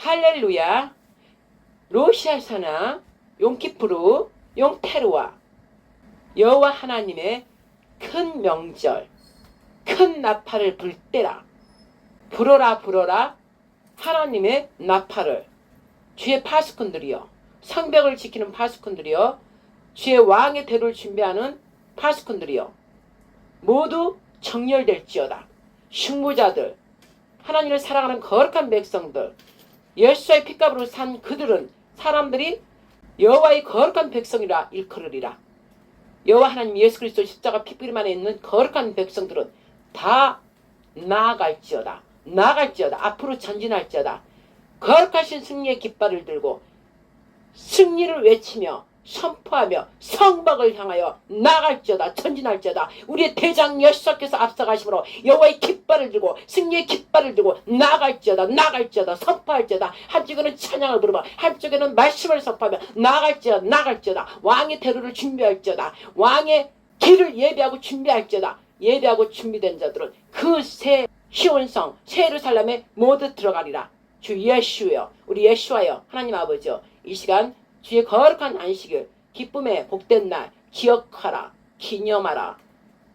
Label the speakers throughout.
Speaker 1: 할렐루야. 로시아사나 용키프루 용테루와 여호와 하나님의 큰 명절, 큰 나팔을 불 때라. 불어라 불어라 하나님의 나팔을. 주의 파수꾼들이여, 성벽을 지키는 파수꾼들이여, 주의 왕의 대로를 준비하는 파수꾼들이여, 모두 정렬될지어다. 흉부자들, 하나님을 사랑하는 거룩한 백성들, 예수의 피값으로 산 그들은 사람들이 여호와의 거룩한 백성이라 일컬으리라. 여호와 하나님 예수 그리스도 십자가 피뿌림 안에 있는 거룩한 백성들은 다 나아갈지어다. 앞으로 전진할지어다. 거룩하신 승리의 깃발을 들고 승리를 외치며 선포하며 성박을 향하여 나갈지어다. 전진할지어다. 우리의 대장 예수께서 앞서가심으로 여호와의 깃발을 들고 승리의 깃발을 들고 나갈지어다. 선포할지어다. 한쪽에는 찬양을 부르며 한쪽에는 말씀을 선포하며 나갈지어다. 왕의 대로를 준비할지어다. 왕의 길을 예배하고 준비할지어다. 예배하고 준비된 자들은 그 새 시온성 새 예루살렘에 모두 들어가리라. 주 예수여, 우리 예수와여, 하나님 아버지여, 이 시간 주의 거룩한 안식일, 기쁨의 복된 날 기억하라, 기념하라,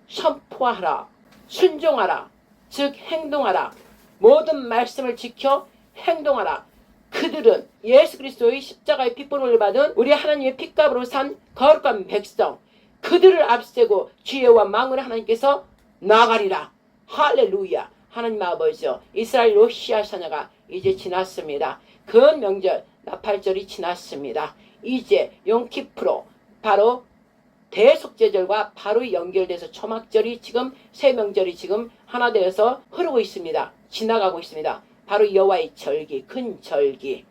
Speaker 1: 선포하라, 순종하라, 즉 행동하라. 모든 말씀을 지켜 행동하라. 그들은 예수 그리스도의 십자가의 핏보름을 받은 우리 하나님의 핏값으로 산 거룩한 백성, 그들을 앞세고 주여와 만군의 하나님께서 나가리라. 할렐루야. 하나님 아버지여, 이스라엘 로시아 사냐가 이제 지났습니다. 그 명절 나팔절이 지났습니다. 이제 용키프로 바로 대속죄절과 바로 연결돼서 초막절이 지금 세 명절이 지금 하나 되어서 흐르고 있습니다. 지나가고 있습니다. 바로 여호와의 절기, 큰 절기.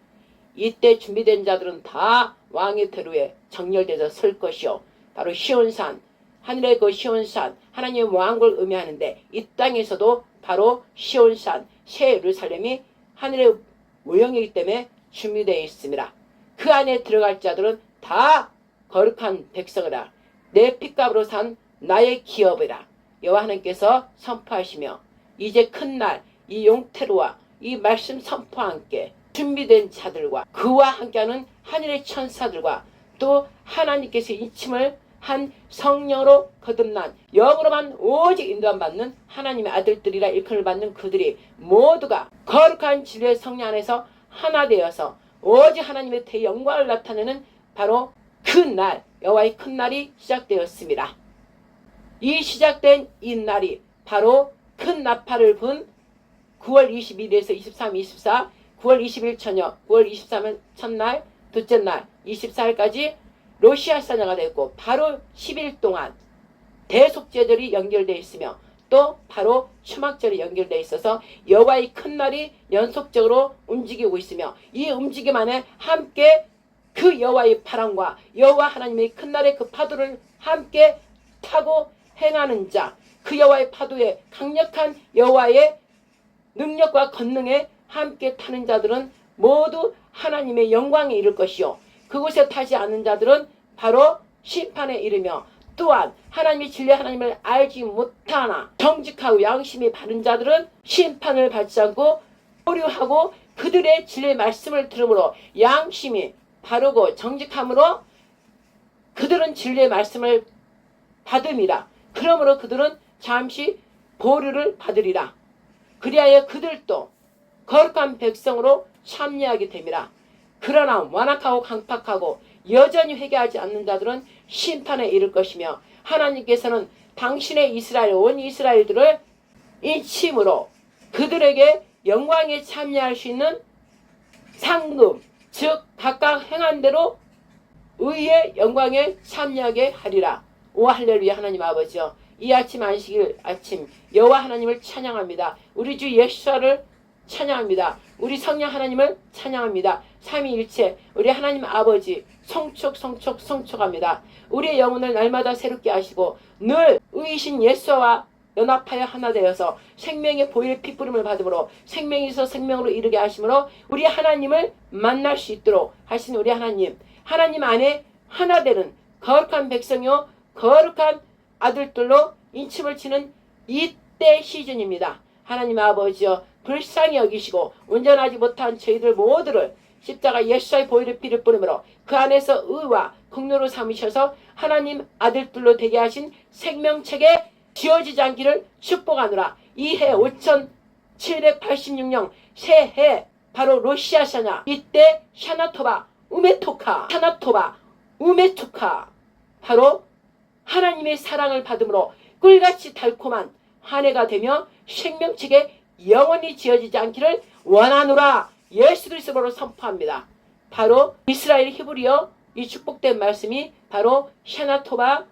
Speaker 1: 이때 준비된 자들은 다 왕의 대로에 정렬돼서 설 것이요. 바로 시온산, 하늘의 그 시온산, 하나님의 왕국을 의미하는데 이 땅에서도 바로 시온산, 새 예루살렘이 하늘의 모형이기 때문에 준비되어 있습니다. 그 안에 들어갈 자들은 다 거룩한 백성이라. 내 핏값으로 산 나의 기업이라. 여호와 하나님께서 선포하시며 이제 큰 날 이 용태로와 이 말씀 선포와 함께 준비된 자들과 그와 함께하는 하늘의 천사들과 또 하나님께서 인침을 한 성령으로 거듭난 영으로만 오직 인도함 받는 하나님의 아들들이라 일컬을 받는 그들이 모두가 거룩한 진리의 성령 안에서 하나 되어서 오직 하나님의 대영광을 나타내는 바로 그 날, 여호와의 큰 날이 시작되었습니다. 이 시작된 이 날이 바로 큰 나팔을 분 9월 22일에서 23, 24, 9월 20일 저녁, 9월 23일 첫날, 둘째 날, 24일까지 로시아 사냐가 됐고 바로 10일 동안 대속죄절이 연결되어 있으며 또 바로 초막절이 연결되어 있어서 여호와의 큰 날이 연속적으로 움직이고 있으며 이 움직임 안에 함께 그 여호와의 바람과 여호와 하나님의 큰 날의 그 파도를 함께 타고 행하는 자, 그 여호와의 파도에 강력한 여호와의 능력과 권능에 함께 타는 자들은 모두 하나님의 영광에 이를 것이요. 그곳에 타지 않는 자들은 바로 심판에 이르며 또한 하나님의 진리 하나님을 알지 못하나 정직하고 양심이 바른 자들은 심판을 받지 않고 보류하고 그들의 진리의 말씀을 들음으로 양심이 바르고 정직함으로 그들은 진리의 말씀을 받음이라. 그러므로 그들은 잠시 보류를 받으리라. 그리하여 그들도 거룩한 백성으로 참여하게 됨이라. 그러나 완악하고 강팍하고 여전히 회개하지 않는 자들은 심판에 이를 것이며 하나님께서는 당신의 이스라엘 온 이스라엘들을 인침으로 그들에게 영광에 참여할 수 있는 상금 즉 각각 행한 대로 의의 영광에 참여하게 하리라. 오 할렐루야. 하나님 아버지여, 이 아침 안식일 아침 여호와 하나님을 찬양합니다. 우리 주 예수를 찬양합니다. 우리 성령 하나님을 찬양합니다. 삼위일체 우리 하나님 아버지 성축합니다. 우리의 영혼을 날마다 새롭게 하시고 늘 의이신 예수와 연합하여 하나 되어서 생명의 보혈의 핏부림을 받음으로 생명에서 생명으로 이르게 하심으로 우리 하나님을 만날 수 있도록 하신 우리 하나님 안에 하나 되는 거룩한 백성이요 거룩한 아들들로 인침을 치는 이때 시즌입니다. 하나님 아버지여 불쌍히 여기시고 온전하지 못한 저희들 모두를 십자가 예수의 보혈의 피를 뿌림으로 그 안에서 의와 긍휼로 삼으셔서 하나님 아들들로 되게 하신 생명책에 지어지지 않기를 축복하노라. 이해 5786년 새해 바로 로시아샤냐 이때 샤나토바 우메토카 샤나토바 우메토카 바로 하나님의 사랑을 받음으로 꿀같이 달콤한 한 해가 되며 생명책에 영원히 지어지지 않기를 원하노라. 예수 그리스도로 선포합니다. 바로 이스라엘 히브리어 이 축복된 말씀이 바로 샤나토바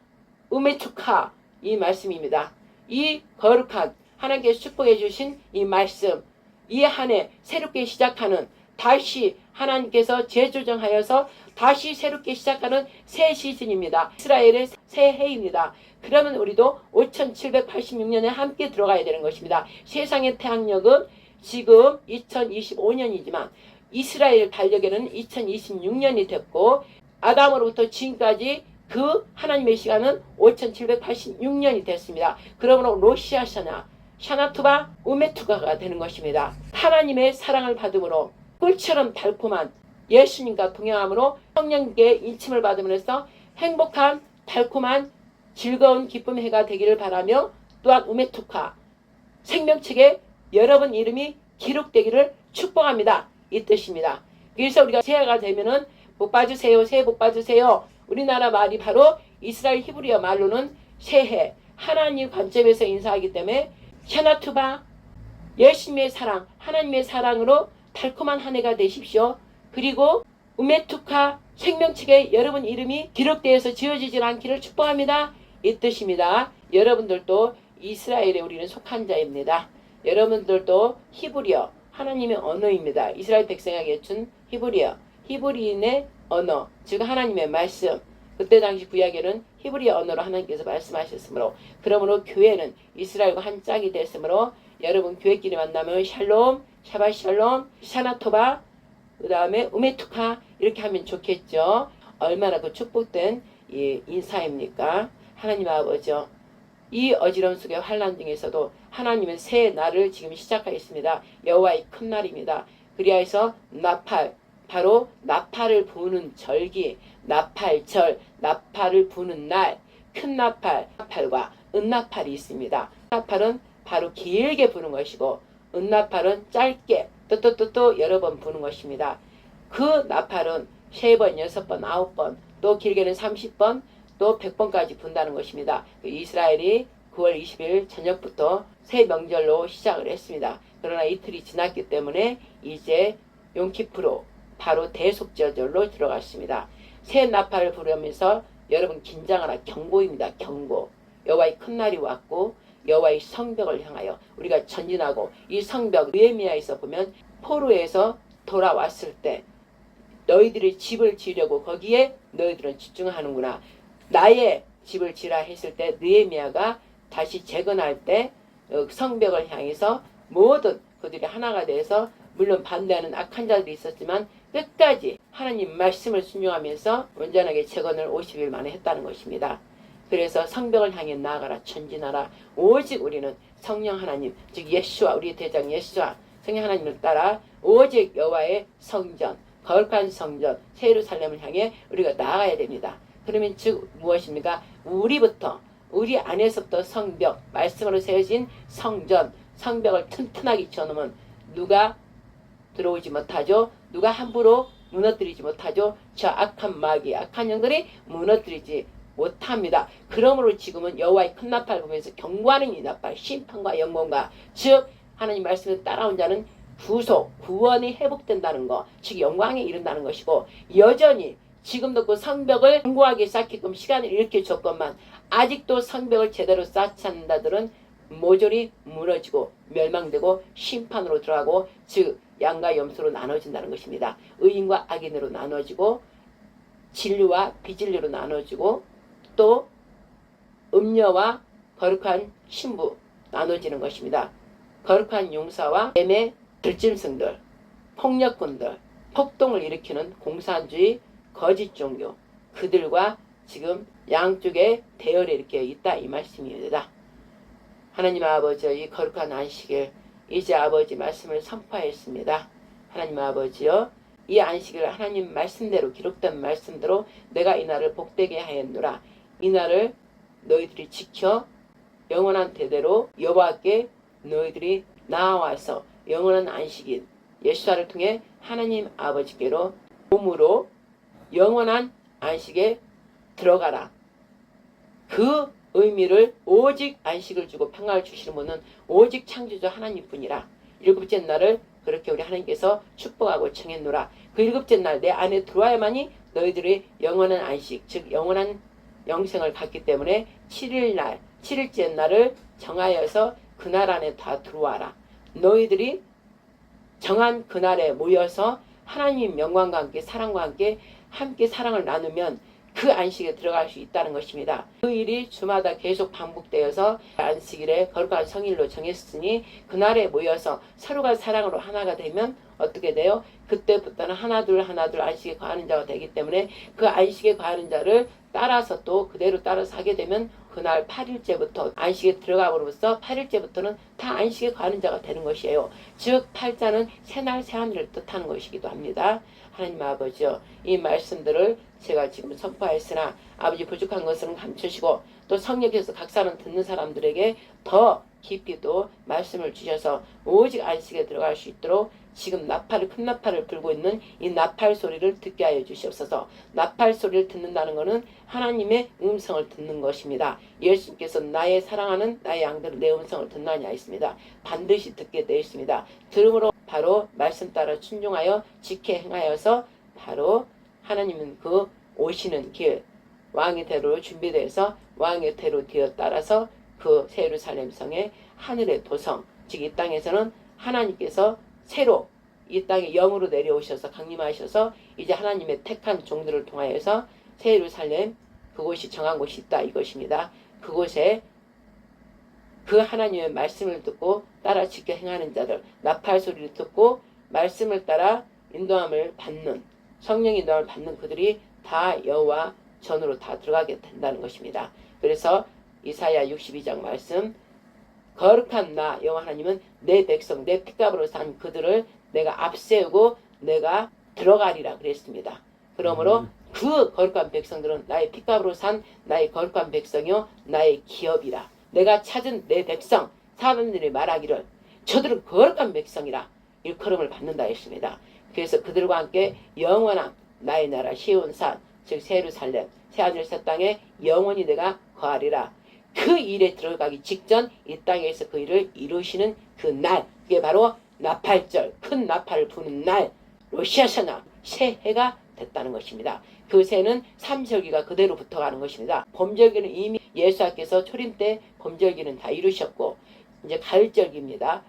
Speaker 1: 우메투카 이 말씀입니다. 이 거룩한 하나님께서 축복해 주신 이 말씀, 이 한 해 새롭게 시작하는 다시 하나님께서 재조정하여서 다시 새롭게 시작하는 새 시즌입니다. 이스라엘의 새해입니다. 그러면 우리도 5786년에 함께 들어가야 되는 것입니다. 세상의 태양력은 지금 2025년이지만 이스라엘 달력에는 2026년이 됐고 아담으로부터 지금까지 그 하나님의 시간은 5786년이 됐습니다. 그러므로 로시아샤나 샤나투바 우메투가가 되는 것입니다. 하나님의 사랑을 받음으로 꿀처럼 달콤한 예수님과 동행함으로 성령께 인침을 받음으로써 행복한 달콤한 즐거운 기쁨 해가 되기를 바라며 또한 우메투카 생명책에 여러분 이름이 기록되기를 축복합니다. 이 뜻입니다. 그래서 우리가 새해가 되면은 복 받으세요. 새해 복 받으세요. 우리나라 말이 바로 이스라엘 히브리어 말로는 새해 하나님 관점에서 인사하기 때문에 샤나투바 예수님의 사랑 하나님의 사랑으로 달콤한 한 해가 되십시오. 그리고 우메투카 생명책에 여러분 이름이 기록되어서 지어지질 않기를 축복합니다. 이 뜻입니다. 여러분들도 이스라엘에 우리는 속한 자입니다. 여러분들도 히브리어 하나님의 언어입니다. 이스라엘 백성에게 준 히브리어 히브리인의 언어 즉 하나님의 말씀 그때 당시 구약에는 히브리어 언어로 하나님께서 말씀하셨으므로 그러므로 교회는 이스라엘과 한 짝이 됐으므로 여러분 교회끼리 만나면 샬롬 샤발 샬롬 샤나토바 그 다음에 우메투카 이렇게 하면 좋겠죠. 얼마나 그 축복된 이 인사입니까? 하나님 아버지요. 이 어지러움 속의 환난 중에서도 하나님은 새 날을 지금 시작하였습니다. 여호와의 큰 날입니다. 그리하여서 나팔 바로 나팔을 부는 절기 나팔절 나팔을 부는 날 큰 나팔 나팔과 은나팔이 있습니다. 나팔은 바로 길게 부는 것이고 은나팔은 짧게 또 여러 번 부는 것입니다. 그 나팔은 3번, 6번, 9번 또 길게는 30번 또 100번까지 분다는 것입니다. 이스라엘이 9월 20일 저녁부터 새 명절로 시작을 했습니다. 그러나 이틀이 지났기 때문에 이제 용키프로 바로 대속절로 들어갔습니다. 새 나팔을 부르면서 여러분 긴장하라 경고입니다. 경고. 여호와의 큰 날이 왔고 여호와의 성벽을 향하여 우리가 전진하고 이 성벽 느헤미야에서 보면 포로에서 돌아왔을 때 너희들이 집을 지으려고 거기에 너희들은 집중하는구나. 나의 집을 지라 했을 때 느헤미야가 다시 재건할 때 성벽을 향해서 모든 그들이 하나가 돼서 물론 반대하는 악한 자들이 있었지만 끝까지 하나님 말씀을 순종하면서 온전하게 재건을 50일 만에 했다는 것입니다. 그래서 성벽을 향해 나아가라 전진하라. 오직 우리는 성령 하나님 즉 예수와 우리의 대장 예수와 성령 하나님을 따라 오직 여호와의 성전 거룩한 성전 새 예루살렘을 향해 우리가 나아가야 됩니다. 그러면 즉 무엇입니까? 우리부터 우리 안에서부터 성벽 말씀으로 세워진 성전 성벽을 튼튼하게 지어놓으면 누가 들어오지 못하죠. 누가 함부로 무너뜨리지 못하죠. 저 악한 마귀 악한 영들이 무너뜨리지 못합니다. 그러므로 지금은 여호와의 큰 나팔 보면서 경고하는 이 나팔 심판과 영광과 즉 하나님 말씀에 따라온 자는 구속 구원이 회복된다는 것 즉 영광에 이른다는 것이고 여전히 지금도 그 성벽을 견고하게 쌓게끔 시간을 이렇게 줬건만 아직도 성벽을 제대로 쌓지 않는 자들은 모조리 무너지고 멸망되고 심판으로 들어가고 즉 양과 염소로 나눠진다는 것입니다. 의인과 악인으로 나눠지고 진리와 비진리로 나눠지고 또 음녀와 거룩한 신부 나눠지는 것입니다. 거룩한 용사와 뱀의 들짐승들 폭력꾼들 폭동을 일으키는 공산주의 거짓 종교 그들과 지금 양쪽에 대열에 이렇게 있다 이 말씀입니다. 하나님 아버지 이 거룩한 안식일 이제 아버지 말씀을 선포하였습니다. 하나님 아버지여, 이 안식일을 하나님 말씀대로 기록된 말씀대로 내가 이 날을 복되게 하였노라. 이 날을 너희들이 지켜 영원한 대대로 여호와께 너희들이 나아와서 영원한 안식일 예수아를 통해 하나님 아버지께로 몸으로 영원한 안식에 들어가라. 그 의미를 오직 안식을 주고 평강을 주시는 분은 오직 창조주 하나님뿐이라. 일곱째 날을 그렇게 우리 하나님께서 축복하고 청했노라. 그 일곱째 날 내 안에 들어와야만이 너희들이 영원한 안식, 즉 영원한 영생을 갖기 때문에 7일 7일째 날을 정하여서 그날 안에 다 들어와라. 너희들이 정한 그날에 모여서 하나님 영광과 함께 사랑과 함께 사랑을 나누면 그 안식에 들어갈 수 있다는 것입니다. 그 일이 주마다 계속 반복되어서 안식일에 거룩한 성일로 정했으니 그날에 모여서 서로가 사랑으로 하나가 되면 어떻게 돼요? 그때부터는 하나둘 안식에 거하는 자가 되기 때문에 그 안식에 거하는 자를 따라서 또 그대로 따라서 하게 되면 그날 8일째부터 안식에 들어감으로써 8일째부터는 다 안식에 거하는 자가 되는 것이에요. 즉 8자는 새날 새하늘을 뜻하는 것이기도 합니다. 하나님 아버지요, 이 말씀들을 제가 지금 선포하였으나 아버지 부족한 것은 감추시고 또 성령께서 각 사람 듣는 사람들에게 더 깊이 또 말씀을 주셔서 오직 안식에 들어갈 수 있도록 지금 큰 나팔을 불고 있는 이 나팔 소리를 듣게 하여 주시옵소서. 나팔 소리를 듣는다는 것은 하나님의 음성을 듣는 것입니다. 예수님께서 나의 사랑하는 나의 양들은 내 음성을 듣나니 하였습니다. 반드시 듣게 되어 있습니다. 들음으로 바로 말씀 따라 순종하여 지켜 행하여서 바로 하나님은 그 오시는 길 왕의 대로 준비되어서 왕의 대로 뒤어 따라서 그 새 예루살렘 성의 하늘의 도성, 즉 이 땅에서는 하나님께서 새로 이 땅에 영으로 내려오셔서 강림하셔서 이제 하나님의 택한 종들을 통하여서 새 예루살렘 그곳이 정한 곳이 있다 이것입니다. 그곳에 그 하나님의 말씀을 듣고 따라 지켜 행하는 자들, 나팔 소리를 듣고 말씀을 따라 인도함을 받는 성령 인도함을 받는 그들이 다 여호와 전으로 다 들어가게 된다는 것입니다. 그래서 이사야 62장 말씀, 거룩한 나 여호와 하나님은 내 백성 내 핏값으로 산 그들을 내가 앞세우고 내가 들어가리라 그랬습니다. 그러므로 그 거룩한 백성들은 나의 핏값으로 산 나의 거룩한 백성이요 나의 기업이라. 내가 찾은 내 백성, 사람들이 말하기를 저들은 거룩한 백성이라 일컬음을 받는다 했습니다. 그래서 그들과 함께 영원한 나의 나라 시온산, 즉 새 예루살렘 새하늘 새 땅에 영원히 내가 거하리라. 그 일에 들어가기 직전 이 땅에서 그 일을 이루시는 그 날, 그게 바로 나팔절, 큰 나팔을 부는 날, 로시아샤나 새해가 됐다는 것입니다. 그 새는 삼절기가 그대로 붙어가는 것입니다. 봄절기는 이미 예수님께서 초림 때 봄절기는 다 이루셨고 이제 가을절기입니다.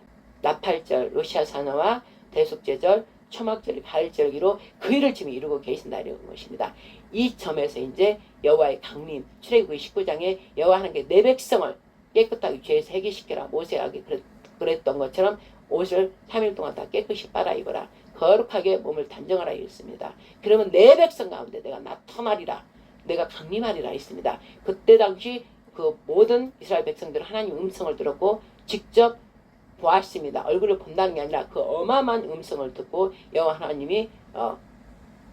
Speaker 1: 나팔절, 로시아샤나와 대속제절, 초막절이 가을절기로 그 일을 지금 이루고 계신다는 것입니다. 이 점에서 이제 여호와의 강림, 출애굽기 19장에 여호와 하나님께 내 백성을 깨끗하게 죄에서 해결시켜라. 모세에게 그랬던 것처럼 옷을 3일 동안 다 깨끗이 빨아 입어라. 거룩하게 몸을 단정하라 했습니다. 그러면 내 백성 가운데 내가 나타나리라. 내가 강림하리라 했습니다. 그때 당시 그 모든 이스라엘 백성들은 하나님 음성을 들었고 직접 보았습니다. 얼굴을 본다는 게 아니라 그 어마어마한 음성을 듣고 여호와 하나님이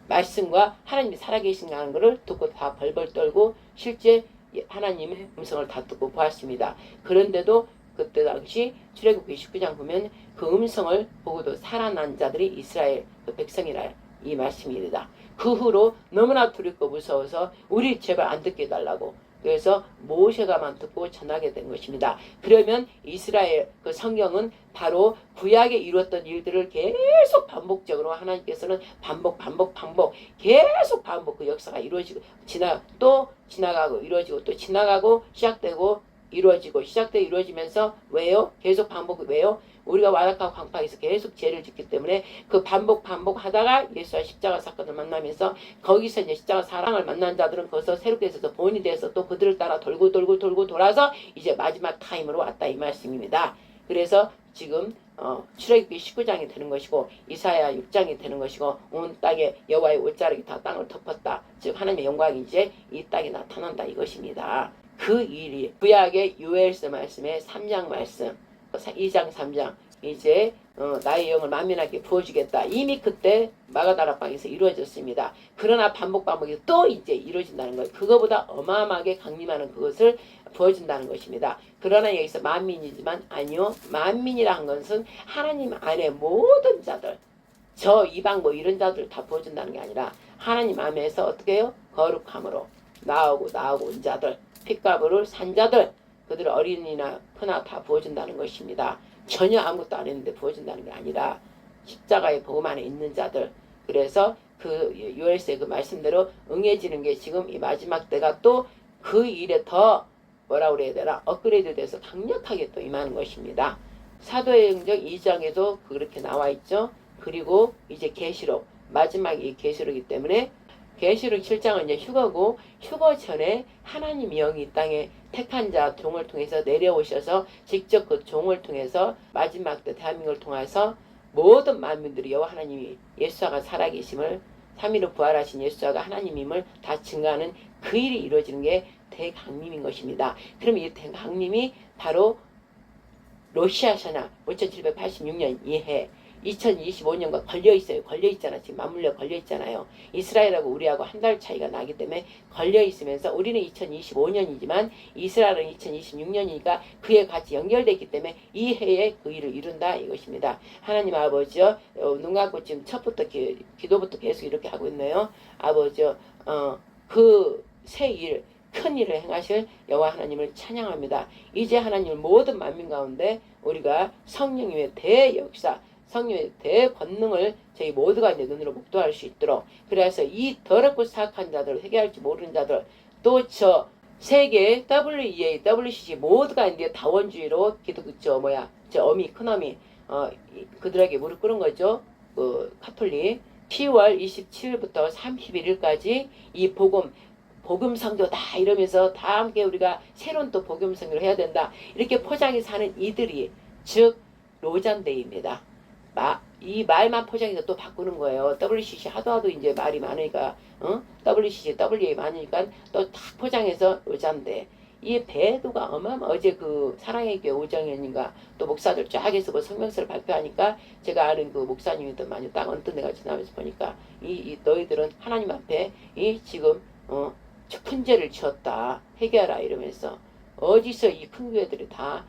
Speaker 1: 말씀과 하나님이 살아계신다는 것을 듣고 다 벌벌 떨고 실제 하나님의 음성을 다 듣고 보았습니다. 그런데도 그때 당시 출애굽기 19장 보면 그 음성을 보고도 살아난 자들이 이스라엘 그 백성이라 이 말씀입니다. 그 후로 너무나 두렵고 무서워서 우리 제발 안 듣게 해달라고 그래서 모세가만 듣고 전하게 된 것입니다. 그러면 이스라엘 그 성경은 바로 구약에 이루었던 일들을 계속 반복적으로 하나님께서는 반복 계속 반복 그 역사가 이루어지고 또 지나가고 이루어지고 또 지나가고 시작되고 이루어지고 시작되고 이루어지면서 왜요? 계속 반복 왜요? 우리가 완악하고 광파에서 계속 죄를 짓기 때문에 그 반복하다가 예수와 십자가 사건을 만나면서 거기서 이제 십자가 사랑을 만난 자들은 거기서 새롭게 있어서 본이 돼서 또 그들을 따라 돌고 돌아서 이제 마지막 타임으로 왔다 이 말씀입니다. 그래서 지금 출애굽기 19장이 되는 것이고 이사야 6장이 되는 것이고 온 땅에 여호와의 옷자락이 다 땅을 덮었다. 즉 하나님의 영광이 이제 이 땅에 나타난다 이것입니다. 그 일이 구약의 요엘서 말씀의 3장 말씀 2장 3장 이제 나의 영을 만민하게 부어주겠다. 이미 그때 마가다락방에서 이루어졌습니다. 그러나 반복해서 또 이제 이루어진다는 거예요. 그거보다 어마어마하게 강림하는 그것을 부어준다는 것입니다. 그러나 여기서 만민이지만 아니요. 만민이라 한 것은 하나님 안에 모든 자들, 저 이방 뭐 이런 자들 다 부어준다는 게 아니라 하나님 안에서 어떻게 해요? 거룩함으로 나오고 온 자들, 핏값으로 산 자들, 그들 어린이나 크나 다 부어준다는 것입니다. 전혀 아무것도 안 했는데 부어준다는 게 아니라 십자가의 복음 안에 있는 자들. 그래서 그 요엘서의 그 말씀대로 응해지는 게 지금 이 마지막 때가 또 그 일에 더 뭐라 그래야 되나 업그레이드 돼서 강력하게 또 임하는 것입니다. 사도행전 2장에도 그렇게 나와 있죠. 그리고 이제 계시록 마지막이 계시록이기 때문에 계시록 7장은 이제 휴거고 휴거 전에 하나님 영이 이 땅에 택한 자 종을 통해서 내려오셔서 직접 그 종을 통해서 마지막 때 대한민국을 통해서 모든 만민들이 여호와 하나님이 예수아가 살아계심을 3일로 부활하신 예수아가 하나님임을 다 증거하는 그 일이 이루어지는 게 대강림인 것입니다. 그럼 이 대강림이 바로 러시아셔나 5786년 이해 2025년과 걸려있어요. 걸려있잖아. 지금 맞물려 걸려있잖아요. 이스라엘하고 우리하고 한 달 차이가 나기 때문에 걸려있으면서 우리는 2025년이지만 이스라엘은 2026년이니까 그에 같이 연결되기 때문에 이 해에 그 일을 이룬다 이것입니다. 하나님 아버지요. 눈 감고 지금 첫부터 기도부터 계속 이렇게 하고 있네요. 아버지요. 그 새 일, 큰 일을 행하실 여호와 하나님을 찬양합니다. 이제 하나님 모든 만민 가운데 우리가 성령님의 대역사 성령의 대권능을 저희 모두가 이제 눈으로 목도할 수 있도록 그래서 이 더럽고 사악한 자들 회개할지 모르는 자들 또 저 세계 WEA, WCC 모두가 이제 다원주의로 저 어미 큰어미 그들에게 무릎 꿇은 거죠. 그 카톨릭 10월 27일부터 31일까지 이 복음 선교다 이러면서 다 함께 우리가 새로운 또 복음 선교를 해야 된다. 이렇게 포장해 사는 이들이 즉 로잔데이입니다. 이 말만 포장해서 또 바꾸는 거예요. WCC 하도 이제 말이 많으니까 WCC, WA 많으니까 또 다 포장해서 로잔데 이 배도가 어제 그 사랑의 교회 오정현인가 또 목사들 쫙 해서 뭐 성명서를 발표하니까 제가 아는 그 목사님이들 많이 딱 언뜻 내가 지나면서 보니까 이 너희들은 하나님 앞에 이 지금 큰 죄를 지었다 회개하라 이러면서 어디서 이 큰 교회들이 다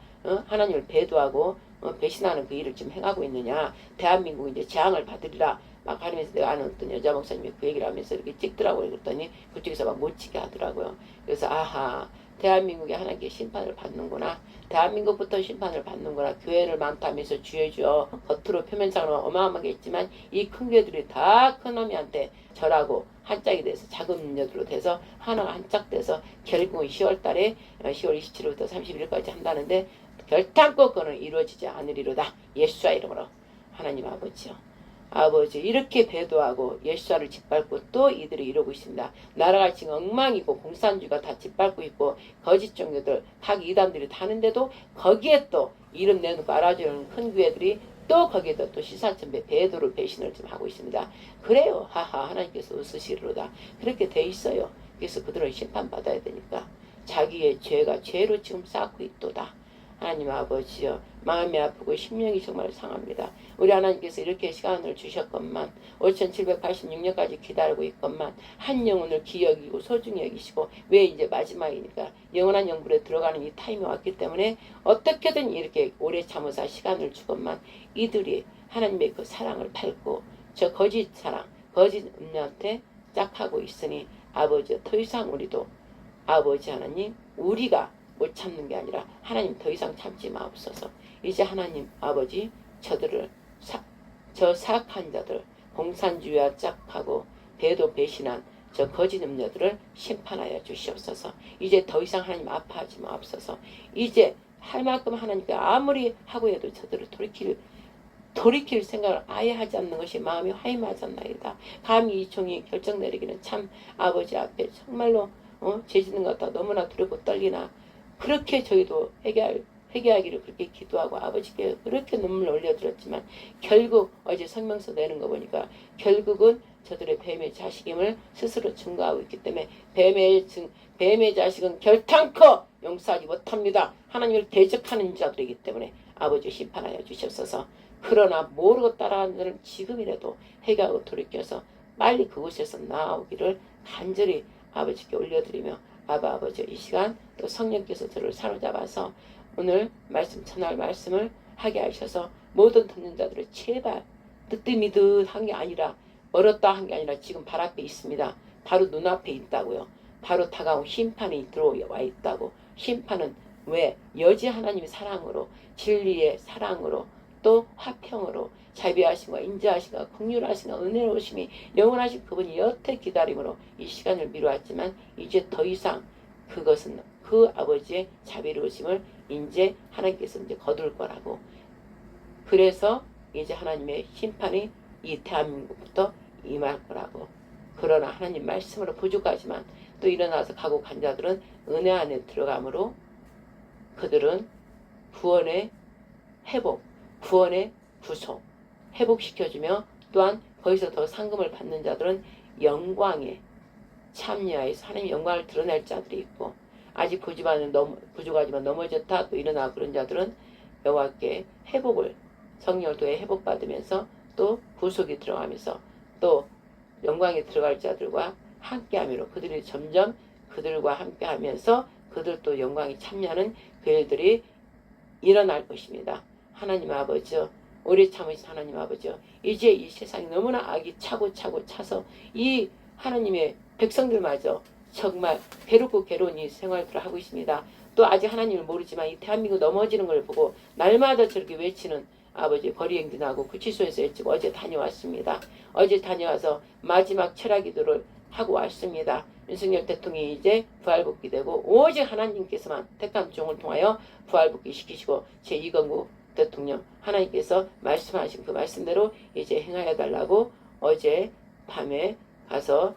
Speaker 1: 하나님을 배도하고 배신하는 그 일을 지금 행하고 있느냐. 대한민국이 이제 재앙을 받으리라 막 하면서 내가 아는 어떤 여자 목사님이 그 얘기를 하면서 이렇게 찍더라고요. 그랬더니 그쪽에서 막 못 찍게 하더라고요. 그래서 아하 대한민국이 하나님께 심판을 받는구나. 대한민국부터 심판을 받는구나. 교회를 많다면서 주여주여 겉으로 표면상으로 어마어마하게 했지만 이 큰 교회들이 다 큰 어미한테 절하고 한짝이 돼서 작은 음료들로 돼서 하나가 한짝 돼서 결국은 10월 달에 10월 27일부터 31일까지 한다는데 결탄코 그는 이루어지지 않으리로다. 예수와 이름으로 하나님 아버지요. 아버지 이렇게 배도하고 예수와를 짓밟고 또 이들이 이러고 있습니다. 나라가 지금 엉망이고 공산주의가 다 짓밟고 있고 거짓 종교들 각 이단들이 다는데도 거기에 또 이름 내놓고 알아주는 큰 교회들이 또 거기에도 또 시사천배 배도를 배신을 좀 하고 있습니다. 그래요. 하하 하나님께서 웃으시리로다. 그렇게 돼 있어요. 그래서 그들은 심판받아야 되니까 자기의 죄가 죄로 지금 쌓고 있도다. 하나님 아버지여 마음이 아프고 심령이 정말 상합니다. 우리 하나님께서 이렇게 시간을 주셨건만 5786년까지 기다리고 있건만 한 영혼을 기여기고 소중히 여기시고 왜 이제 마지막이니까 영원한 영불에 들어가는 이 타임이 왔기 때문에 어떻게든 이렇게 오래 참으사 시간을 주건만 이들이 하나님의 그 사랑을 밟고 저 거짓 사랑 거짓 음녀한테 짝하고 있으니 아버지 더 이상 우리도 아버지 하나님 우리가 못 참는 게 아니라 하나님 더 이상 참지 마옵소서. 이제 하나님 아버지 저들을 저 사악한 자들 공산주의와 짝하고 배도 배신한 저 거짓 음녀들을 심판하여 주시옵소서. 이제 더 이상 하나님 아파하지 마옵소서. 이제 할 만큼 하나님께 아무리 하고 해도 저들을 돌이킬 생각을 아예 하지 않는 것이 마음이 화임하지 않나이다. 감히 이 종이 결정 내리기는 참 아버지 앞에 정말로 죄짓는 것 같아 너무나 두렵고 떨리나 그렇게 저희도 회개하기를 그렇게 기도하고 아버지께 그렇게 눈물을 올려드렸지만 결국 어제 성명서 내는 거 보니까 결국은 저들의 뱀의 자식임을 스스로 증거하고 있기 때문에 뱀의 자식은 결탄코 용서하지 못합니다. 하나님을 대적하는 자들이기 때문에 아버지 심판하여 주시옵소서. 그러나 모르고 따라가는 자는 지금이라도 회개하고 돌이켜서 빨리 그곳에서 나오기를 간절히 아버지께 올려드리며 아버지 이 시간 또 성령께서 저를 사로잡아서 오늘 말씀 전할 말씀을 하게 하셔서 모든 듣는 자들을 제발 뜨뜻미듯한 게 아니라 멀었다 한 게 아니라 지금 발 앞에 있습니다. 바로 눈앞에 있다고요. 바로 다가온 심판이 들어와 있다고. 심판은 왜? 여지 하나님의 사랑으로 진리의 사랑으로 또 화평으로 자비하심과 인자하심과 긍휼하심과 은혜로우심이 영원하신 그분이 여태 기다림으로 이 시간을 미루었지만 이제 더 이상 그것은 그 아버지의 자비로우심을 이제 하나님께서 이제 거둘 거라고. 그래서 이제 하나님의 심판이 이 대한민국부터 임할 거라고. 그러나 하나님 말씀으로 부족하지만 또 일어나서 가고 간 자들은 은혜 안에 들어감으로 그들은 구원의 회복, 구원의 구속, 회복시켜주며 또한 거기서 더 상금을 받는 자들은 영광에 참여해서 하나님의 영광을 드러낼 자들이 있고 아직 부족하지만 넘어졌다 또 일어나 그런 자들은 여호와께 회복을 성령을 통해 회복받으면서 또 구속이 들어가면서 또 영광에 들어갈 자들과 함께하므로 그들이 점점 그들과 함께하면서 그들도 영광에 참여하는 그 일들이 일어날 것입니다. 하나님 아버지, 오래 참으신 하나님 아버지, 이제 이 세상이 너무나 악이 차고 차서 이 하나님의 백성들마저 정말 괴롭고 괴로운 이 생활들을 하고 있습니다. 또 아직 하나님을 모르지만 이 대한민국 넘어지는 걸 보고 날마다 저렇게 외치는 아버지 거리 행진하고 구치소에서 외치고 어제 다녀왔습니다. 어제 다녀와서 마지막 철학기도를 하고 왔습니다. 윤석열 대통령이 이제 부활복귀 되고 오직 하나님께서만 택한 종을 통하여 부활복귀 시키시고 제2건국 대통령 하나님께서 말씀하신 그 말씀대로 이제 행하여 달라고 어제 밤에 가서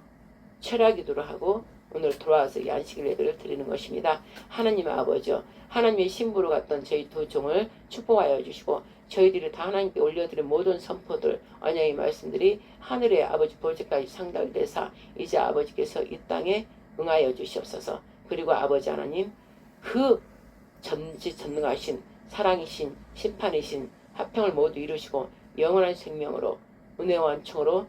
Speaker 1: 철학기도를 하고 오늘 돌아와서 이 안식 예배를 드리는 것입니다. 하나님 아버지, 하나님의 신부로 갔던 저희 두 종을 축복하여 주시고 저희들이 다 하나님께 올려드린 모든 선포들, 언약의 말씀들이 하늘의 아버지 보좌까지 상달되사 이제 아버지께서 이 땅에 응하여 주시옵소서. 그리고 아버지 하나님, 그 전지전능하신 사랑이신 심판이신 화평을 모두 이루시고 영원한 생명으로 은혜와 완충으로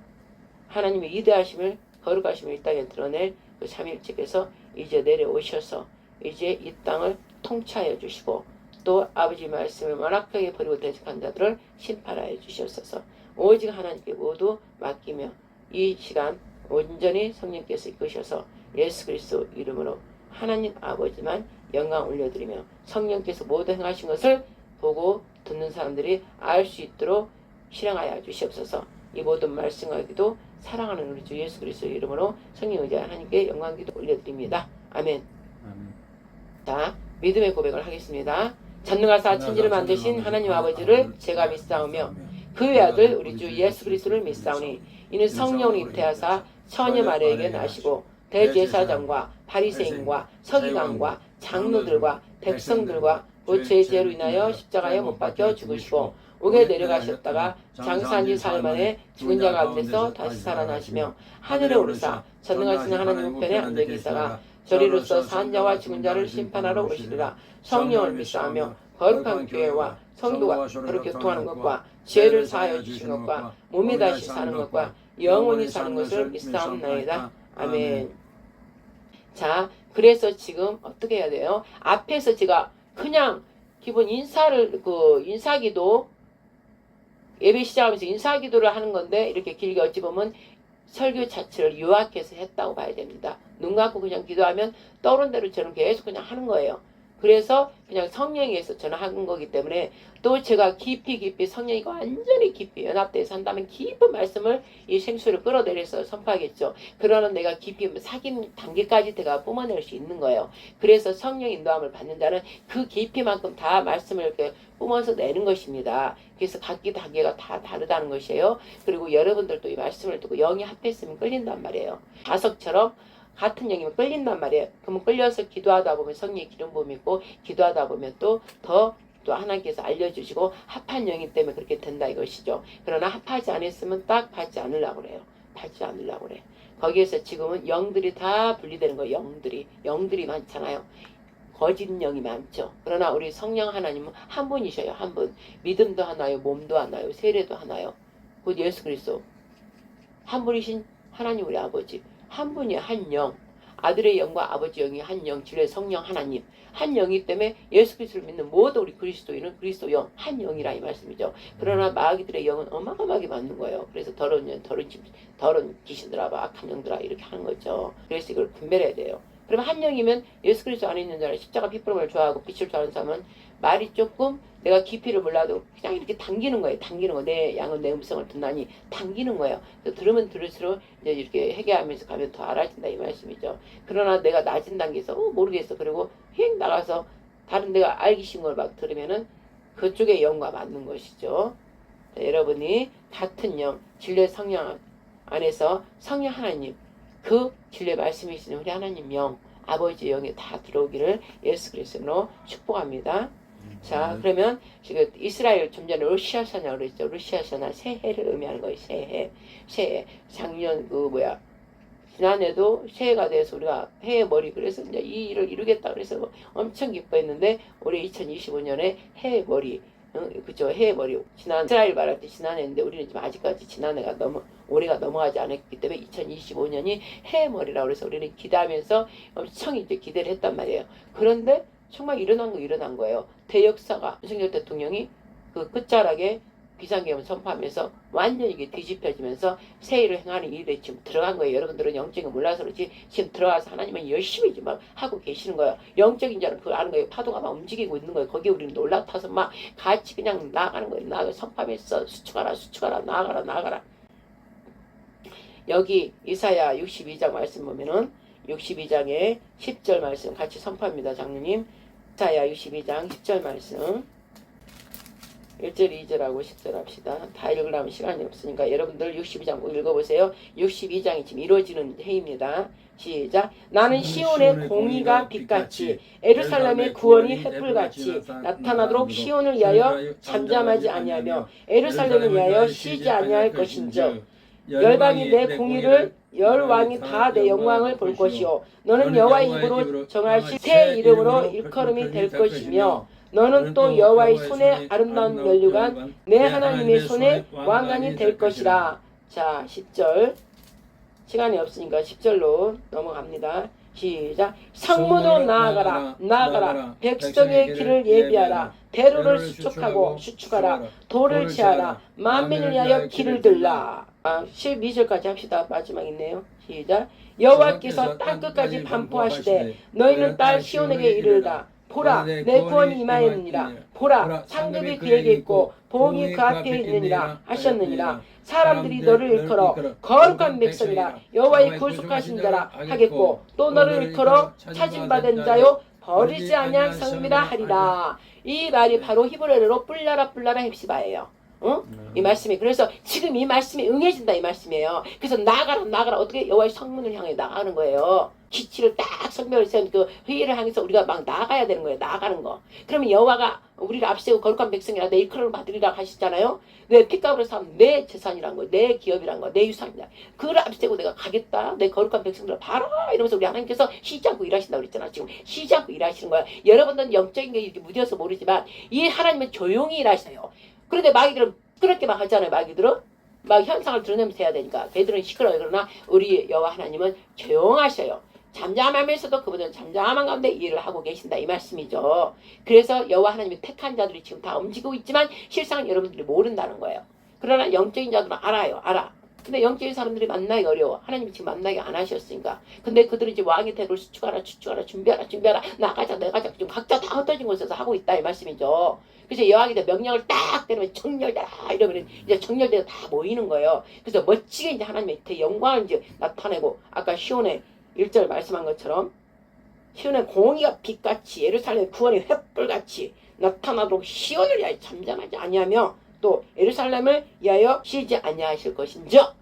Speaker 1: 하나님의 위대하심을 거룩하심을 이 땅에 드러낼 그 삼일째께서 이제 내려오셔서 이제 이 땅을 통치하여 주시고 또 아버지 말씀을 완악하게 버리고 대적한 자들을 심판하여 주시옵소서. 오직 하나님께 모두 맡기며 이 시간 온전히 성령께서 이끄셔서 예수 그리스도 이름으로 하나님 아버지만 영광 올려드리며 성령께서 모두 행하신 것을 보고 듣는 사람들이 알 수 있도록 실행하여 주시옵소서. 이 모든 말씀하기도 사랑하는 우리 주 예수 그리스도 이름으로 성령 의지하 하나님께 영광기도 올려드립니다. 아멘. 자, 믿음의 고백을 하겠습니다. 전능하사 천지를 만드신 하나님 아버지를 제가 믿사오며 그 외아들 우리 주 예수 그리스도를 믿사오니 이는 성령을 잉태하사 처녀 마리아에게 나시고 대제사장과 바리새인과 서기관과 장로들과 백성들과 모체의 죄로 인하여 십자가에 못 박혀 죽으시고 옥에 내려가셨다가 장사한 지 사흘 만에 죽은 자 가운데서 다시 살아나시며 하늘에 오르사 전능하신 하나님 우편에 앉아 계시다가 저리로서 산 자와 죽은 자를 심판하러 오시리라. 성령을 믿사오며 거룩한 교회와 성도가 서로 교통하는 것과 죄를 사하여 주신 것과 몸이 다시 사는 것과 영원히 사는 것을 믿사옵나이다. 아멘. 자, 그래서 지금 어떻게 해야 돼요? 앞에서 제가 그냥 기본 인사기도 예배 시작하면서 인사기도를 하는 건데 이렇게 길게 어찌 보면 설교 자체를 요약해서 했다고 봐야 됩니다. 눈 감고 그냥 기도하면 떠오른 대로 저는 계속 그냥 하는 거예요. 그래서 그냥 성령에서 저는 한 거기 때문에 또 제가 깊이 성령이 완전히 깊이 연합돼서 한다면 깊은 말씀을 이 생수를 끌어내려서 선포하겠죠. 그러나 내가 깊이 사귐 단계까지 내가 뿜어낼 수 있는 거예요. 그래서 성령 인도함을 받는 자는 그 깊이만큼 다 말씀을 이렇게 뿜어서 내는 것입니다. 그래서 각기 단계가 다 다르다는 것이에요. 그리고 여러분들도 이 말씀을 듣고 영이 합했으면 끌린단 말이에요. 자석처럼 같은 영이면 끌린단 말이에요. 그러면 끌려서 기도하다 보면 성령의 기름 부음이 있고 기도하다 보면 또 하나님께서 알려주시고 합한 영이 때문에 그렇게 된다 이것이죠. 그러나 합하지 않았으면 딱 받지 않으려고 그래요. 받지 않으려고 그래. 거기에서 지금은 영들이 다 분리되는 거예요. 영들이 많잖아요. 거짓 영이 많죠. 그러나 우리 성령 하나님은 한 분이셔요. 한 분. 믿음도 하나요, 몸도 하나요, 세례도 하나요. 곧 예수 그리스도. 한 분이신 하나님 우리 아버지. 한 분이 한 영. 아들의 영과 아버지 영이 한 영, 진리의 성령 하나님. 한 영이기 때문에 예수 그리스도를 믿는 모든 우리 그리스도인은 그리스도 영, 한 영이라 이 말씀이죠. 그러나 마귀들의 영은 어마어마하게 많은 거예요. 그래서 더러운 영, 더러운 귀신들아, 악한 영들아 이렇게 하는 거죠. 그래서 이걸 분별해야 돼요. 그러면 한 영이면 예수 그리스도 안에 있는 자는 십자가 피부름을 좋아하고 빛을 좋아하는 사람은 말이 조금 내가 깊이를 몰라도 그냥 이렇게 당기는 거예요. 당기는 거. 내 양은 내 음성을 듣나니 당기는 거예요. 그래서 들으면 들을수록 이제 이렇게 회개하면서 가면 더 알아진다 이 말씀이죠. 그러나 내가 낮은 단계에서 모르겠어. 그리고 휙 나가서 다른 데가 알기 쉬운 걸 막 들으면은 그쪽의 영과 맞는 것이죠. 자, 여러분이 같은 영, 진리의 성령 안에서 성령 하나님 그 진리의 말씀이신 우리 하나님 영, 아버지 영에 다 들어오기를 예수 그리스도로 축복합니다. 자, 그러면 지금 이스라엘 좀 전에 루시아샤나 그랬죠. 루시아샤나 새해를 의미하는 거예요. 새해. 작년 지난해도 새해가 돼서 우리가 해의 머리 그래서 이제 이 일을 이루겠다 그래서 엄청 기뻐했는데 올해 2025년에 해의 머리. 그죠. 해의 머리. 이스라엘 말할 때 지난해인데 우리는 지금 아직까지 지난해가 올해가 넘어가지 않았기 때문에 2025년이 해의 머리라고 그래서 우리는 기대하면서 엄청 이제 기대를 했단 말이에요. 그런데 정말 일어난 거예요. 대역사가 윤석열 대통령이 그 끝자락에 비상계엄을 선포하면서 완전히 이게 뒤집혀지면서 새해를 행하는 일에 지금 들어간 거예요. 여러분들은 영적인 몰라서 그렇지 지금 들어가서 하나님은 열심히 지금 하고 계시는 거예요. 영적인 자는 그걸 아는 거예요. 파도가 막 움직이고 있는 거예요. 거기에 우리는 올라타서 막 같이 그냥 나가는 거예요. 나가 선포하면서 수축하라 나가라. 여기 이사야 62장 말씀 보면은 62장에 10절 말씀 같이 선포합니다. 장로님. 이사야 62장 10절 말씀 1절 2절하고 10절 합시다. 다 읽으려면 시간이 없으니까 여러분들 62장 꼭 읽어보세요. 62장이 지금 이루어지는 해입니다. 시작. 나는 시온의 공의가 빛같이 에루살렘의 구원이 횃불같이 나타나도록 시온을 위하여 잠잠하지 아니하며 에루살렘을 위하여 쉬지 아니할 것인즉 열방이 내 공의를 열왕이 다 내 영광을 볼 것이요 너는 여호와의 입으로 정하실 새 이름으로 일컬음이 될 것이며 너는 또 여호와의 손에 아름다운 면류관 내 하나님의 손에 왕관이 될 것이라. 자 10절 시간이 없으니까 10절로 넘어갑니다. 시작. 성문으로 나아가라 백성의 길을 예비하라 대로를 수축하라 돌을 치하라 만민을 위하여 길을 들라. 12절까지 합시다. 마지막 있네요. 시작. 여호와께서 땅끝까지 반포하시되 너희는 딸 시온에게 이르르라. 보라 내 구원이 임하였느니라. 보라 상급이 그에게 있고 보응이 그 앞에 있느니라 하셨느니라. 사람들이 너를 일컬어 거룩한 백성이라 여호와의 구속하신 자라 하겠고 또 너를 일컬어 찾음받은 자요 버리지 아니한 성이라 하리라. 이 말이 바로 히브리어로 뿔라라 헵시바예요. 이 말씀이 그래서 지금 이 말씀이 응해진다 이 말씀이에요. 그래서 나가라 어떻게 여호와의 성문을 향해 나가는 거예요. 기치를 딱 성벽을 세운 그 회의를 향해서 우리가 막 나가야 되는 거예요. 나가는 거. 그러면 여호와가 우리를 앞세우고 거룩한 백성이라 내 일컬음을 받으리라 하시잖아요. 내 핏값으로 삼 내 재산이란 거, 내 기업이란 거, 내 유산이다. 그걸 앞세우고 내가 가겠다. 내 거룩한 백성들을 봐라. 이러면서 우리 하나님께서 쉬지 않고 일하신다고 그랬잖아. 지금 쉬지 않고 일하시는 거야. 여러분들은 영적인 게 이렇게 무뎌서 모르지만 이 하나님은 조용히 일하셔요. 그런데 마귀들은 그렇게 막 하잖아요. 마귀들은 막 현상을 드러내면서 해야 되니까 걔들은 시끄러워요. 그러나 우리 여호와 하나님은 조용하셔요. 잠잠하면서도 그분은 잠잠한 가운데 일을 하고 계신다 이 말씀이죠. 그래서 여호와 하나님이 택한 자들이 지금 다 움직이고 있지만 실상 여러분들이 모른다는 거예요. 그러나 영적인 자들은 알아. 근데 영적인 사람들이 만나기 어려워. 하나님이 지금 만나게 안 하셨으니까. 근데 그들은 이제 왕의 태도를 수축하라 준비하라 나가자 지금 각자 다 흩어진 곳에서 하고 있다 이 말씀이죠. 그래서 여왕이 명령을 딱 때리면 정렬되라 이러면 이제 정렬되어 다 모이는 거예요. 그래서 멋지게 이제 하나님의 영광을 이제 나타내고 아까 시온의 1절 말씀한 것처럼 시온의 공의가 빛같이 예루살렘의 구원이 횃불같이 나타나도록 시온을 위하여 잠잠하지 아니하며 또 예루살렘을 위하여 쉬지 아니하실 것인즉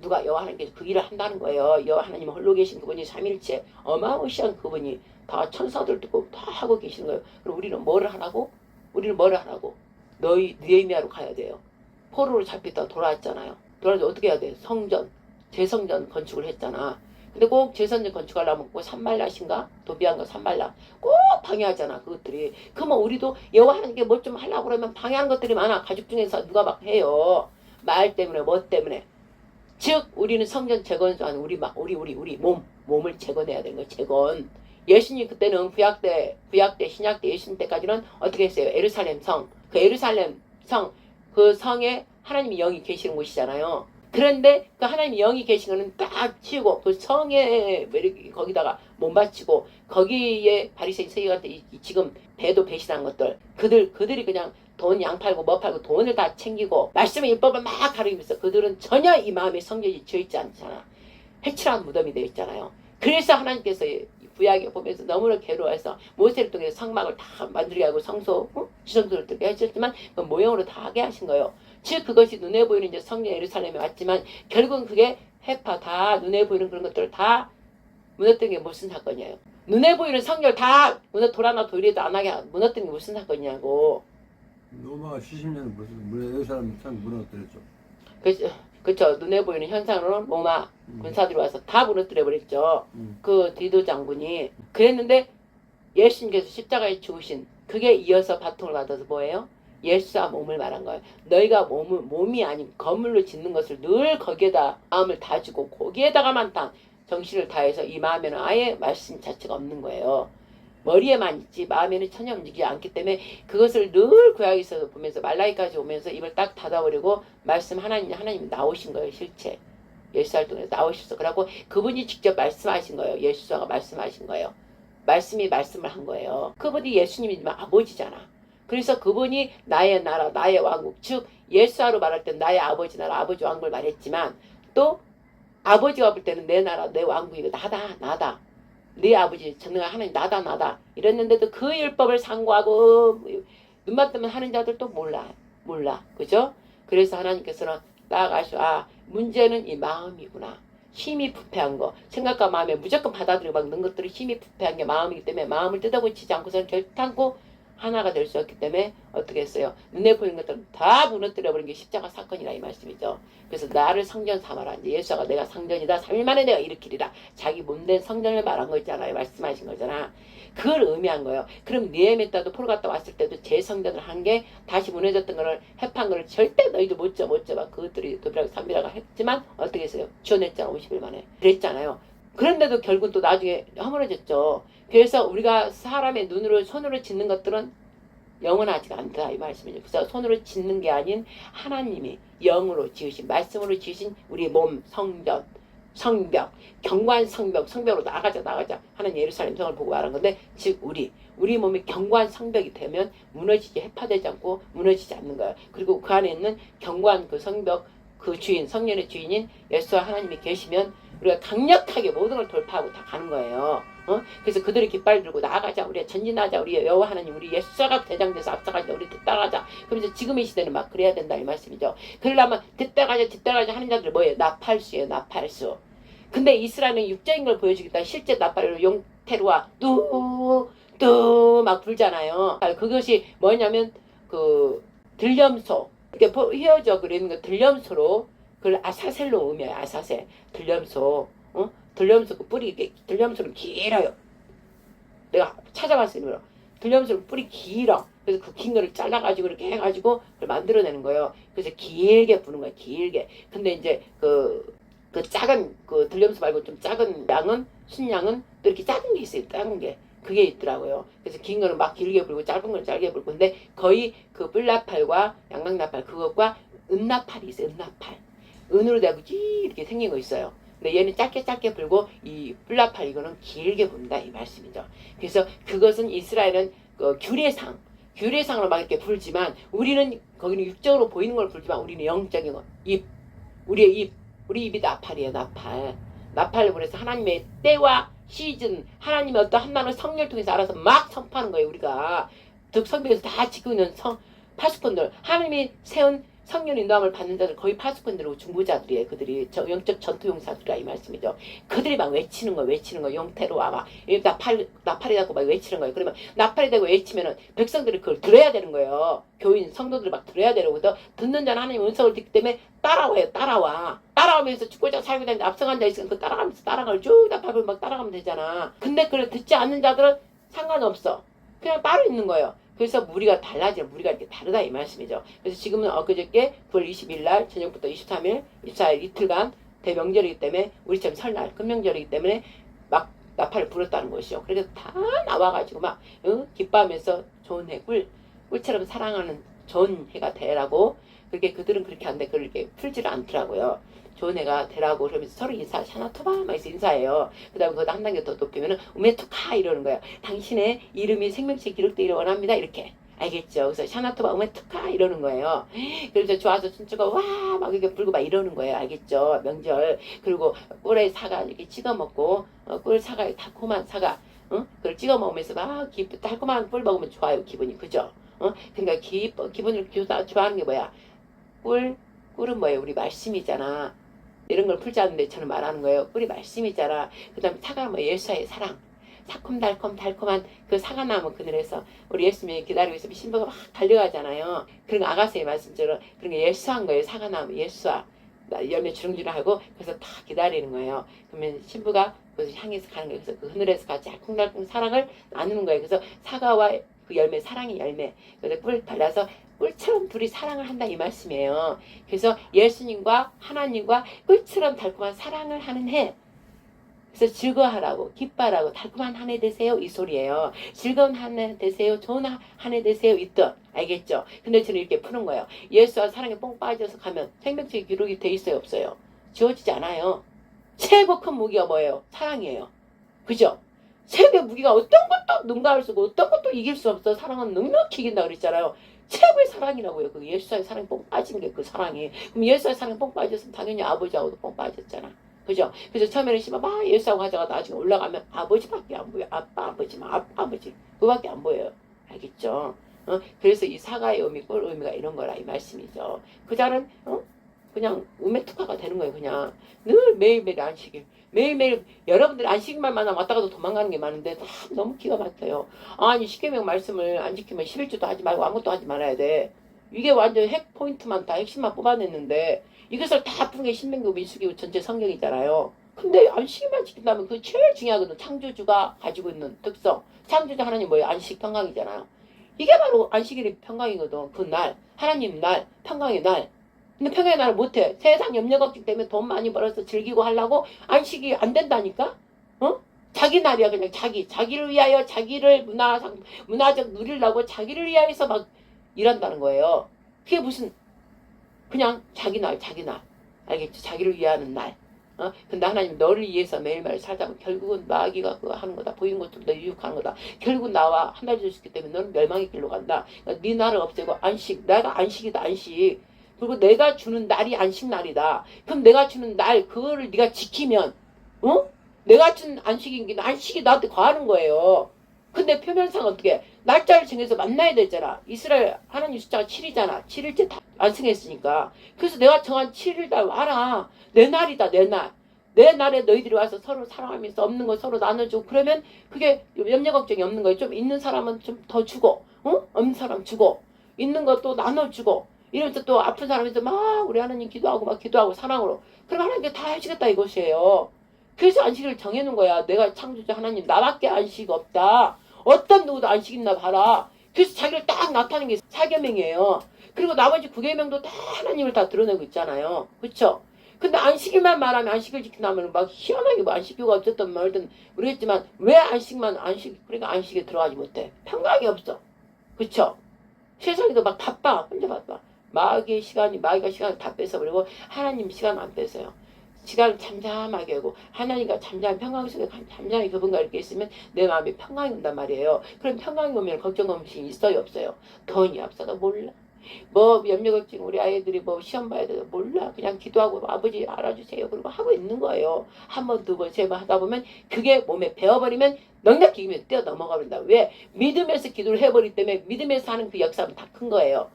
Speaker 1: 누가 여호와 하나님께서 그 일을 한다는 거예요. 여호와 하나님은 홀로 계신 그분이 삼일체 어마무시한 그분이 다 천사들 듣고 다 하고 계시는 거예요. 그럼 우리는 뭐를 하라고? 느헤미야로 가야 돼요. 포로로 잡혔다 돌아왔잖아요. 돌아와서 어떻게 해야 돼? 재성전 건축을 했잖아. 근데 꼭 제선전 건축하려면 꼭 산말라신가? 도비한가 산말라 꼭 방해하잖아 그것들이. 그러면 우리도 여호와 하나님께 뭘 좀 하려고 그러면 방해하는 것들이 많아. 가족 중에서 누가 막 해요. 말 때문에 뭐 때문에. 즉 우리는 성전 재건한 우리 몸을 재건해야 되는 거예요. 재건. 예수님 그때는 구약 때 신약 때 예수님 때까지는 어떻게 했어요? 에루살렘 성. 그 에루살렘 성 그 성에 하나님이 영이 계시는 곳이잖아요. 그런데 그 하나님이 영이 계신 거는 딱 치우고 그 성에 거기다가 못 바치고 거기에 바리새인 세리한테 지금 배도 배신한 것들 그들이 그냥 돈 양 팔고 뭐 팔고 돈을 다 챙기고 말씀의 율법을 막 가르치면서 그들은 전혀 이 마음에 성전이 지어있지 않잖아. 해칠한 무덤이 되어 있잖아요. 그래서 하나님께서 구약에 보면서 너무나 괴로워해서 모세를 통해서 성막을 다 만들게 하고 성소 지성소를 들게 하셨지만 그 모형으로 다 하게 하신 거예요. 즉 그것이 눈에 보이는 이제 성전 예루살렘에 왔지만 결국은 그게 해파 다 눈에 보이는 그런 것들을 다 무너뜨린 게 무슨 사건이에요. 눈에 보이는 성결 다 도라나 도일에도 안 하게 무너뜨린 게 무슨 사건이냐고.
Speaker 2: 로마가 70년 무슨 예루살렘 참 무너뜨렸죠.
Speaker 1: 그렇죠. 눈에 보이는 현상으로 로마 군사들이 와서 다 무너뜨려 버렸죠. 그 디도 장군이 그랬는데 예수님께서 십자가에 죽으신 그게 이어서 바통을 받아서 뭐예요? 예수와 몸을 말한 거예요. 너희가 몸이 아닌 건물로 짓는 것을 늘 거기에다 마음을 다주고 거기에다가만 다 정신을 다해서 이 마음에는 아예 말씀 자체가 없는 거예요. 머리에만 있지 마음에는 전혀 움직이지 않기 때문에 그것을 늘 구약에서 보면서 말라기까지 오면서 입을 딱 닫아버리고 말씀 하나님이 나오신 거예요. 실체 예수를 통해서 나오셨어. 그래갖고 그분이 직접 말씀하신 거예요. 예수가 말씀하신 거예요. 말씀이 말씀을 한 거예요. 그분이 예수님이지만 아버지잖아. 그래서 그분이 나의 나라 나의 왕국 즉 예수로 말할 때 나의 아버지 나라 아버지 왕국을 말했지만 또 아버지가 볼 때는 내 나라 내 왕국이 나다 네 아버지 전능한 하나님 나다 이랬는데도 그 율법을 상고하고 눈만 뜨면 하는 자들도 몰라 그죠? 그래서 하나님께서는 나아가시고 문제는 이 마음이구나. 힘이 부패한 거 생각과 마음에 무조건 받아들이고 막 넣은 것들이 힘이 부패한 게 마음이기 때문에 마음을 뜯어고치지 않고서는 결단코 하나가 될 수 없기 때문에 어떻게 했어요? 눈에 보이는 것들은 다 무너뜨려버린 게 십자가 사건이라 이 말씀이죠. 그래서 나를 성전 삼아라. 이제 예수가 내가 성전이다. 3일 만에 내가 일으키리라. 자기 몸된 성전을 말한 거 있잖아요. 말씀하신 거잖아. 그걸 의미한 거예요. 그럼 니에메따도 포로 갔다 왔을 때도 제 성전을 한 게 다시 무너졌던 거를 해판 거를 절대 너희도 못 막 그것들이 도비라고 삼비라고 했지만 어떻게 했어요? 지원했잖아. 50일 만에. 그랬잖아요. 그런데도 결국은 또 나중에 허물어졌죠. 그래서 우리가 사람의 손으로 짓는 것들은 영원하지가 않다 이 말씀이죠. 그래서 손으로 짓는 게 아닌 하나님이 영으로 지으신 말씀으로 지으신 우리 몸 성전 성벽 견고한 성벽으로 나가자 하나님 예루살렘 성을 보고 말한 건데 즉 우리 몸이 견고한 성벽이 되면 무너지지 해파되지 않고 무너지지 않는 거예요. 그리고 그 안에 있는 견고한 그 성벽 그 주인 성령의 주인인 예수와 하나님이 계시면 우리가 강력하게 모든 걸 돌파하고 다 가는 거예요. 그래서 그들이 깃발 들고 나아가자. 우리가 전진하자. 우리 여호와 하나님 우리 예수가 대장돼서 앞서가자. 우리 뒤따라가자. 그러면서 지금의 시대는 막 그래야 된다 이 말씀이죠. 그러려면 뒤따라가자 하는 자들 뭐예요? 나팔수예요. 나팔수. 근데 이스라엘은 육적인 걸 보여주겠다. 실제 나팔로 용태루와 뚜 막 불잖아요. 그것이 뭐냐면 그 들염소 이렇게 휘어져 그리는 거 들염소로 그걸 아사셀로 의미해요. 아사셀 들염소. 들염소 그 뿌리 들염소는 길어요. 내가 찾아봤어요. 들염소는 뿌리 길어. 그래서 그 긴 거를 잘라가지고 이렇게 해가지고 그걸 만들어내는 거예요. 그래서 길게 부는 거예요. 길게. 근데 이제 그 작은 그 들염소 말고 좀 작은 순양은 또 이렇게 작은 게 있어요. 작은 게. 그게 있더라고요. 그래서 긴 거는 막 길게 불고 짧은 거는 짧게 불고 근데 거의 그 뿔나팔과 양강나팔 그것과 은나팔이 있어요. 은나팔. 은으로 되고 이렇게 생긴 거 있어요. 근데 얘는 짧게 불고 이 뿔나팔 이거는 길게 분다 이 말씀이죠. 그래서 그것은 이스라엘은 규례상으로 막 이렇게 불지만 우리는 거기는 육적으로 보이는 걸 불지만 우리는 영적인 거 우리 입이 나팔이에요. 나팔을 불해서 하나님의 때와 시즌 하나님의 어떤 한나라의 성령을 통해서 알아서 막 선포하는 거예요. 우리가 즉 성경에서 다 지키고 있는 파수꾼들 하나님이 세운 성령 인도함을 받는 자들 거의 파수꾼들이고 중보자들이에요. 그들이 영적 전투용사들이라 이 말씀이죠. 그들이 막 외치는 거 용태로 와 막 나팔이 되고 막 외치는 거예요. 그러면 나팔이 되고 외치면은 백성들이 그걸 들어야 되는 거예요. 교인 성도들이 막 들어야 되는거든. 듣는 자는 하나님 음성을 듣기 때문에 따라와요. 따라오면서 축구장 살고 다니는데 앞서간 자 있으면 그 따라가면서 따라가면 쭉 나팔을 막 따라가면 되잖아. 근데 그걸 듣지 않는 자들은 상관없어. 그냥 따로 있는 거예요. 그래서 무리가 이렇게 다르다 이 말씀이죠. 그래서 지금은 엊그저께 9월 20일 날 저녁부터 23일, 24일 이틀간 대명절이기 때문에 우리처럼 설날 금명절이기 때문에 막 나팔을 불었다는 것이요. 그래서 다 나와가지고 막 기뻐하면서 좋은 해 꿀처럼 사랑하는 좋은 해가 되라고 그렇게 그들은 그렇게 하는데 그렇게 풀지를 않더라고요. 좋은 애가 되라고 그러면서 서로 인사 샤나토바 막 해서 인사해요. 그 다음에 거기다 한 단계 더 높이면은 우메투카 이러는 거예요. 당신의 이름이 생명책에 기록되기를 원합니다. 이렇게 알겠죠? 그래서 샤나토바 우메투카 이러는 거예요. 그래서 좋아서 춘추가 와 막 이렇게 불고 막 이러는 거예요. 알겠죠? 명절. 그리고 꿀에 사과 이렇게 찍어 먹고 꿀 사과에 달콤한 사과 그걸 찍어 먹으면서 막 달콤한 꿀 먹으면 좋아요. 기분이 그죠? 그러니까 기분을 좋아하는 게 뭐야? 꿀은 뭐예요? 우리 말씀이잖아. 이런 걸 풀지 않는데 저는 말하는 거예요. 꿀이 말씀이잖아. 그 다음에 사과는 뭐 예수와의 사랑. 달콤한 그 사과나무 그늘에서 우리 예수님이 기다리고 있으면 신부가 막 달려가잖아요. 그런 아가서의 말씀처럼 그런 게 예수한 거예요. 사과나무 예수와 열매 주렁주렁하고 그래서 다 기다리는 거예요. 그러면 신부가 그것을 향해서 가는 거예요. 그래서 그 하늘에서 같이 알콩달콩 사랑을 나누는 거예요. 그래서 사과와 그 열매 사랑의 열매 그래서 꿀 발라서 꿀처럼 둘이 사랑을 한다 이 말씀이에요. 그래서 예수님과 하나님과 꿀처럼 달콤한 사랑을 하는 해. 그래서 즐거워하라고 기뻐하라고 달콤한 한 해 되세요 이 소리예요. 즐거운 한 해 되세요. 좋은 한 해 되세요 이 뜻. 알겠죠? 근데 저는 이렇게 푸는 거예요. 예수와 사랑에 뽕 빠져서 가면 생명책에 기록이 돼 있어요 없어요? 지워지지 않아요. 최고 큰 무기가 뭐예요? 사랑이에요. 그죠? 최고의 무기가 어떤 것도 능가할 수 없고 어떤 것도 이길 수 없어. 사랑은 넉넉히 이긴다 그랬잖아요. 최고의 사랑이라고요. 그 예수와의 사랑이 뽕 빠진 게 그 사랑이. 그럼 예수와의 사랑이 뽕 빠졌으면 당연히 아버지하고도 뽕 빠졌잖아. 그죠? 그래서 처음에는 씨발 막 예수하고 하다가 나중에 올라가면 아버지밖에 안 보여. 아버지. 그밖에 안 보여요. 알겠죠? 그래서 이 사과의 의미, 꿀 의미가 이런 거라 이 말씀이죠. 그 자는 그냥 우메투카가 되는 거예요. 그냥 늘 매일매일 안식일. 매일매일 여러분들이 안식일만 만나면 왔다 가도 도망가는 게 많은데 다 너무 기가 막혀요. 아니 십계명 말씀을 안 지키면 11주도 하지 말고 아무것도 하지 말아야 돼. 이게 완전 핵 포인트만 다 핵심만 뽑아냈는데 이것을 다 푼 게 신명기 민수기 전체 성경이잖아요. 근데 안식일만 지킨다면 그게 제일 중요하거든. 창조주가 가지고 있는 특성. 창조주 하나님 뭐예요? 안식 평강이잖아요. 이게 바로 안식일이 평강이거든. 그 날 하나님 날 평강의 날. 근데 평양의 날을 못해. 세상 염려 걱정 때문에 돈 많이 벌어서 즐기고 하려고 안식이 안 된다니까? 자기 날이야 그냥 자기를 위하여 자기를 문화적 누리려고 자기를 위하여서 막 일한다는 거예요. 그게 무슨 그냥 자기 날 알겠죠? 자기를 위하는 날. 근데 하나님 너를 위해서 매일매일 살다 보면 결국은 마귀가 그거 하는 거다. 보이는 것도 너 유혹하는 거다. 결국 나와 한 달 주셨기 때문에 너는 멸망의 길로 간다. 그러니까 네 날을 없애고 안식. 내가 안식이다 안식. 그리고 내가 주는 날이 안식날이다. 그럼 내가 주는 날 그거를 네가 지키면 내가 준 안식인 게 안식이 나한테 과하는 거예요. 근데 표면상 어떻게 날짜를 정해서 만나야 되잖아. 이스라엘 하나님 숫자가 7이잖아. 7일째 다 안승했으니까. 그래서 내가 정한 7일날 와라. 내 날이다 내 날. 내 날에 너희들이 와서 서로 사랑하면서 없는 거 서로 나눠주고 그러면 그게 염려 걱정이 없는 거예요. 좀 있는 사람은 좀 더 주고 없는 사람 주고 있는 것도 나눠주고 이러면서 또 아픈 사람한테 막 우리 하나님 기도하고 막 기도하고 사랑으로 그럼 하나님께 다 해주겠다 이것이에요. 그래서 안식을 정해놓은 거야. 내가 창조주 하나님 나밖에 안식 없다. 어떤 누구도 안식 있나 봐라. 그래서 자기를 딱 나타내는 게 사계명이에요. 그리고 나머지 9계명도 다 하나님을 다 드러내고 있잖아요. 그쵸? 근데 안식일만 말하면 안식을 지킨다면 막 희한하게 뭐 안식교가 어쨌든 말든 모르겠지만 왜 그러니까 안식에 들어가지 못해. 평강이 없어. 그쵸? 세상에도 막 바빠. 혼자 바빠. 마귀가 시간을 다 뺏어버리고 하나님 시간 안 뺏어요. 시간을 잠잠하게 하고 하나님과 잠잠한 평강 속에 잠잠히 그분과 이렇게 있으면 내 마음이 평강이 온단 말이에요. 그럼 평강이 오면 걱정 걱정이 있어요 없어요? 돈이 없어도 몰라. 뭐 염려 걱정 우리 아이들이 뭐 시험 봐야 돼도 몰라. 그냥 기도하고 아버지 알아주세요. 그리고 하고 있는 거예요. 한 번 두 번 세 번 하다 보면 그게 몸에 배워버리면 넉넉히 이기면 뛰어 넘어가 버린다. 왜? 믿으면서 기도를 해버리기 때문에 믿으면서 하는 그 역사는 다 큰 거예요.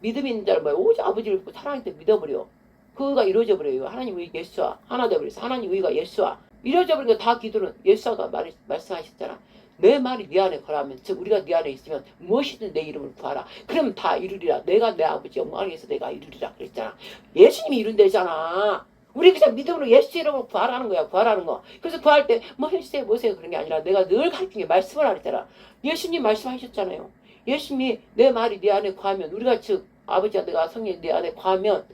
Speaker 1: 믿음 있는 자를 뭐야? 오직 아버지를 믿고 사랑할 때 믿어버려. 그거가 이루어져 버려요. 하나님 의 예수와 하나 되버려서 하나님 의가 예수와 이루어져 버리니까 다 기도는 예수가 말씀하셨잖아. 내 말이 네 안에 거라면 즉 우리가 네 안에 있으면 무엇이든 내 이름을 구하라. 그러면 다 이루리라. 내가 내 아버지 영광을 위해서 내가 이루리라 그랬잖아. 예수님이 이룬대잖아. 우리 그냥 믿음으로 예수 이름으로 구하라는 거야. 구하라는 거. 그래서 구할 때 뭐 해주세요 뭐세요 그런 게 아니라 내가 늘 가르친 게 말씀을 하랬잖아. 예수님 말씀하셨잖아요. 예수님이 내 말이 네 안에 구하면 우리가 즉 아버지와 내가 성령이 내 안에 구하면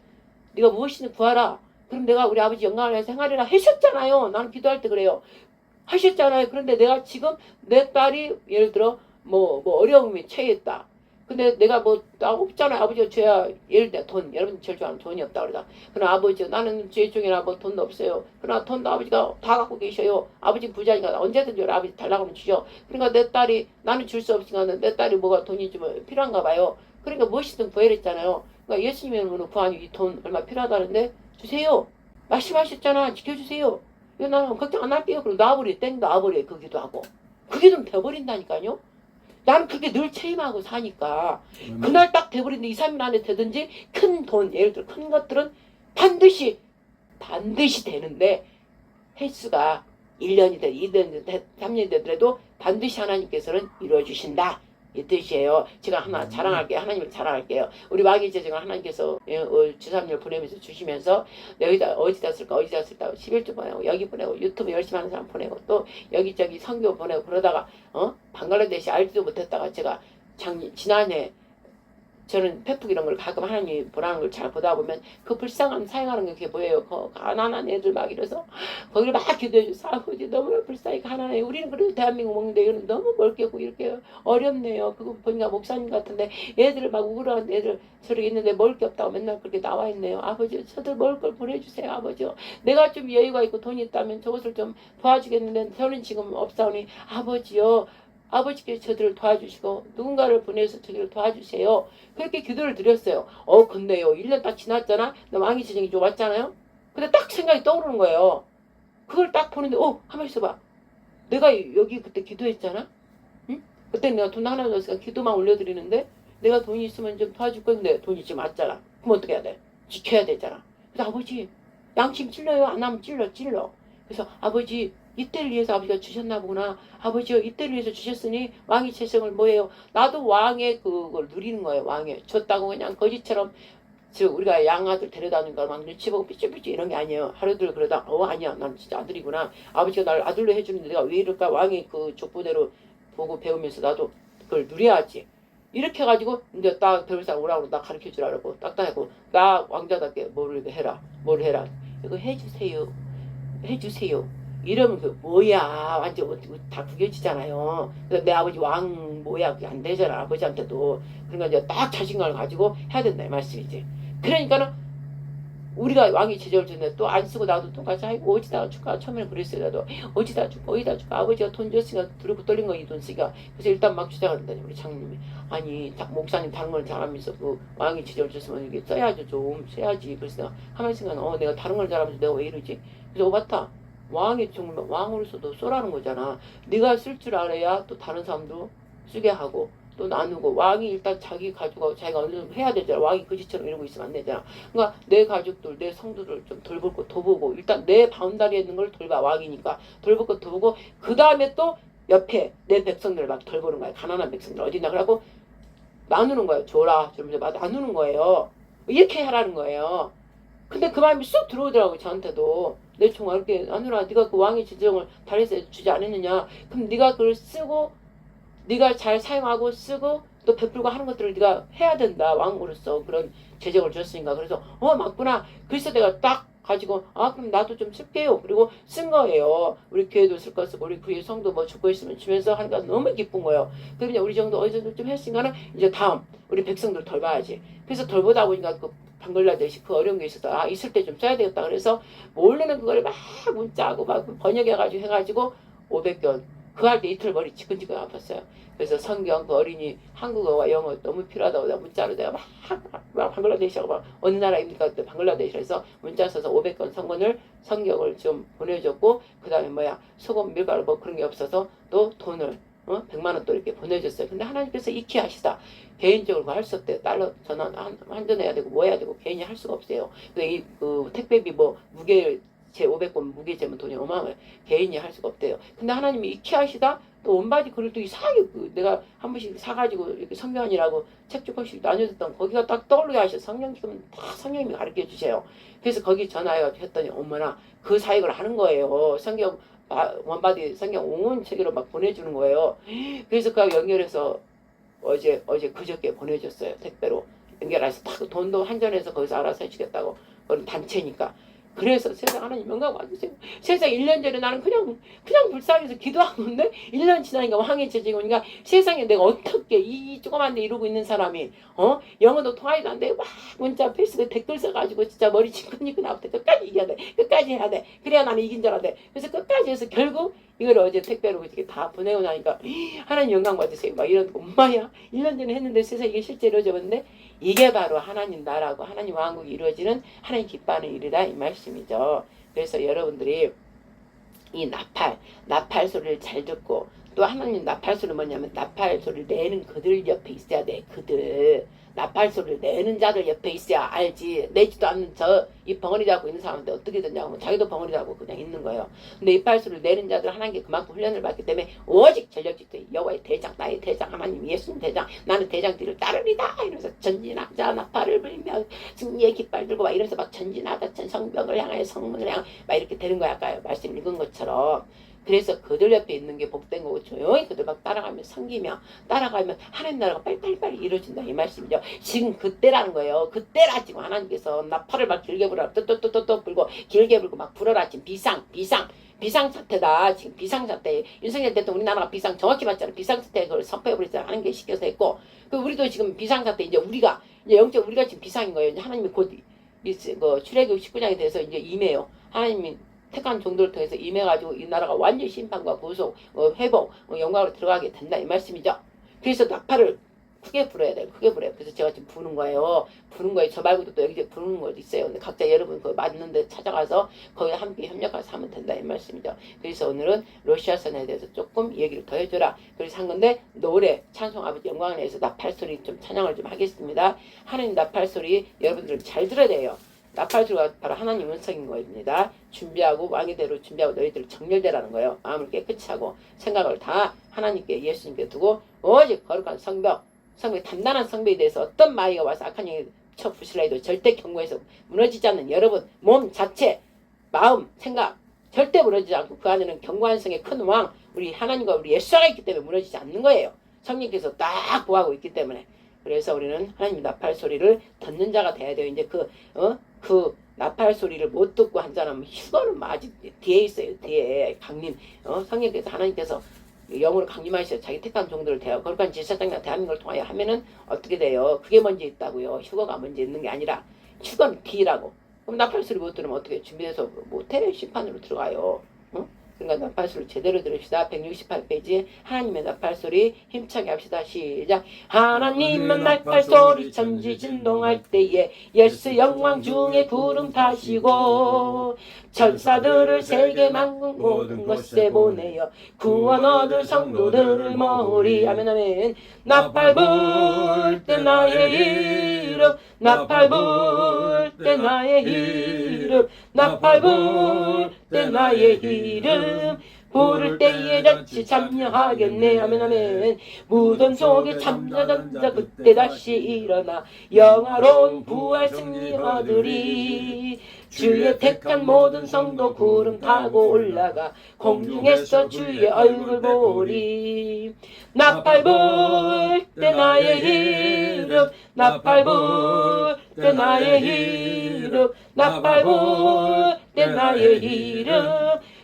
Speaker 1: 네가 무엇이든 구하라. 그럼 내가 우리 아버지 영광을 위해서 행하리라 하셨잖아요. 나는 기도할 때 그래요. 하셨잖아요. 그런데 내가 지금 내 딸이 예를 들어 뭐 어려움에 처했다. 근데 내가 나 없잖아요. 아버지가 죄야 예를 들어 돈. 여러분 제일 좋아하는 돈이 없다 그러다. 그러나 아버지 나는 죄 중이나 돈도 없어요. 그러나 돈도 아버지가 다 갖고 계셔요. 아버지 부자니까 언제든지 아버지 달라고 하면 주죠. 그러니까 내 딸이 나는 줄 수 없으니까 내 딸이 뭐가 돈이 좀 필요한가 봐요. 그러니까 무엇이든 구해랬잖아요. 그러니까 예수님의 이름으로 구하니 이 돈 얼마 필요하다는데 주세요. 말씀하셨잖아. 지켜주세요. 이거 나는 걱정 안 할게요. 그럼 놔버려. 땡 놔버려. 그 기도하고. 그게 좀 돼버린다니까요. 나는 그게 늘 체임하고 사니까. 그날 딱 돼버리는데 2, 3일 안에 되든지 큰 돈, 예를 들어 큰 것들은 반드시 되는데 횟수가 1년이 돼, 2년이 돼, 3년이 되더라도 반드시 하나님께서는 이루어주신다. 이 뜻이에요. 제가 하나 자랑할게요. 하나님을 자랑할게요. 우리 마귀 제정을 하나님께서 주삼일 보내면서 주시면서 어디다 쓸까 11주 보내고 여기 보내고 유튜브 열심히 하는 사람 보내고 또 여기저기 선교 보내고 그러다가 방글라데시 알지도 못했다가 제가 지난해 저는 페북 이런 걸 가끔 하나님이 보라는 걸 잘 보다 보면 그 불쌍한 사용하는 게 그게 뭐예요? 그 가난한 애들 막 이래서 거기를 막 기도해 주서 아버지 너무나 불쌍히 가난해. 우리는 그래도 대한민국 먹는데 이거는 너무 멀게고 이렇게 어렵네요. 그거 보니까 목사님 같은데 애들 막 우울한 애들 저렇게 있는데 먹을 게 없다고 맨날 그렇게 나와 있네요. 아버지 저들 먹을 걸 보내주세요. 아버지 내가 좀 여유가 있고 돈이 있다면 저것을 좀 도와주겠는데 저는 지금 없사오니 아버지요. 아버지께서 저들을 도와주시고 누군가를 보내서 저들을 도와주세요. 그렇게 기도를 드렸어요. 근데요 1년 딱 지났잖아. 나 왕이 지정이 좀 왔잖아요. 근데 딱 생각이 떠오르는 거예요. 그걸 딱 보는데 가만히 있어봐. 내가 여기 그때 기도했잖아. 응? 그때 내가 돈 하나 줬으니까 기도만 올려드리는데 내가 돈이 있으면 좀 도와줄 건데 돈이 지금 왔잖아. 그럼 어떻게 해야 돼? 지켜야 되잖아. 그래서 아버지 양심 찔러요? 안 하면 찔러. 그래서 아버지 이때를 위해서 아버지가 주셨나 보구나. 아버지요 이때를 위해서 주셨으니 왕의 재성을 뭐예요? 나도 왕의 그걸 누리는 거예요. 왕의 줬다고 그냥 거지처럼 우리가 양아들 데려다니까 막 눈치 보고 삐ጭ삐ጭ 이런 게 아니에요. 하루들 그러다 아니야 난 진짜 아들이구나. 아버지가 날 아들로 해주는데 내가 왜 이럴까. 왕의 그 족보대로 보고 배우면서 나도 그걸 누려야지. 이렇게 해가지고 이제 딱 배울 사람 오라고 나 가르쳐주라 그러고 딱딱하고 나 왕자답게 뭐를 해라 이거 해주세요 이러면 그 뭐야 완전 다 구겨지잖아요. 그래서 내 아버지 왕 뭐야 그게 안 되잖아. 아버지한테도. 그러니까 이제 딱 자신감을 가지고 해야 된다 이 말씀이지. 그러니까는 우리가 왕이 제정을 줬는데 또 안 쓰고 나도 똑같이 아이고 어디다가 줄까. 처음에는 그랬어요. 나도 어디다 줄까 아버지가 돈 줬으니까 들고 떨린 거 이 돈 쓰기가. 그래서 일단 막 주장한다니 우리 장님이. 아니 목사님 다른 걸 잘하면서 그 왕이 제정을 줬으면 이게 써야죠. 좀 써야지. 그래서 내가 하면 생각은 내가 다른 걸 잘하면서 내가 왜 이러지. 그래서 오바타 왕이 정말 왕으로서도 쏘라는 거잖아. 네가 쓸 줄 알아야 또 다른 사람도 쓰게 하고 또 나누고. 왕이 일단 자기 가지고 자기가 어느 정도 해야 되잖아. 왕이 거지처럼 이러고 있으면 안 되잖아. 그러니까 내 가족들 내 성도를 좀 돌보고 도보고 일단 내 바운다리에 있는 걸 돌봐. 왕이니까 돌보고 도보고 그 다음에 또 옆에 내 백성들을 막 돌보는 거야. 가난한 백성들 어디나. 그러고 나누는 거예요. 줘라 저러면서 막 나누는 거예요. 이렇게 하라는 거예요. 근데 그 마음이 쑥 들어오더라고요. 저한테도. 내 총알 이렇게 아누라 네가 그 왕의 지정을 달에서 주지 않았느냐. 그럼 네가 그걸 쓰고 네가 잘 사용하고 쓰고 또 베풀고 하는 것들을 네가 해야 된다. 왕으로서 그런 재정을 줬으니까. 그래서 맞구나. 그래서 내가 딱 가지고 그럼 나도 좀 쓸게요. 그리고 쓴 거예요. 우리 교회도 쓸 거 쓰고 우리 교회 성도 뭐 죽고 있으면 주면서 하니까 너무 기쁜 거예요. 그럼 이제 우리 정도 어느 정도 좀 했으니까는 이제 다음 우리 백성들 돌봐야지. 그래서 돌보다 보니까 그 방글라데시 그 어려운 게 있어서 있을 때 좀 써야 되겠다. 그래서 원래는 그걸 막 문자하고 막 번역해가지고 해가지고 500권 그 할 때 이틀 머리 지끈지끈 아팠어요. 그래서 성경 그 어린이 한국어와 영어 너무 필요하다고 내가 문자로 내가 막 방글라데시하고 막 어느 나라입니까 그때 방글라데시에서 문자 써서 500권 성경을 좀 보내줬고 그 다음에 소금 밀가루 뭐 그런 게 없어서 또 돈을 100만 원 또 이렇게 보내줬어요. 근데 하나님께서 익히 하시다. 개인적으로 할 수 없대요. 달러 전환 환전해야 되고 뭐 해야 되고 개인이 할 수가 없어요. 근데 그 택배비 뭐 무게 제 500권 무게 재면 돈이 어마어마해요. 개인이 할 수가 없대요. 근데 하나님이 익히 하시다. 또 원바지 글을 또 이상하게 내가 한 번씩 사가지고 이렇게 성경이라고 책 조금씩 나눠줬던 거기가 딱 떠오르게 하셔. 성경 지금 다 성령님이 가르쳐 주세요. 그래서 거기 전화해가지고 했더니 어머나 그 사역을 하는 거예요. 성경 원바디 성경 온 책으로 막 보내주는 거예요. 그래서 그 연결해서 어제 그저께 보내줬어요. 택배로 연결해서 딱 돈도 환전해서 거기서 알아서 해주겠다고. 그건 단체니까. 그래서 세상 하나님 영광 받으세요. 세상 1년 전에 나는 그냥 불쌍해서 기도하는데 1년 지나니까 황해져지고 오니까 세상에 내가 어떻게 이 조그만 데 이러고 있는 사람이 영어도 통하지도 안 돼. 막 문자 페이스북에 댓글 써가지고 진짜 머리 지끈지끈하고 끝까지 이겨야 돼. 끝까지 해야 돼. 그래야 나는 이긴 줄 알았대. 그래서 끝까지 해서 결국 이걸 어제 택배로 이렇게 다 보내고 나니까 하나님 영광 받으세요. 막 이런 엄마야 1년 전에 했는데 세상에 이게 실제 이루어졌는데 이게 바로 하나님 나라고 하나님 왕국이 이루어지는 하나님 기뻐하는 일이다 이 말씀이죠. 그래서 여러분들이 이 나팔 소리를 잘 듣고 또 하나님 나팔 소리는 뭐냐면 나팔 소리를 내는 그들 옆에 있어야 돼. 그들 나팔 소리를 내는 자들 옆에 있어야 알지. 내지도 않는 이 벙어리 잡고 있는 사람한테 어떻게 되냐고 자기도 벙어리 잡고 그냥 있는 거예요. 근데 이 나팔 소리를 내는 자들 하나님께 그만큼 훈련을 받기 때문에 오직 전력질투 여호와의 대장 나의 대장 하나님 예수님 대장 나는 대장 뒤를 따르리다 이러면서 전진하자 나팔을 불며 승리의 깃발 들고 막 이러면서 막 전진하자 성벽을 향하여 성문을 향하여 막 이렇게 되는 거야. 아까 말씀 읽은 것처럼. 그래서 그들 옆에 있는 게 복된 거고 조용히 그들 막 따라가면 섬기며 따라가면 하나님 나라가 빨리빨리 이루어진다 이 말씀이죠. 지금 그때라는 거예요. 그때라 지금 하나님께서 나팔을 막 길게 불어라 또또또또 불고 길게 불고 막 불어라 지금 비상사태다. 지금 비상사태. 윤석열 대통령 우리나라가 비상 정확히 맞잖아. 비상사태 그걸 선포해버리자 하는 게 시켜서 했고 그 우리도 지금 비상사태 이제 우리가 이제 영적 우리가 지금 비상인 거예요. 이제 하나님이 곧 출애굽 19장에 대해서 이제 임해요. 하나님이 택한 종들을 통해서 임해가지고 이 나라가 완전 심판과 구속, 회복, 영광으로 들어가게 된다 이 말씀이죠. 그래서 나팔을 크게 불어야 돼요. 크게 불어요. 그래서 제가 지금 부는 거예요. 저 말고도 또 여기 부는 것도 있어요. 근데 각자 여러분 그 맞는데 찾아가서 거기 함께 협력해서 하면 된다 이 말씀이죠. 그래서 오늘은 러시아선에 대해서 조금 얘기를 더 해줘라. 그래서 한 건데 노래 찬송 아버지 영광을 위해서 나팔 소리 좀 찬양을 좀 하겠습니다. 하나님 나팔 소리 여러분들 잘 들어야 돼요. 나팔 소리가 바로 하나님 은성인 거입니다. 준비하고 왕의대로 준비하고 너희들 정렬되라는 거예요. 마음을 깨끗이 하고 생각을 다 하나님께 예수님께 두고 오직 거룩한 성벽 단단한 성벽에 대해서 어떤 마귀가 와서 악한 영이 쳐부실라 해도 절대 경고해서 무너지지 않는 여러분 몸 자체 마음 생각 절대 무너지지 않고 그 안에는 견고한 성의 큰 왕 우리 하나님과 우리 예수가 있기 때문에 무너지지 않는 거예요. 성령께서 딱 보호하고 있기 때문에. 그래서 우리는 하나님 나팔 소리를 듣는 자가 돼야 돼요. 이제 그 나팔 소리를 못 듣고 한 사람은 휴거는 아직 뒤에 있어요. 뒤에 강림 성령께서 하나님께서 영으로 강림하셔서 자기 택한 종들을 대하고 거룩한 제사장이나 대하는 걸 통하여 하면은 어떻게 돼요? 그게 먼저 있다고요. 휴거가 먼저 있는 게 아니라 휴거는 뒤라고. 그럼 나팔 소리 못 들으면 어떻게 준비해서 못해? 심판으로 들어가요. 그러니까 나팔 소리 제대로 들읍시다. 168페이지 하나님의 나팔 소리 힘차게 합시다. 시작. 하나님의 나팔 소리 천지 진동할 때에 예수 영광 중에 구름 타시고 천사들을 세계 만국 모든 곳에 보내어 구원 얻을 성도들을 모으리. 아멘 아멘. 나팔 불 때 나의 이름 나팔 불 때 나의 이름 나팔 불 때 나의 이름 부를 때에 잔치 참여하겠네. 아멘 아멘. 무덤 속에 잠자잠자 그때 다시 일어나 영화로운 부활 승리 얻으리. 주의 택한 모든 성도 구름 타고 올라가 공중에서 주의 얼굴 보리. 나팔 불 때 나의 이름 나팔 불 때 나의 이름 나팔 불 때 나의 이름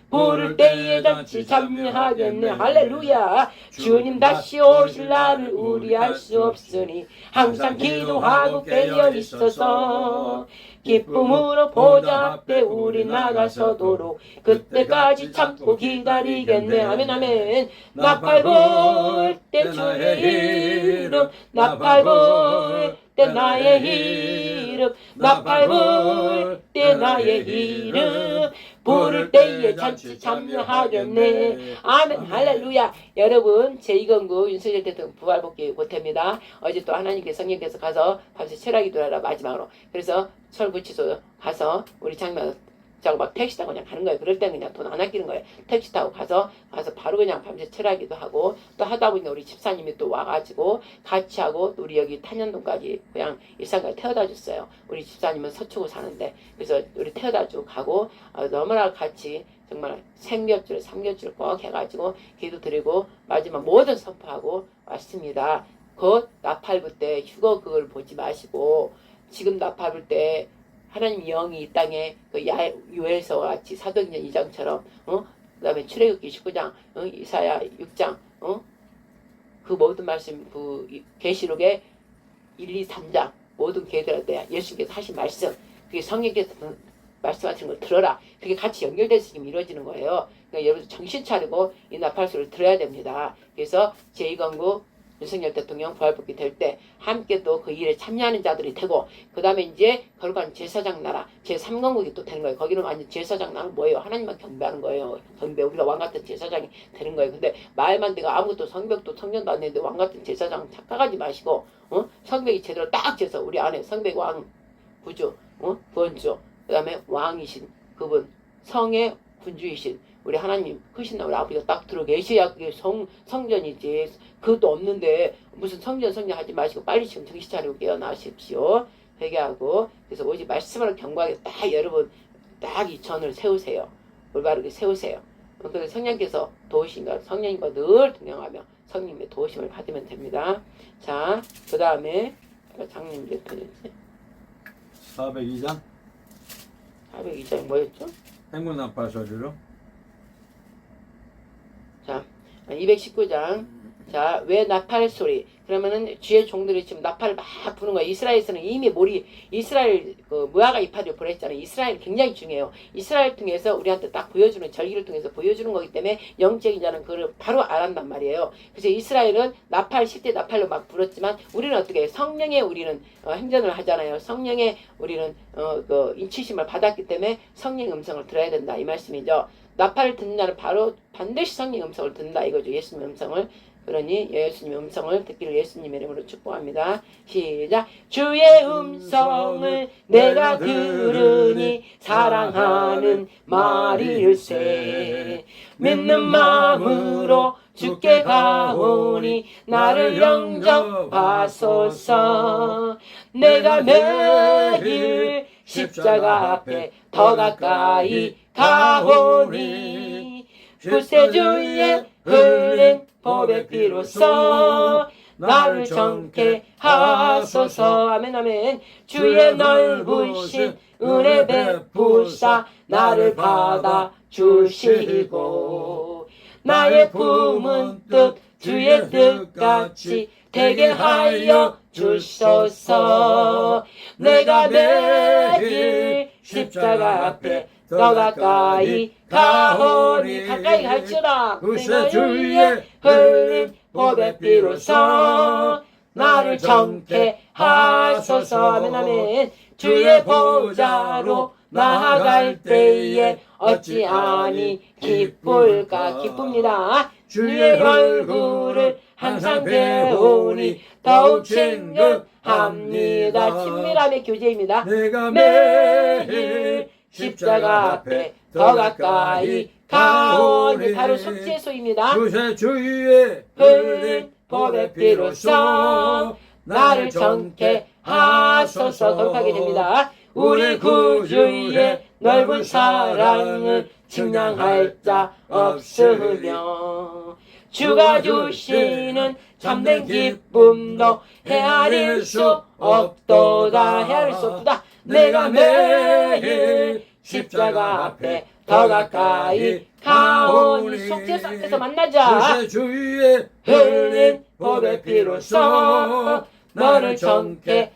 Speaker 1: 부를 때에 잔치 참여하겠네. 할렐루야. 주님 다시 오실 날을 우리 알 수 없으니 항상 기도하고 깨어 있어서 기쁨으로 보좌 앞에 우리 나가서도록 그때까지 참고 기다리겠네. 아멘 아멘. 나팔 불 때 주의 이름 나팔 불 때 나의 이름 나팔 불 때 나의 이름 부를 때에 잔치 참여하렵네. 아멘 할렐루야. 여러분 제2건국 윤석열 대통령 부활복귀 고태입니다. 어제 또 하나님께 성령께서 가서 밤새 철학기도 하라 마지막으로. 그래서 철구치소 가서 우리 장면 자고 막 택시 타고 그냥 가는 거예요. 그럴 때는 그냥 돈 안 아끼는 거예요. 택시 타고 가서 바로 그냥 밤새 철하기도 하고 또 하다 보니까 우리 집사님이 또 와가지고 같이 하고 또 우리 여기 탄현동까지 그냥 일산까지 태워다 줬어요. 우리 집사님은 서초구 사는데 그래서 우리 태워다 주고 가고 너무나 같이 정말 생겹줄 삼겹줄 꼭 해가지고 기도 드리고 마지막 모든 선포하고 왔습니다. 곧 나팔 때 휴거 그걸 보지 마시고 지금 나팔 불 때 하나님 영이 이 땅에 그 요엘서 같이 사도행전 2장처럼 그다음에 출애굽기 19장 이사야 6장 그 모든 말씀 그 계시록의 1, 2, 3장 모든 계들한테 예수님께서 하신 말씀 그게 성령께서 말씀하시는 걸 들어라. 그게 같이 연결돼서 지금 이루어지는 거예요. 그러니까 여러분 정신 차리고 이 나팔소리를 들어야 됩니다. 그래서 제2건국 윤석열 대통령 부활복귀 될 때 함께 또 그 일에 참여하는 자들이 되고 그 다음에 이제 결국은 제사장 나라 제3건국이 또 되는 거예요. 거기는 완전 제사장 나라는 뭐예요? 하나님만 경배하는 거예요. 경배 우리가 왕같은 제사장이 되는 거예요. 근데 말만 되고 아무것도 성벽도 성전도 안 되는데 왕같은 제사장 착각하지 마시고 성벽이 제대로 딱 돼서 우리 안에 성벽 왕 구주 구원주 그 다음에 왕이신 그분 성의 군주이신 우리 하나님 크신 우리 아버지가 딱 들어 계셔야 그게 성전이지. 그것도 없는데 무슨 성전 하지 마시고 빨리 지금 정신 차리고 깨어나십시오. 회개하고 그래서 오직 말씀으로 경고하게 딱 여러분 딱 이 전을 세우세요. 올바르게 세우세요. 그래서 성령께서 도우신가 성령님과 늘 동행하며 성령님의 도우심을 받으면 됩니다. 자, 그 다음에 장님 몇 편이지?
Speaker 2: 402장
Speaker 1: 402장이 뭐였죠?
Speaker 2: 행군 나팔 소리로.
Speaker 1: 자, 219장. 자, 왜 나팔 소리? 그러면은 주의 종들이 지금 나팔을 막 부는 거예요. 이스라엘에서는 이미 이스라엘 그 무화과 이파리를 보냈잖아요. 이스라엘 굉장히 중요해요. 이스라엘 통해서 우리한테 딱 보여주는 절기를 통해서 보여주는 거기 때문에 영적인 자는 그걸 바로 알았단 말이에요. 그래서 이스라엘은 나팔 10대 나팔로 막 불었지만 우리는 어떻게 해요? 성령의 우리는 행전을 하잖아요. 성령의 우리는 그 인치심을 받았기 때문에 성령의 음성을 들어야 된다 이 말씀이죠. 나팔을 듣는 자는 바로 반드시 성령의 음성을 듣는다 이거죠. 예수님의 음성을. 그러니 예수님의 음성을 듣기를 예수님의 이름으로 축복합니다. 시작. 주의 음성을 내가 들으니 사랑하는 말일세. 믿는 마음으로 주께 가오니 나를 영접하소서. 내가 매일 십자가 앞에 더 가까이 가오니 구세주의 흘린 보배 피로써 나를 정케 하소서. 아멘 아멘. 주의 넓으신 은혜 베푸사 나를 받아 주시고 나의 품은 뜻 주의 뜻같이 되게 하여 주소서. 내가 매일 십자가 앞에 더 가까이 가오니 가까이 갈지어다. 내가 주의 흘린 보배 피로써 나를 정케 하소서. 아멘 아멘. 주의 보좌로 나아갈 때에 어찌하니 기쁠까. 기쁩니다. 주의 얼굴을 항상 배우니 더욱 친근합니다. 친밀함의 교제입니다.
Speaker 2: 내가 매일
Speaker 1: 십자가 앞에 더 가까이 가오니 바로 속죄소입니다.
Speaker 2: 주의
Speaker 1: 흘린 보배 피로써 나를 정케 하소서. 거룩하게 됩니다. 우리 구주의 넓은 사랑을 측량할 자 없으며 주가 주시는 참된 기쁨도 헤아릴 수 없도다. 헤아릴 수 없도다. 내가 매일 십자가 앞에 더 가까이 가오니 속죄소 앞에서 만나자.
Speaker 2: 주의
Speaker 1: 흘린 보배 피로써 너를 정케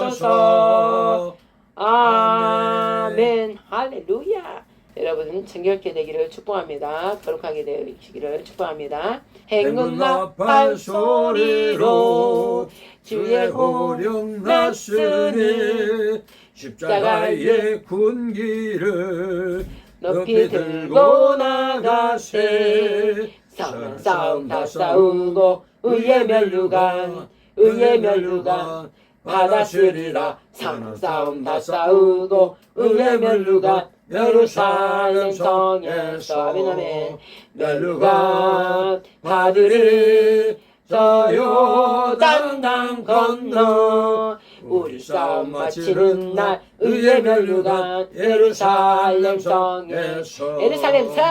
Speaker 1: 하소서. 아멘. 할렐루야. 여러분 정결케 되기를 축복합니다. 거룩하게 되시기를 축복합니다. 행군 나팔 소리로 주의 호령
Speaker 2: 났으니 십자가의 군기를
Speaker 1: 높이 들고 나가세 선한 싸움 다 싸우고 의의 면류관 받았으리라 선한 싸움 다 싸우고 의의 면류관 예루살렘 성에서 아멘 아멘 면류관 받으리 저 요단강 건너 우리 싸움 마치는 날 의의 면류관 예루살렘 성에서 예루살렘 성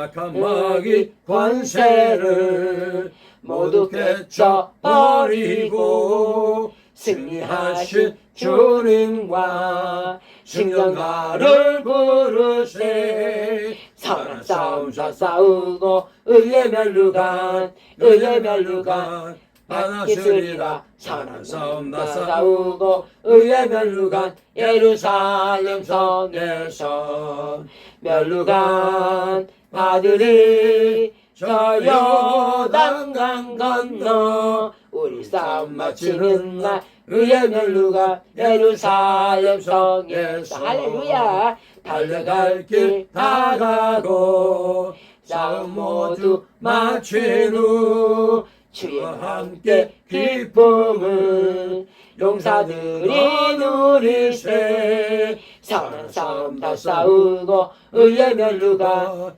Speaker 2: 악한 마귀 관세를 모두 깨쳐버리고 승리하신 주님과 승전가를 부르세 선한 싸움 다 싸우고 의의 면류관 받았으리라 선한 싸움 다 싸우고 의의 면류관 예루살렘 성에서 면류관 받으리 저 요단강 건너 우리 싸움 마치는 날 의의 면류관 예루살렘 성에서 할렐루야 달려갈 길 다 가고 싸움 모두 마친 후 주와 함께 기쁨을 용사들이 누리세 선한 싸움 다 싸우고 의의 면류관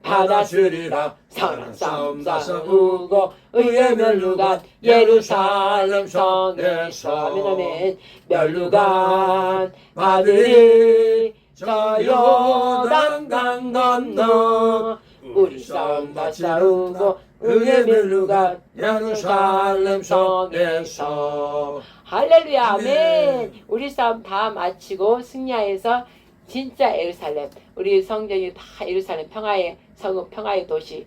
Speaker 2: 받았으리라 선한 싸움 다 싸우고 의의 면류관 예루살렘 성에서 아멘 아멘 면류관 받으리 저 요단강 건너 우리 싸움 다 싸우고 의의 면류관 예루살렘 성에서 할렐루야 아멘 우리 싸움 다 마치고 승리하여서 진짜 예루살렘 우리 성전이 다 예루살렘 평화의 성읍 평화의 도시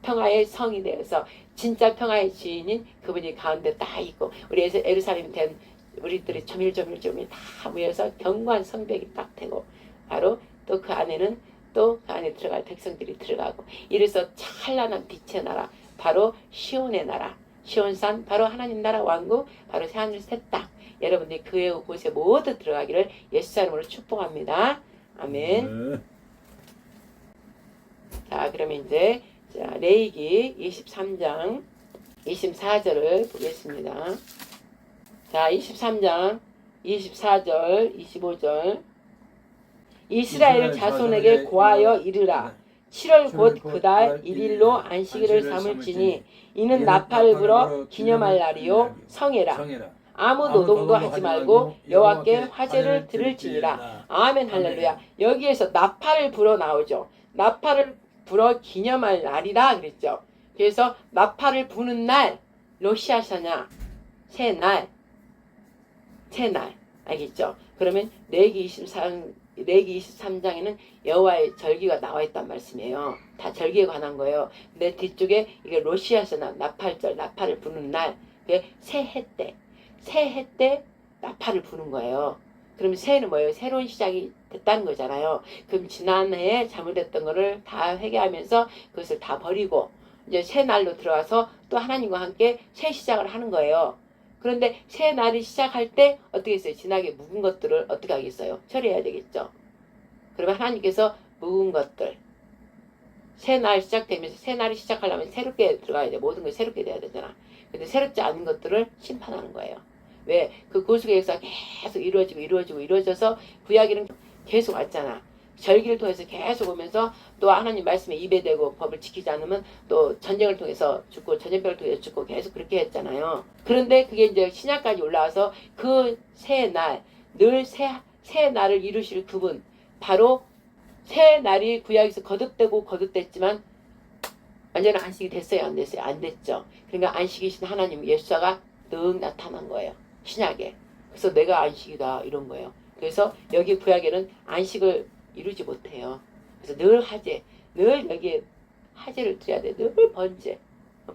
Speaker 2: 평화의 성이 되어서 진짜 평화의 주인인 그분이 가운데 딱 있고 우리 예루살렘이 된 우리들이 조밀조밀 다 모여서 견고한 성벽이 딱 되고 바로 또 그 안에는 또 그 안에 들어갈 백성들이 들어가고 이래서 찬란한 빛의 나라 바로 시온의 나라 시온산 바로 하나님 나라 왕국 바로 새하늘 새 땅 여러분들이 그 곳에 모두 들어가기를 예수 이름으로 축복합니다. 아멘. 자, 그러면 이제 레위기 23장 24절을 보겠습니다. 자, 23장 24절 25절 이스라엘 자손에게 고하여 이르라 7월 곧 그달 1일로 안식일을 삼을지니 이는 나팔을 불어 기념할 날이요 성해라 아무 노동도 하지 말고 여호와께 화제를 드릴지니라. 아멘 할렐루야. 여기에서 나팔을 불어 나오죠. 나팔을 불어 기념할 날이라 그랬죠. 그래서 나팔을 부는 날 로시아샤냐 새날 알겠죠? 그러면 레위기 23장에는 여호와의 절기가 나와 있단 말씀이에요. 다 절기에 관한 거예요. 근데 뒤쪽에 이게 로시아샤나 나팔절 나팔을 부는 날 그게 새해 때 나팔을 부는 거예요. 그럼 새해는 뭐예요? 새로운 시작이 됐다는 거잖아요. 그럼 지난해에 잘못했던 거를 다 회개하면서 그것을 다 버리고 이제 새 날로 들어가서 또 하나님과 함께 새 시작을 하는 거예요. 그런데 새 날이 시작할 때 어떻게 했어요? 지나게 묵은 것들을 어떻게 하겠어요? 처리해야 되겠죠. 그러면 하나님께서 묵은 것들 새 날 시작되면서 새 날이 시작하려면 새롭게 들어가야 돼. 모든 걸 새롭게 돼야 되잖아. 근데 새롭지 않은 것들을 심판하는 거예요. 왜? 그 구속의 역사가 계속 이루어져서 구약에는 계속 왔잖아. 절기를 통해서 계속 오면서 또 하나님 말씀에 입에 대고 법을 지키지 않으면 또 전쟁을 통해서 죽고 전염병을 통해서 죽고 계속 그렇게 했잖아요. 그런데 그게 이제 신약까지 올라와서 그 새 날, 늘 새 날을 이루실 그분 바로 새 날이 구약에서 거듭됐지만 완전한 안식이 됐어요? 안 됐어요? 안 됐죠. 그러니까 안식이신 하나님 예수가 늘 나타난 거예요. 신약에. 그래서 내가 안식이다 이런 거예요. 그래서 여기 구약에는 안식을 이루지 못해요. 그래서 늘 화제, 늘 여기에 화제를 드려야 돼. 늘 번제.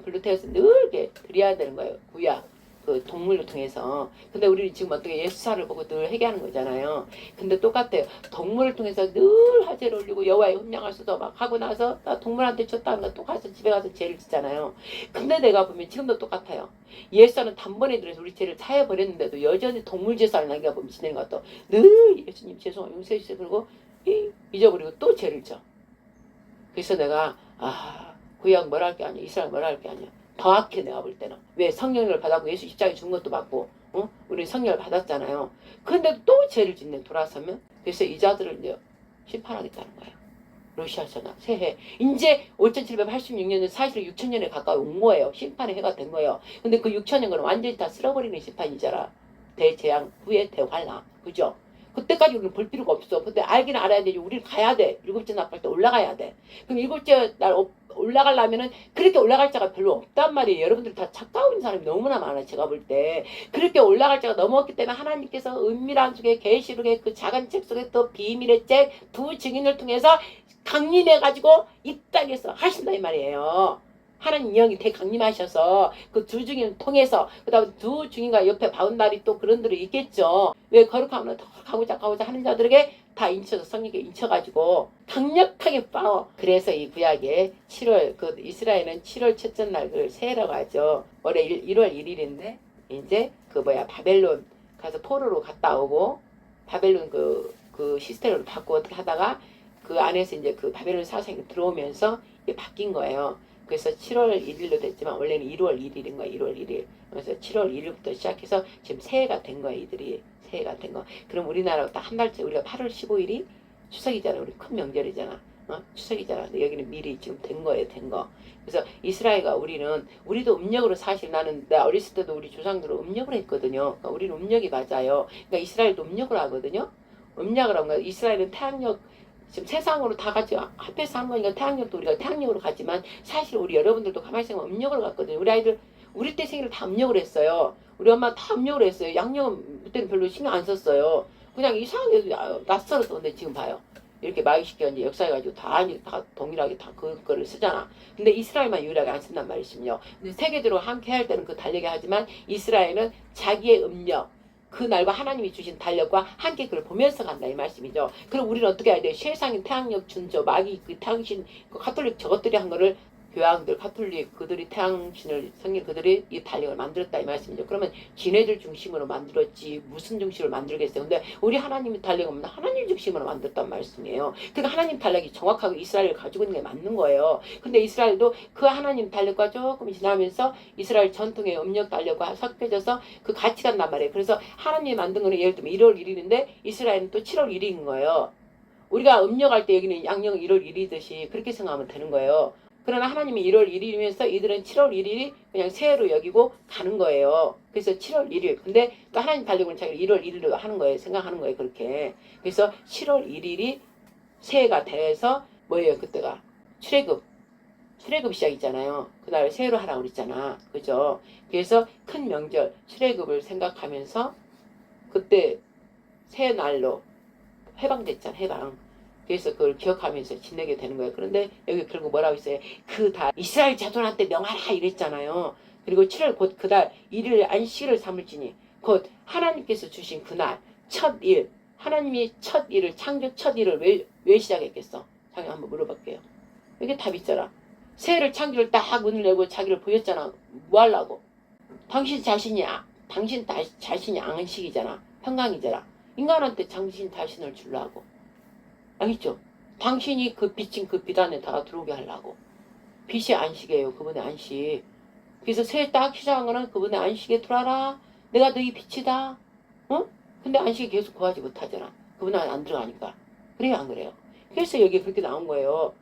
Speaker 2: 불로 태워서 늘 이렇게 드려야 되는 거예요. 구약. 그 동물을 통해서. 근데 우리는 지금 어떻게 예수사를 보고 늘 회개하는 거잖아요. 근데 똑같아요. 동물을 통해서 늘 화제를 올리고 여호와의 훈양할 수도 막 하고 나서 나 동물한테 줬다는 거 또 가서 집에 가서 죄를 짓잖아요. 근데 내가 보면 지금도 똑같아요. 예수사는 단번에 들어서 우리 죄를 사해버렸는데도 여전히 동물 제사를 남겨보면 지내는 것도 늘 예수님 죄송해요 용서해 주세요. 그리고 잊어버리고 또 죄를 져. 그래서 내가 구약 뭐라 할 게 아니야. 이스라엘 뭐라 할 게 아니야. 더 악해 내가 볼 때는. 왜 성령을 받았고 예수 십자가에 죽은 것도 받고 우리 성령을 받았잖아요. 근데도 또 죄를 짓네 돌아서면. 그래서 이 자들을 이제 심판하겠다는 거야. 러시아잖아. 새해. 이제 5786년에 사실 6000년에 가까이 온 거예요. 심판의 해가 된 거예요. 근데 그 6000년은 완전히 다 쓸어버리는 심판이잖아. 대재앙 후에 대환란. 그죠? 그때까지 우리는 볼 필요가 없어. 근데 알기는 알아야 되지. 우리는 가야 돼. 일곱째 나팔 때 올라가야 돼. 그럼 일곱째 날 올라가려면은 그렇게 올라갈 자가 별로 없단 말이에요. 여러분들 다 착각하는 사람이 너무나 많아요. 제가 볼 때. 그렇게 올라갈 자가 너무 없기 때문에 하나님께서 은밀한 속에 계시록의 그 작은 책 속에 또 비밀의 책 두 증인을 통해서 강림해가지고 이 땅에서 하신다 이 말이에요. 하나님 영이 대강림하셔서 그 두 증인을 통해서 그 다음에 두 증인과 옆에 바운다리 또 그런 들이 있겠죠. 왜 거룩하면 더 가고자 하는 자들에게 다 인쳐서 성령께 인쳐가지고 강력하게 파워. 그래서 이 구약에 7월 그 이스라엘은 7월 첫째 날 그걸 새해라고 하죠. 올해 1월 1일인데 이제 바벨론 가서 포로로 갔다 오고 바벨론 그 시스템으로 바꾸고 어떻게 하다가 그 안에서 이제 그 바벨론 사상이 들어오면서 이게 바뀐 거예요. 그래서 7월 1일로 됐지만 원래는 1월 1일인 거야. 1월 1일. 그래서 7월 1일부터 시작해서 지금 새해가 된 거야. 이들이 새해가 된 거. 그럼 우리나라 딱 한 달째 우리가 8월 15일이 추석이잖아. 우리 큰 명절이잖아. 추석이잖아. 근데 여기는 미리 지금 된 거예요. 된 거. 그래서 이스라엘과 우리도 음력으로 사실 나는 나 어렸을 때도 우리 조상들은 음력으로 했거든요. 그러니까 우리는 음력이 맞아요. 그러니까 이스라엘도 음력으로 하거든요. 음력으로 한 거야. 이스라엘은 태양력 지금 세상으로 다 같이 합해서 한 거니까 태양력도 우리가 태양력으로 가지만 사실 우리 여러분들도 가만히 생각하면 음력으로 갔거든요. 우리 아이들 우리 때 생일을 다 음력으로 했어요. 우리 엄마 다 음력으로 했어요. 양력은 그때는 별로 신경 안 썼어요. 그냥 이상하게 낯설었어. 근데 지금 봐요. 이렇게 마귀시키가 이제 역사해가지고 다 동일하게 다 그거를 쓰잖아. 근데 이스라엘만 유일하게 안 쓴단 말이시죠. 근데 세계적으로 함께 할 때는 그 달력이 하지만 이스라엘은 자기의 음력 그 날과 하나님이 주신 달력과 함께 그걸 보면서 간다 이 말씀이죠. 그럼 우리는 어떻게 해야 돼요? 세상인 태양력 준저 마귀 그 태양신 그 가톨릭 저것들이 한 거를 교황들 가톨릭 그들이 태양신을 성경 그들이 이 달력을 만들었다 이 말씀이죠. 그러면 지네들 중심으로 만들었지 무슨 중심으로 만들겠어요. 근데 우리 하나님의 달력은 하나님 중심으로 만들었단 말씀이에요. 그러니까 하나님 달력이 정확하게 이스라엘을 가지고 있는 게 맞는 거예요. 근데 이스라엘도 그 하나님 달력과 조금 지나면서 이스라엘 전통의 음력 달력과 섞여져서 그 같이 간단 말이에요. 그래서 하나님이 만든 거는 예를 들면 1월 1일인데 이스라엘은 또 7월 1일인 거예요. 우리가 음력할 때 여기는 양력은 1월 1일이듯이 그렇게 생각하면 되는 거예요. 그러나 하나님이 1월 1일이면서 이들은 7월 1일이 그냥 새해로 여기고 가는 거예요. 그래서 7월 1일. 근데 또 하나님 달력은 자기가 1월 1일로 하는 거예요. 생각하는 거예요. 그렇게. 그래서 7월 1일이 새해가 돼서 뭐예요? 그때가 출애굽 시작이잖아요. 그날 새해로 하라고 그랬잖아. 그죠? 그래서 큰 명절 출애굽을 생각하면서 그때 새날로 해방됐잖아. 해방. 그래서 그걸 기억하면서 지내게 되는 거예요. 그런데 여기 결국 뭐라고 있어요? 그 달 이스라엘 자손한테 명하라 이랬잖아요. 그리고 7월 곧 그달 1일 안식일을 삼을지니 곧 하나님께서 주신 그날 첫 일 하나님이 첫 일을 창조 첫 일을 왜 시작했겠어? 자기 한번 물어볼게요. 이게 답 있잖아. 새해를 창조를 딱 문을 열고 자기를 보였잖아. 뭐 하려고? 당신 자신이 안식이잖아. 평강이잖아. 인간한테 당신 자신을 주려고. 알겠죠? 당신이 그 비친 그 빛 안에 다 들어오게 하려고. 빛이 안식이에요. 그분의 안식. 그래서 새해 딱 시작한 거는 그분의 안식에 들어와라. 내가 너희 빛이다. 근데 안식이 계속 구하지 못하잖아. 그분 안에 안 들어가니까. 그래요 안 그래요? 그래서 여기 그렇게 나온 거예요.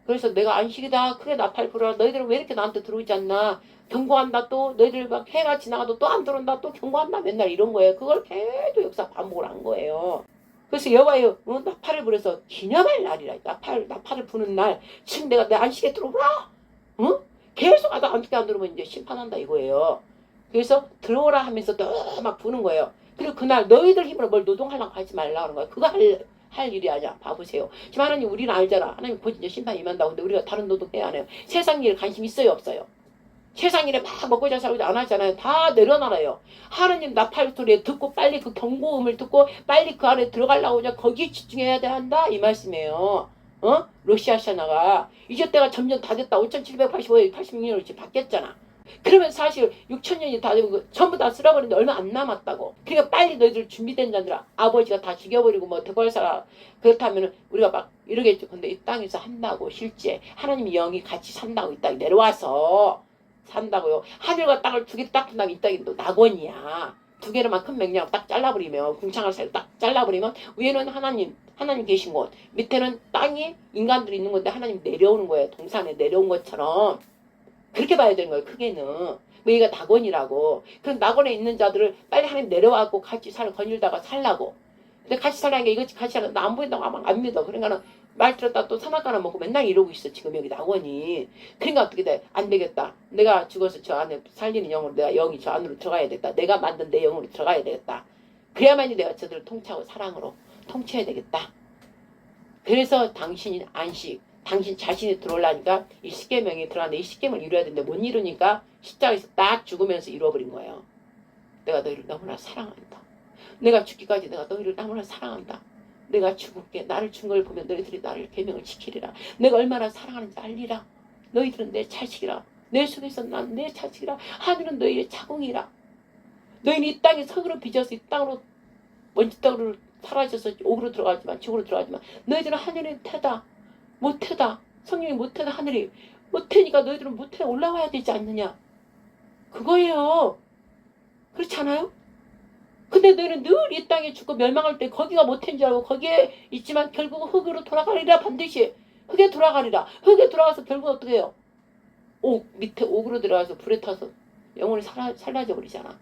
Speaker 2: 그래서 내가 안식이다. 크게 나팔 불어라. 너희들은 왜 이렇게 나한테 들어오지 않나. 경고한다 또. 너희들 막 해가 지나가도 또 안 들어온다. 또 경고한다. 맨날 이런 거예요. 그걸 계속 역사 반복을 한 거예요. 그래서 여호와여 나팔을 불어서 기념할 날이라. 나팔을 부는 날. 지금 내가 내 안식에 들어오라. 계속 하다 안식에 안 들어오면 이제 심판한다 이거예요. 그래서 들어오라 하면서 또 막 부는 거예요. 그리고 그날 너희들 힘으로 뭘 노동하려고 하지 말라 그런 거야. 그거 할 일이 아니야. 봐보세요. 지금 하나님 우리는 알잖아. 하나님 곧 이제 심판이 임한다고. 근데 우리가 다른 노동 해야 해요. 세상 일 관심 있어요 없어요? 세상 일에 막 먹고 잘 살고 안 하잖아요. 다 내려놔요. 하나님 나팔 소리 듣고 빨리 그 경고음을 듣고 빨리 그 안에 들어가려고 하자. 거기에 집중해야 한다 이 말씀이에요. 러시아 샤나가 이제 때가 점점 다 됐다. 5785에 86년으로 지금 바뀌었잖아. 그러면 사실 6천년이 다 되고 전부 다 쓸어버리는데 얼마 안 남았다고. 그러니까 빨리 너희들 준비된 자들아, 아버지가 다 죽여버리고 뭐 대벌사가 그렇다면 우리가 막 이러겠죠. 근데 이 땅에서 한다고, 실제 하나님의 영이 같이 산다고, 이 땅에 내려와서 산다고요. 하늘과 땅을 두 개 딱 분다면 이 땅이 또 낙원이야. 두 개로만 큰 명령을 딱 잘라버리면, 궁창을 딱 잘라버리면 위에는 하나님 계신 곳, 밑에는 땅이 인간들이 있는 건데 하나님 내려오는 거예요. 동산에 내려온 것처럼. 그렇게 봐야 되는 거예요. 크게는. 여기가 낙원이라고. 그럼 낙원에 있는 자들을 빨리 하나님 내려와갖고 같이 거닐다가 살라고. 근데 같이 살라는 게 이거 같이 살라. 나 안 보인다고 하면 안 믿어. 그러니까는 말 들었다 또 사막가나 먹고 맨날 이러고 있어. 지금 여기 낙원이. 그러니까 어떻게 돼? 안 되겠다. 내가 죽어서 저 안에 살리는 영으로 내가 영이 저 안으로 들어가야 되겠다. 내가 만든 내 영으로 들어가야 되겠다. 그래야만이 내가 저들을 통치하고 사랑으로 통치해야 되겠다. 그래서 당신이 안식, 당신 자신이 들어오려니까 이 십계명이 들어가는데 이 십계명을 이루어야 되는데 못 이루니까 십자가에서 딱 죽으면서 이루어버린 거예요. 내가 너희를 너무나 사랑한다. 내가 죽기까지 내가 너희를 너무나 사랑한다. 내가 죽을게. 나를 죽은 걸 보면 너희들이 나를 계명을 지키리라. 내가 얼마나 사랑하는지 알리라. 너희들은 내 자식이라. 내 속에서 난 내 자식이라. 하늘은 너희의 자궁이라. 너희는 이 땅에 석으로 빚어서 이 땅으로 먼지 땅으로 사라져서 옥으로 들어가지만, 지옥으로 들어가지만 너희들은 하늘의 태다. 못해다. 성령이 못해다. 하늘이 못해니까 너희들은 못해 올라와야 되지 않느냐. 그거예요. 그렇지 않아요? 근데 너희는 늘 이 땅에 죽고 멸망할 때 거기가 못한 줄 알고 거기에 있지만 결국 흙으로 돌아가리라. 반드시 흙에 돌아가리라. 흙에 돌아가서 결국 어떻게 해요? 밑에 옥으로 들어가서 불에 타서 영혼이 사라져 버리잖아.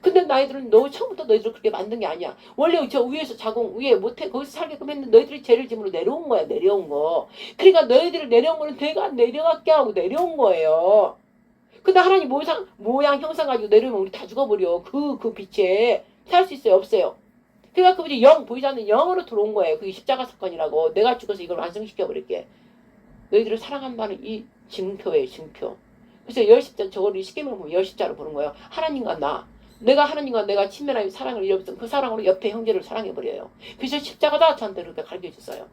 Speaker 2: 근데 너희들은 처음부터 너희들을 그렇게 만든 게 아니야. 원래 저 위에서 자궁 위에 못해 거기서 살게끔 했는데 너희들이 죄를 짐으로 내려온 거야. 내려온 거. 그러니까 너희들을 내려온 거는 내가 내려갈게 하고 내려온 거예요. 근데 하나님 모양 형상 가지고 내려오면 우리 다 죽어버려. 그 빛에 살 수 있어요? 없어요? 그러니까 그분이 영 보이지 않는 영으로 들어온 거예요. 그게 십자가 사건이라고. 내가 죽어서 이걸 완성시켜버릴게. 너희들을 사랑한다는 이 증표예요. 증표. 그래서 열십자, 저거를 십계명을 보면 열십자로 보는 거예요. 하나님과 내가 하나님과 내가 친밀한 사랑을 이루어서 그 사랑으로 옆에 형제를 사랑해버려요. 그래서 십자가다 저한테 그렇게 가르쳐줬어요.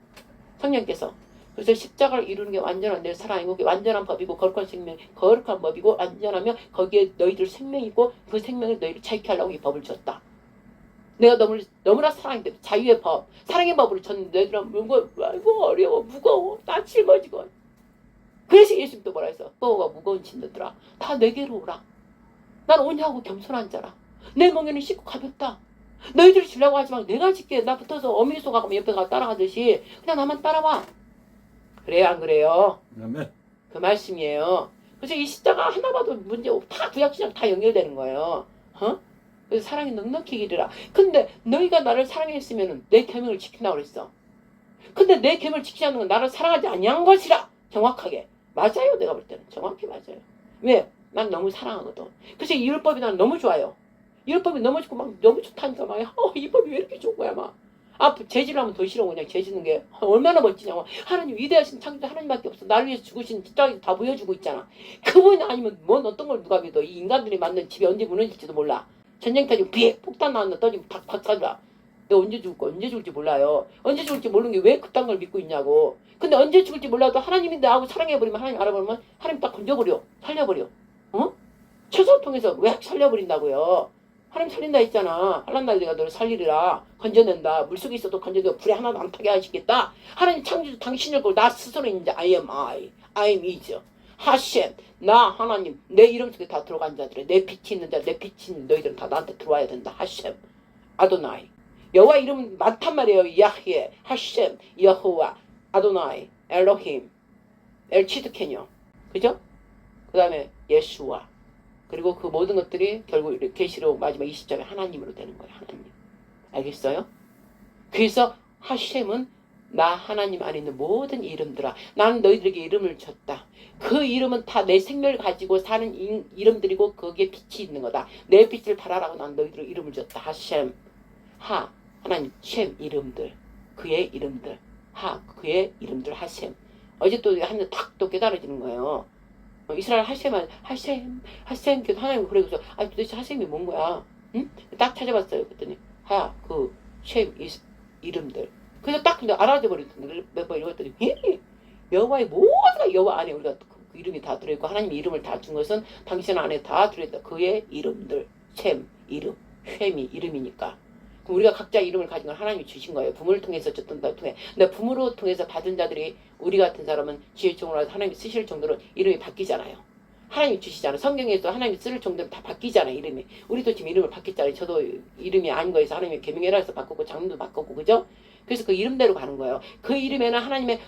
Speaker 2: 성령께서. 그래서 십자가를 이루는 게 완전한 내 사랑이고 그게 완전한 법이고 거룩한 법이고 완전하면 거기에 너희들 생명이 있고 그 생명을 너희를 자유케 하려고 이 법을 줬다. 내가 너무나 사랑이 때문에 자유의 법, 사랑의 법으로 줬는데 너희들은 아이고 어려워 무거워 나 짊어지고. 그래서 예수님 또 뭐라 했어? 너가 무거운 짐들아 다 내게로 오라. 난 오냐고 겸손한 자라. 내 멍에는 쉽고 가볍다. 너희들이 주려고 하지 마. 내가 질게. 나 붙어서 어미니 속아가면 옆에 가 따라가듯이 그냥 나만 따라와. 그래요 안 그래요?
Speaker 3: 아멘.
Speaker 2: 그 말씀이에요. 그래서 이 십자가 하나 봐도 문제 다 구약시장 다 연결되는 거예요. 그래서 사랑이 넉넉히 기르라. 근데 너희가 나를 사랑했으면 내 계명을 지킨다고 그랬어. 근데 내 계명을 지키지 않는 건 나를 사랑하지 아니한 것이라. 정확하게. 맞아요. 내가 볼 때는. 정확히 맞아요. 왜? 난 너무 사랑하거든. 그래서 이 율법이 난 너무 좋아요. 이 율법이 너무 좋고 막 너무 좋다니까 막 이 법이 왜 이렇게 좋은 거야 막. 재질을 하면 더 싫어. 그냥 재지는 게 얼마나 멋지냐고. 하나님 위대하신 창조자 하나님밖에 없어. 나를 위해서 죽으신 십자가에서 다 보여주고 있잖아. 그분 아니면 뭔 어떤 걸 누가 믿어. 이 인간들이 만든 집이 언제 무너질지도 몰라. 전쟁 터지고 비핵 폭탄 나왔는데 떠지고 박살나. 내가 언제 죽을지 몰라요. 언제 죽을지 모르는 게 왜 그딴 걸 믿고 있냐고. 근데 언제 죽을지 몰라도 하나님이 나하고 사랑해버리면 하나님 알아버리면 하나님 딱 건져버려. 살려버려. 최선을 통해서 왜 살려버린다고요. 하나님 살린다 했잖아. 하나님 내가 너를 살리리라. 건져낸다. 물속에 있어도 건져내고 불에 하나도 안 타게 하시겠다. 하나님 창조주 당신을 걸고 나 스스로 있는지 I am is. 하셴 나 하나님 내 이름 속에 다 들어간 자들의 내 빛이 있는 자 내 빛이 있는 너희들은 다 나한테 들어와야 된다. 하셴 아도나이. 여호와 이름은 많단 말이에요. 야흐에 하셴 여호와 아도나이 엘로힘 엘치드케뇨. 그죠? 그 다음에 예수와. 그리고 그 모든 것들이 결국 계시록 마지막 20장에 하나님으로 되는 거예요. 하나님. 알겠어요? 그래서 하셴은 나 하나님 안에 있는 모든 이름들아. 나는 너희들에게 이름을 줬다. 그 이름은 다 내 생명을 가지고 사는 이름들이고 거기에 빛이 있는 거다. 내 빛을 발하라고 난 너희들에게 이름을 줬다. 하셴. 하나님. 셴 이름들. 그의 이름들. 그의 이름들. 하셴. 어제 또 하늘 탁 또 깨달아지는 거예요. 이스라엘 하셈 계속 하나님 그래서 도대체 하셈이 뭔 거야? 응? 딱 찾아봤어요. 그랬더니 셴 이름들. 그래서 딱 근데 알아져 버렸던데 몇 번 읽었더니 여호와의 모든 여호와 안에 우리가 이름이 다 들어있고 하나님이 이름을 다 준 것은 당신 안에 다 들어있다. 그의 이름들, 셈, 이름, 셈이 이름이니까. 그럼 우리가 각자 이름을 가진 걸 하나님이 주신 거예요. 부모를 통해서 줬던 다 통해. 근데 부모로 통해서 받은 자들이 우리 같은 사람은 지혜총으로 하나님이 쓰실 정도로 이름이 바뀌잖아요. 하나님이 주시잖아요. 성경에도 하나님이 쓸 정도로 다 바뀌잖아요. 이름이. 우리도 지금 이름을 바뀌었잖아요. 저도 이름이 아닌 거에서 하나님이 계명해라 해서 바꿨고 장르도 바꿨고 그죠? 그래서 그 이름대로 가는 거예요. 그 이름에는 하나님의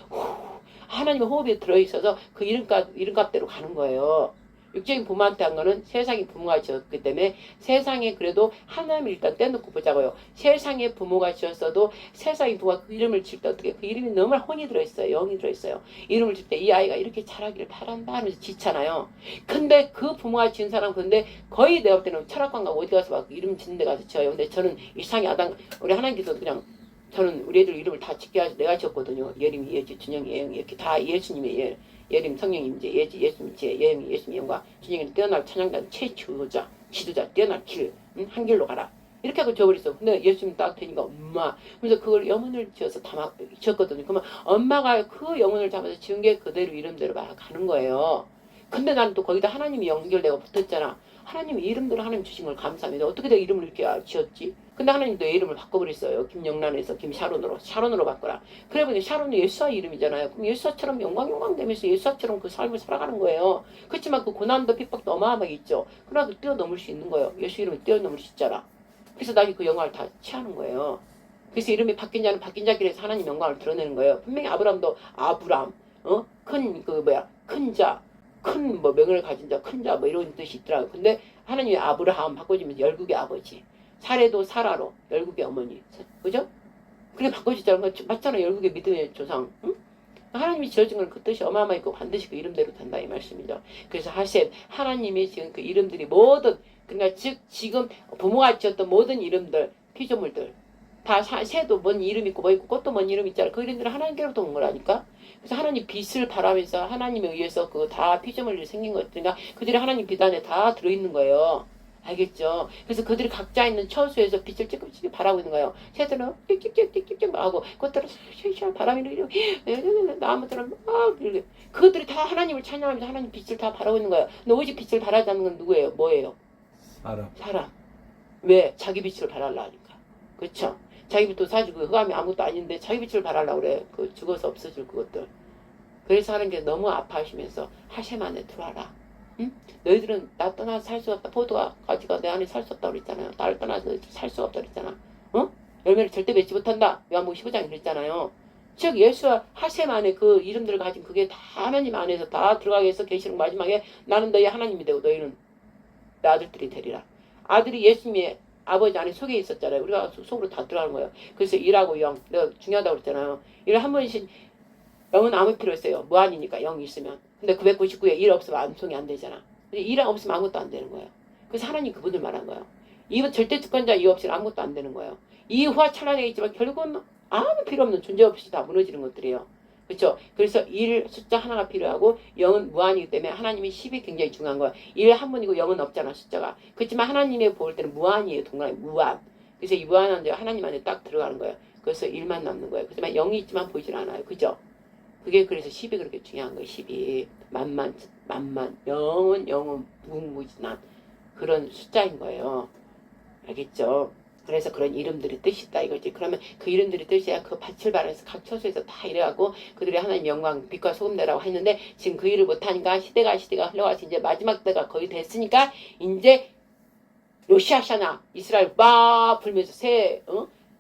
Speaker 2: 호흡이 들어있어서 그 이름값대로 가는 거예요. 육적인 부모한테 한 거는 세상의 부모가 지었기 때문에 세상에 그래도 하나님을 일단 떼놓고 보자고요. 세상의 부모가 지었어도 세상의 부모가 그 이름을 질 때 어떻게 그 이름이 너무 혼이 들어있어요. 영이 들어있어요. 이름을 질 때 이 아이가 이렇게 자라기를 바란다 하면서 지잖아요. 근데 그 부모가 지은 사람 근데 거의 내가 볼 때는 철학관가 어디 가서 막 이름 짓는 데 가서 지어요. 근데 저는 일상의 아담 우리 하나님께서 그냥 저는 우리 애들 이름을 다 짓게 하셔서 내가 지었거든요. 예림이, 예지, 준영이, 예영이 이렇게 다 예수님의 예림, 성령님, 이제 예지, 예수님, 예영이, 예수님, 영과 준영이는 뛰어날 찬양단 최주자, 지도자, 뛰어날 길, 한 길로 가라. 이렇게 하고 지어버렸어. 근데 예수님 딱 되니까 엄마. 그래서 그걸 영혼을 지어서 지었거든요. 그러면 엄마가 그 영혼을 잡아서 지은 게 그대로 이름대로 막 가는 거예요. 근데 나는 또 거기다 하나님이 연결되고 붙었잖아. 하나님이 이름대로 하나님 주신 걸 감사합니다. 어떻게 내가 이름을 이렇게 지었지? 근데 하나님도 내 이름을 바꿔버렸어요. 김영란에서 샤론으로 바꿔라. 그래 보니 샤론은 예수와 이름이잖아요. 그럼 예수와처럼 영광 되면서 예수와처럼 그 삶을 살아가는 거예요. 그렇지만 그 고난도 핍박도 어마어마하게 있죠. 그러나도 뛰어넘을 수 있는 거예요. 예수 이름을 뛰어넘을 수 있잖아. 그래서 나중에 그 영광을 다 취하는 거예요. 그래서 이름이 바뀐 자는 바뀐 자길에서 하나님 영광을 드러내는 거예요. 분명히 아브람도 아브람, 큰 자, 큰 명을 가진 자, 큰 자 이런 뜻이 있더라고요. 근데 하나님이 아브라함 바꿔주면서 열국의 아버지, 사례도 사라로 열국의 어머니, 그죠? 그게 바꿔주자는 거 맞잖아. 열국의 믿음의 조상. 응? 하나님이 지어진 건 그 뜻이 어마어마하고 반드시 그 이름대로 된다 이 말씀이죠. 그래서 하셈 하나님이 지은 그 이름들이 모든 그러니까 즉 지금 부모가 지었던 모든 이름들 피조물들 다 새도 뭔 이름 있고 뭐 있고 꽃도 뭔 이름 있잖아. 그 이름들은 하나님께로부터 온 거라니까. 그래서 하나님 빛을 바라면서 하나님에 의해서 그 다 피조물이 생긴 것들이니까 그들이 하나님 빛 안에 다 들어있는 거예요. 알겠죠? 그래서 그들이 각자 있는 처수에서 빛을 찌끔찌끔 바라고 있는 거예요. 새들은 띡띡띡띡띡 하고 꽃들은 샤샤 바람이 이렇게 나무들은 막 이렇게 그들이 다 하나님을 찬양하면서 하나님 빛을 다 바라고 있는 거예요. 근데 오직 빛을 바라지 않는 건 누구예요? 뭐예요? 사람. 왜? 자기 빛을 바라려 하니까. 그렇죠? 자기 빛도 사실 그 흑암이 아무것도 아닌데 자기 빛을 바라려고 그래. 그 죽어서 없어질 그것들. 그래서 하는 게 너무 아파하시면서 하셈 안에 들어와라. 응? 너희들은 나 떠나서 살 수 없다. 포도가 가지가 내 안에 살 수 없다 그랬잖아요. 나를 떠나서 살 수 없다 그랬잖아. 열매를 절대 맺지 못한다. 요한복음 15장에 그랬잖아요. 즉 예수와 하셈 안에 그 이름들을 가진 그게 다 하나님 안에서 다 들어가게 해서 계시록 마지막에 나는 너희 하나님이 되고 너희는 내 아들들이 되리라. 아들이 예수님의 아버지 안에 속에 있었잖아요. 우리가 속으로 다 들어가는 거예요. 그래서 일하고 영 내가 중요하다고 그랬잖아요. 일 한 번씩 영은 아무 필요 없어요. 무한이니까 영이 있으면. 근데 999에 일 없으면 암송이 안 되잖아. 근데 일 없으면 아무것도 안 되는 거예요. 그래서 하나님 그분들 말한 거예요. 이분 절대 특권자 이 없이는 아무것도 안 되는 거예요. 이후와 찬란하게 있지만 결국은 아무 필요 없는 존재 없이 다 무너지는 것들이에요. 그렇죠? 그래서 일 숫자 하나가 필요하고 영은 무한이기 때문에 하나님이 10이 굉장히 중요한 거예요. 일 한 번이고 영은 없잖아 숫자가. 그렇지만 하나님의 볼 때는 무한이에요. 동그라미 무한. 그래서 이 무한한 데가 하나님 안에 딱 들어가는 거예요. 그래서 일만 남는 거예요. 그렇지만 영이 있지만 보이질 않아요. 그죠? 그게 그래서 10이 그렇게 중요한 거예요. 10이 만만 영은 무궁무진한 그런 숫자인 거예요. 알겠죠? 그래서 그런 이름들이 뜻이 있다 이거지. 그러면 그 이름들이 뜻이야 그 밭을 바라면서 각 처소에서 다 이래가고 그들이 하나님 영광 빛과 소금내라고 했는데 지금 그 일을 못하니까 시대가 흘러가서 이제 마지막 때가 거의 됐으니까 이제 요시아샤나 이스라엘 막 불면서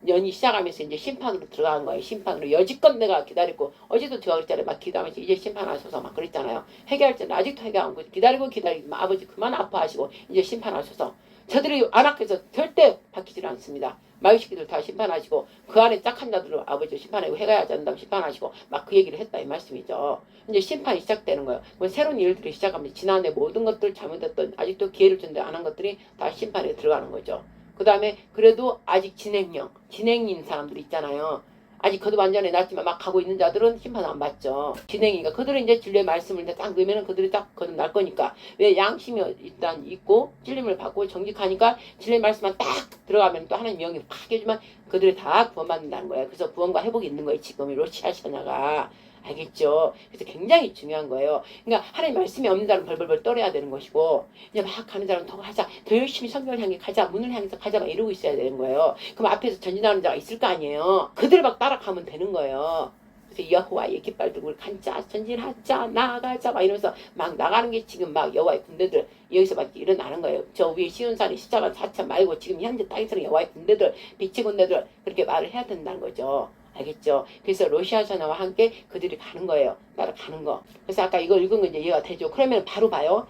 Speaker 2: 년이 시작하면서 이제 심판으로 들어가는 거예요. 심판으로 여지껏 내가 기다리고 어제도 제가 그랬잖아요. 막 기도하면서 이제 심판하셔서 막 그랬잖아요. 회개할 때는 아직도 회개 안 하고 기다리고 아버지 그만 아파하시고 이제 심판하셔서 저들이 안악해서 절대 바뀌질 않습니다. 마귀새끼들 다 심판하시고 그 안에 짝한 자들을 아버지 심판하고 회개하지 않는다고 심판하시고 막 그 얘기를 했다 이 말씀이죠. 이제 심판이 시작되는 거예요. 새로운 일들이 시작하면 지난해 모든 것들 잘못했던 아직도 기회를 준데 안 한 것들이 다 심판에 들어가는 거죠. 그 다음에 그래도 아직 진행인 사람들 있잖아요. 아직 그도 완전히 났지만 막 가고 있는 자들은 심판 안 받죠. 진행이니까 그들은 이제 진리의 말씀을 딱 넣으면 그들이 딱 거듭날 거니까. 왜 양심이 일단 있고 진리를 받고 정직하니까 진리의 말씀만 딱 들어가면 또 하나님 영이 팍 해주면 그들이 다 구원받는다는 거예요. 그래서 구원과 회복이 있는 거예요. 지금 이 로시아 신화가. 알겠죠? 그래서 굉장히 중요한 거예요. 그러니까 하나님 말씀이 없는 사람은 벌벌벌 떨어야 되는 것이고 이제 막 가는 사람은 더 가자. 더 열심히 성경을 향해 가자. 문을 향해서 가자. 막 이러고 있어야 되는 거예요. 그럼 앞에서 전진하는 자가 있을 거 아니에요. 그들 막 따라가면 되는 거예요. 그래서 여호와의 깃발 들고 간자 전진하자 나가자 막 이러면서 막 나가는 게 지금 막 여호와의 군대들 여기서 막 일어나는 거예요. 저 위에 시온산에 십자가 4천 말고 지금 현재 땅에서는 여호와의 군대들 빛의 군대들 그렇게 말을 해야 된다는 거죠. 알겠죠? 그래서 로시아 전화와 함께 그들이 가는 거예요. 따라가는 거. 그래서 아까 이거 읽은 거 이제 이해가 되죠? 그러면 바로 봐요.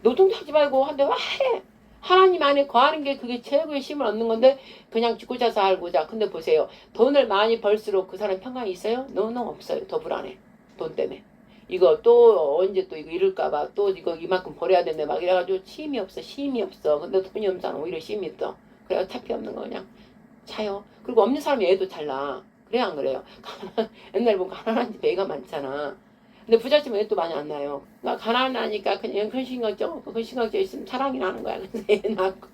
Speaker 2: 노동하지 말고 한데 와 해. 하나님 안에 거하는 게 그게 최고의 힘을 얻는 건데 그냥 죽고자 살고자. 근데 보세요. 돈을 많이 벌수록 그 사람 평강이 있어요? 노노 없어요. 더 불안해. 돈 때문에. 이거 또 언제 또 이거 이럴까봐 또 이거 이만큼 벌어야 되는데 막 이래가지고 쉼이 없어. 쉼이 없어. 근데 돈이 없는 사람 오히려 쉼이 있어. 그래 어차피 없는 거 그냥 차요. 그리고 없는 사람이 애도 잘 나. 그래 안 그래요? 옛날에 보면 가난한 집 애가 많잖아. 근데 부잣집은 애도 많이 안 나요. 그러니까 가난하니까 그냥 근심걱정 근심걱정 있으면 사랑이 나는 거야. 그래서 애 낳고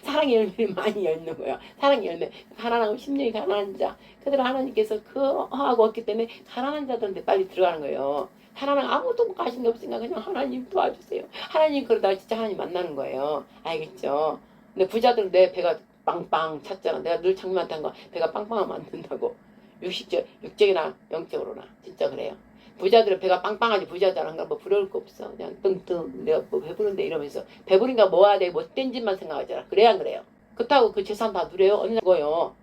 Speaker 2: 사랑의 열매를 많이 열는 거야. 사랑의 열매. 가난하고 심령이 가난한 자. 그대로 하나님께서 그 하고 없기 때문에 가난한 자들한테 빨리 들어가는 거예요. 하나님 아무도 관심이 없으니까 그냥 하나님 도와주세요. 하나님 그러다가 진짜 하나님 만나는 거예요. 알겠죠? 근데 부자들은 내 배가 빵빵 찼잖아. 내가 늘 장님한테 한 거 배가 빵빵하면 안 된다고. 육적이나 영적으로나 진짜 그래요. 부자들은 배가 빵빵하지 부자잖아. 그러니까 뭐 부러울 거 없어. 그냥 뜬뜬 내가 뭐 배부른데 이러면서 배부르니까 뭐야 내 못된 짓만 생각하잖아. 그래야 안 그래요. 그렇다고 그 재산 다 누려요? 어느 거요.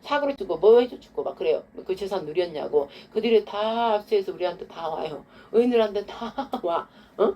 Speaker 2: 사고를 주고 뭐 해줘 주고 막 그래요. 그 재산 누렸냐고. 그들이 다 압수해서 우리한테 다 와요. 의인들한테 다 와. 어?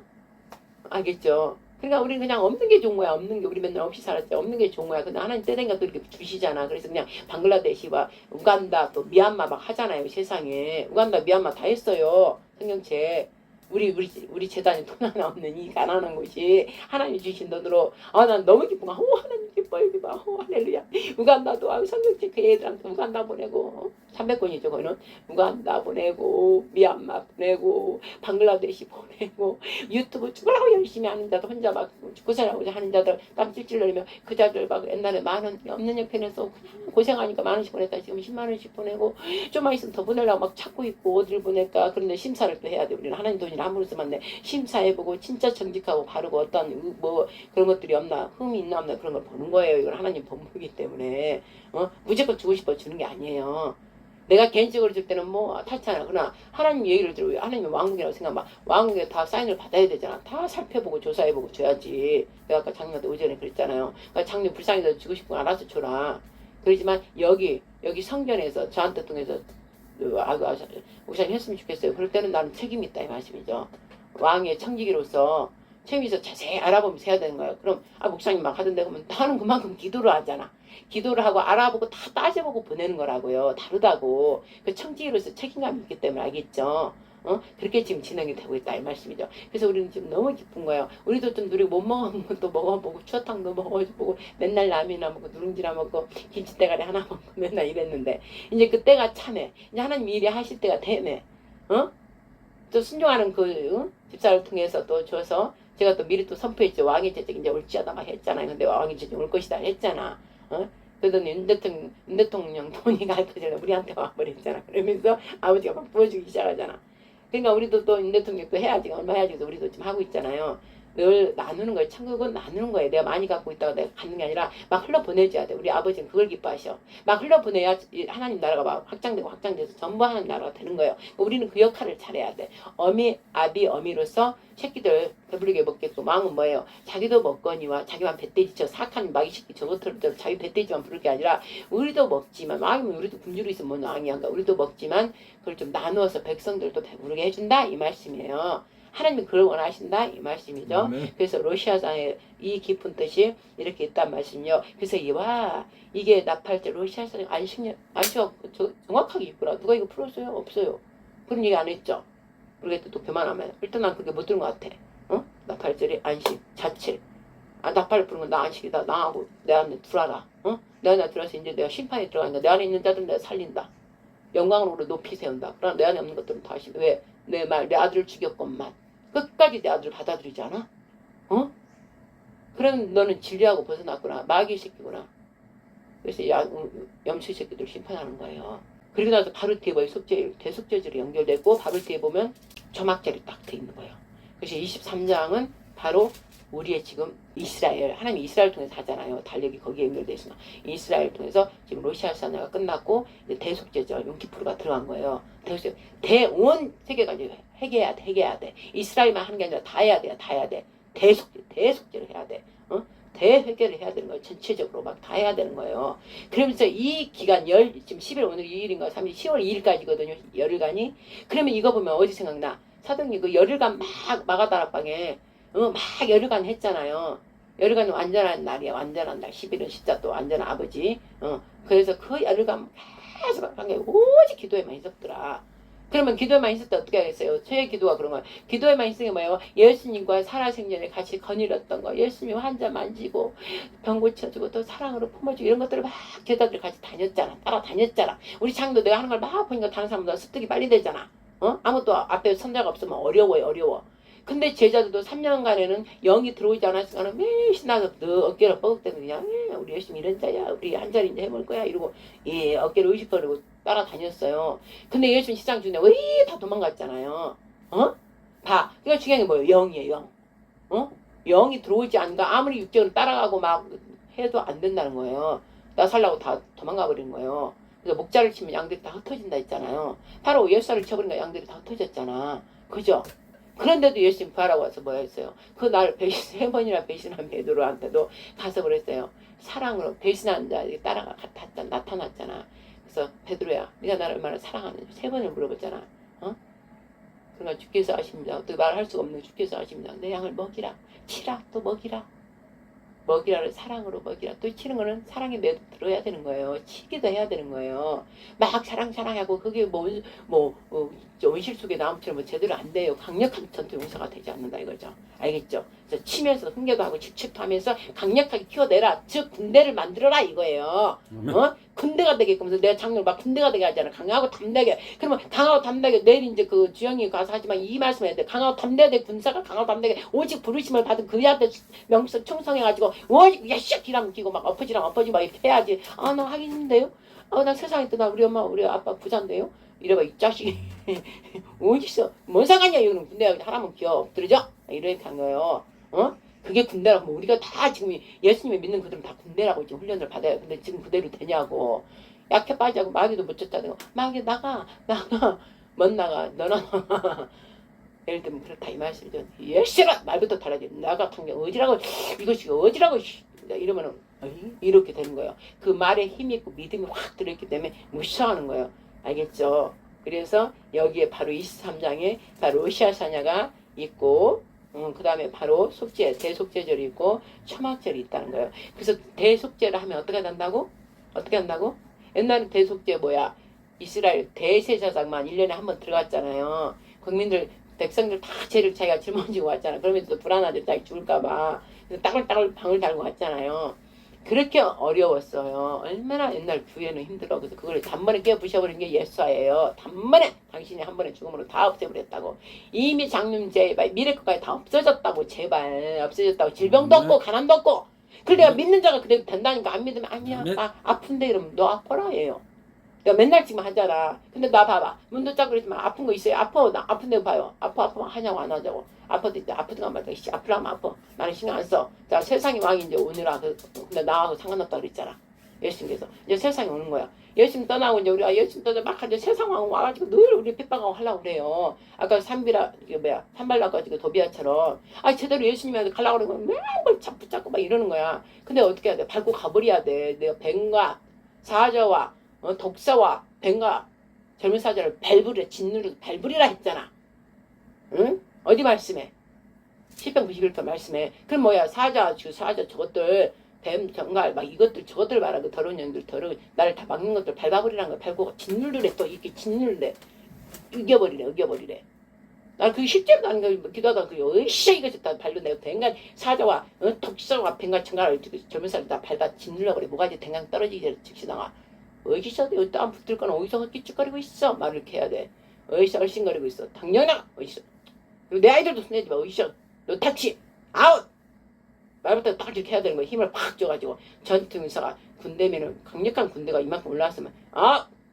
Speaker 2: 알겠죠? 그러니까 우리는 그냥 없는 게 좋은 거야. 없는 게 우리 맨날 없이 살았지. 없는 게 좋은 거야. 근데 하나님 때되니까 또 이렇게 주시잖아. 그래서 그냥 방글라데시와 우간다 또 미얀마 막 하잖아요. 세상에. 우간다 미얀마 다 했어요. 성경책. 우리 재단에 돈 하나 없는 이 가난한 곳이 하나님 주신 돈으로 난 너무 기쁘고 하나님 기뻐 여기 봐 할렐루야. 우간다도 성경책 그 애들한테 우간다 보내고 300권이죠 거기는. 우간다 보내고 미얀마 보내고 방글라데시 보내고 유튜브 죽으라고 열심히 하는 자들 혼자 막 고생하고자 하는 자들 땀 찔찔 흘리며 그 자들 막 옛날에 10,000원 없는 형편에서 그냥 고생하니까 10,000원씩 보냈다 지금 100,000원씩 보내고 좀만 있으면 더 보내려고 막 찾고 있고 어디를 보낼까. 그런데 심사를 또 해야 돼. 우리는 하나님 돈이 아무리 쓰면 돼. 심사해보고 진짜 정직하고 바르고 어떤 뭐 그런 것들이 없나 흠이 있나 없나 그런 걸 보는 거예요. 이건 하나님 본부이기 때문에 무조건 주고 싶어 주는 게 아니에요. 내가 개인적으로 줄 때는 뭐 탈잖아. 그러나 하나님 얘기를 들으면 하나님 왕국이라고 생각하면 왕국에 다 사인을 받아야 되잖아. 다 살펴보고 조사해보고 줘야지. 내가 아까 장님한테 오전에 그랬잖아요. 그러니까 장님 불쌍해서 주고 싶으면 알아서 줘라. 그러지만 여기 성전에서 저한테 통해서 목사님 했으면 좋겠어요. 그럴 때는 나는 책임이 있다 이 말씀이죠. 왕의 청지기로서 책임에서 자세히 알아보면서 해야 되는 거예요. 그럼 목사님 막 하던데 그러면 나는 그만큼 기도를 하잖아. 기도를 하고 알아보고 다 따져보고 보내는 거라고요. 다르다고. 그 청지기로서 책임감이 있기 때문에 알겠죠. 그렇게 지금 진행이 되고 있다 이 말씀이죠. 그래서 우리는 지금 너무 기쁜 거예요. 우리도 좀 누리고 못 먹은 것도 먹어보고 추어탕도 먹어보고 맨날 라면이나 먹고 누룽지나 먹고 김치대가리 하나 먹고 맨날 이랬는데 이제 그때가 참해. 이제 하나님 일이 하실 때가 되네. 또 순종하는 집사를 통해서 또 줘서 제가 또 미리 또 선포했죠. 왕의 재직 이제 올지어다 막 했잖아요. 근데 왕의 재직 올 것이다 했잖아. 그러더니 윤 대통령 돈이 갈거잖아. 우리한테 와버렸잖아. 그러면서 아버지가 막 부어주기 시작하잖아. 그러니까 우리도 또 윤 대통령도 해야지. 얼마 해야지. 그래서 우리도 지금 하고 있잖아요. 늘 나누는 거예요. 천국은 나누는 거예요. 내가 많이 갖고 있다가 내가 갖는 게 아니라 막 흘러보내줘야 돼. 우리 아버지는 그걸 기뻐하셔. 막 흘러보내야 하나님 나라가 막 확장되고 확장돼서 전부 하나님 나라가 되는 거예요. 그러니까 우리는 그 역할을 잘해야 돼. 어미로서 새끼들 배부르게 먹겠고 왕은 뭐예요? 자기도 먹거니와 자기만 뱃돼지쳐 사악한 마귀 새끼 저것들도 자기 뱃돼지만 부를 게 아니라 우리도 먹지만 왕이면 우리도 군주로 있으면 뭔 왕이야. 그러니까 우리도 먹지만 그걸 좀 나누어서 백성들도 배부르게 해준다 이 말씀이에요. 하나님이 그걸 원하신다 이 말씀이죠. 그래서 러시아상에 이 깊은 뜻이 이렇게 있단 말씀이요. 그래서 이게 나팔절 러시아상 안식년 정확하게 있구나. 누가 이거 풀었어요? 없어요. 그런 얘기 안 했죠. 모르겠다. 또 교만하면 일단 난 그게 못 들은 것 같아. 나팔절이 안식 자체. 나팔 부르는 건 나 안식이다. 나하고 내 안에 들어와라. 내 안에 들어와서 이제 내가 심판에 들어가니까 내 안에 있는 자들은 내가 살린다. 영광으로 높이 세운다. 그러나 내 안에 없는 것들은 다시 왜? 내 아들을 죽였건만 끝까지 내 아들을 받아들이지 않아? 그럼 너는 진리하고 벗어났구나. 마귀 새끼구나. 그래서 염소 새끼들 심판하는 거예요. 그리고 나서 바로 뒤에 뭐예요? 대속죄절이 연결됐고 바로 뒤에 보면 초막절이 딱 돼 있는 거예요. 그래서 23장은 바로 우리의 지금 이스라엘, 하나님이 이스라엘 통해서 하잖아요. 달력이 거기에 연결돼 있으나 이스라엘 통해서 지금 러시아 사나가 끝났고 이제 대속죄절 용키푸르가 들어간 거예요. 온 세계가 이제 회개해야 돼. 이스라엘만 하는 게 아니라 다 해야 돼요. 다 해야 돼. 대속죄를 해야 돼. 대회개를 해야 되는 거예요. 전체적으로 막 다 해야 되는 거예요. 그러면서 이 기간 지금 11월 오늘 2일인가 3일 10월 2일까지거든요. 열흘간이. 그러면 이거 보면 어디 생각나? 사도님 그 열흘간 막 마가다락방에 막 열흘간 했잖아요. 열흘간 완전한 날이야. 완전한 날. 10일은 진짜 또 완전한 아버지. 그래서 그 열흘간 계속 한 게 오직 기도에만 있었더라. 그러면 기도에만 있을 때 어떻게 하겠어요? 저의 기도가 그런 거예요. 기도에만 있을 게 뭐예요? 예수님과 살아생전에 같이 거닐었던 거. 예수님 환자 만지고 병 고쳐주고 또 사랑으로 품어주고 이런 것들을 막 제자들 같이 다녔잖아. 따라다녔잖아. 우리 장도 내가 하는 걸 막 보니까 다른 사람보다 습득이 빨리 되잖아. 아무것도 앞에 선자가 없으면 어려워. 근데 제자들도 3년간에는 영이 들어오지 않았으니까 매일 신나서 너 어깨를 뻐벅대고 그냥 우리 열심히 이런 자야. 우리 한 자리 이제 해볼 거야. 이러고 어깨를 의식거리고 따라다녔어요. 근데 예수님 시장 중에 왜 다 도망갔잖아요. 봐. 그러니까 중요한 게 뭐예요? 영이에요. 영. 영이 들어오지 않으니까 아무리 육적으로 따라가고 막 해도 안 된다는 거예요. 나 살라고 다 도망가 버린 거예요. 그래서 목자를 치면 양들이 다 흩어진다 했잖아요. 바로 예수를 쳐버리니까 양들이 다 흩어졌잖아. 그죠? 그런데도 예수님 부활하고 와서 뭐 했어요? 그날 3번이나 배신한 베드로한테도 가서 그랬어요. 사랑으로 배신한 자에게 따라가 나타났잖아. 그래서 베드로야, 네가 나를 얼마나 사랑하는지 3번을 물어봤잖아. 그러니까 주께서 아십니다. 어떻게 말할 수가 없는 주께서 아십니다. 내 양을 먹이라, 치라, 또 먹이라. 먹이라를 사랑으로 먹이라. 또 치는 거는 사랑에 매도 들어야 되는 거예요. 치기도 해야 되는 거예요. 막 사랑하고 그게 온실 속의 나무처럼 뭐 제대로 안 돼요. 강력한 전투 용사가 되지 않는다 이거죠. 알겠죠? 그래서 치면서 훈계도 하고 직책도 하면서 강력하게 키워내라. 즉 군대를 만들어라 이거예요. 군대가 되게끔 해서 내가 장로를 막 군대가 되게 하잖아. 강하고 담대하게. 그러면 강하고 담대하게 내일 이제 그 주영이 가서 하지만 이 말씀 해야 돼. 강하고 담대하게 군사가 강하고 담대하게 오직 부르심을 받은 그한테 명성 충성해가지고 오직 야씨 기람 끼고 막 엎어지고 막 이렇게 해야지. 아 나 하기 힘든데요? 나 세상에 떠나 우리 엄마 우리 아빠 부자인데요? 이래봐 이 자식이 어딨어? 뭔 상관이야 이거는 군대 하라면 기어 엎드려져? 이렇게 한 거예요. 그게 군대라고 뭐 우리가 다 지금 예수님을 믿는 그들은 다 군대라고 지금 훈련을 받아요. 근데 지금 그대로 되냐고. 약해 빠지고 마귀도 못 쫓아내고 마귀 나가 못 나가 너나 예를 들면 그렇다 이 말씀이죠. 예시라 말부터 달라져. 나가 통계 어지라고 이것이 어지라고 이러면은 이렇게 되는 거예요. 그 말에 힘이 있고 믿음이 확 들어있기 때문에 무시하는 거예요. 알겠죠? 그래서 여기에 바로 23장에 바로 러시아 사냐가 있고 그 다음에 바로 대속죄절이 있고 초막절이 있다는 거예요. 그래서 대속죄를 하면 어떻게 한다고? 옛날에 대속죄 이스라엘 대제사장만 1년에 한 번 들어갔잖아요. 백성들 다 죄를 자기가 짊어지고 왔잖아. 그러면서 불안하죠. 자기 죽을까봐. 그래서 따글따글 방을 달고 왔잖아요. 그렇게 어려웠어요. 얼마나 옛날 교회는 힘들어. 그래서 그걸 단번에 깨어 부셔버린 게 예수아예요. 단번에 당신이 한 번의 죽음으로 다 없애버렸다고. 이미 장님제 미래 것까지 다 없어졌다고. 제발 없어졌다고. 질병도 없고 가난도 없고. 그래 내가 믿는 자가 그래도 된다니까. 안 믿으면 아니야. 나 아픈데 이러면 너 아파라 해요. 내가 맨날 지금 하잖아. 근데 나 봐봐. 문도 짝고 그러지만 아픈 거 있어요. 나 아픈데 봐요. 아프면 하냐고 안 하자고. 아프든 안 말다. 아프라면 아파. 나는 신경 안 써. 자, 세상이 왕이 이제 오느라. 근데 나하고 상관없다 그랬잖아. 예수님께서. 이제 세상이 오는 거야. 예수님 떠나고 이제 우리가 예수님 떠나 막 이제 세상 왕 와가지고 늘 우리 핍박하고 하려고 그래요. 아까 산발라가지고 도비아처럼. 제대로 예수님한테 가려고 그러면 맨날 붙잡고 막 이러는 거야. 근데 어떻게 해야 돼? 밟고 가버려야 돼. 내가 뱀과 사자와 독사와 뱀과 젊은 사자를 짓누르 밟으리라 했잖아. 응? 어디 말씀해? 10편 91편 말씀해. 그럼 사자 저것들 뱀 정갈 막 이것들 저것들 말하고 더러운 년들 나를 다 막는 것들 밟아버리라는 거 밟고 짓누르래. 또 이렇게 짓누르래. 으겨버리래. 난 그게 실제로 나는 기도하다 으쌰 이것이 다 발로내고 댕간 사자와 독사와 뱀과 정갈을 젊은 사람들 다 밟아 짓누르버려. 뭐가지 댕강 떨어지게 즉시다가 어디서 땀 붙을 거는 어디서 헛기죽거리고 있어? 말을 이렇게 해야 돼. 어디서 얼씬거리고 있어? 당연하! 어디서? 그리고 내 아이들도 손내지 마. 어디서? 너 타치! 아웃! 말부터 딱 이렇게 해야 되는 거예요. 힘을 팍 줘가지고 전투 의사가 군대면은 강력한 군대가 이만큼 올라왔으면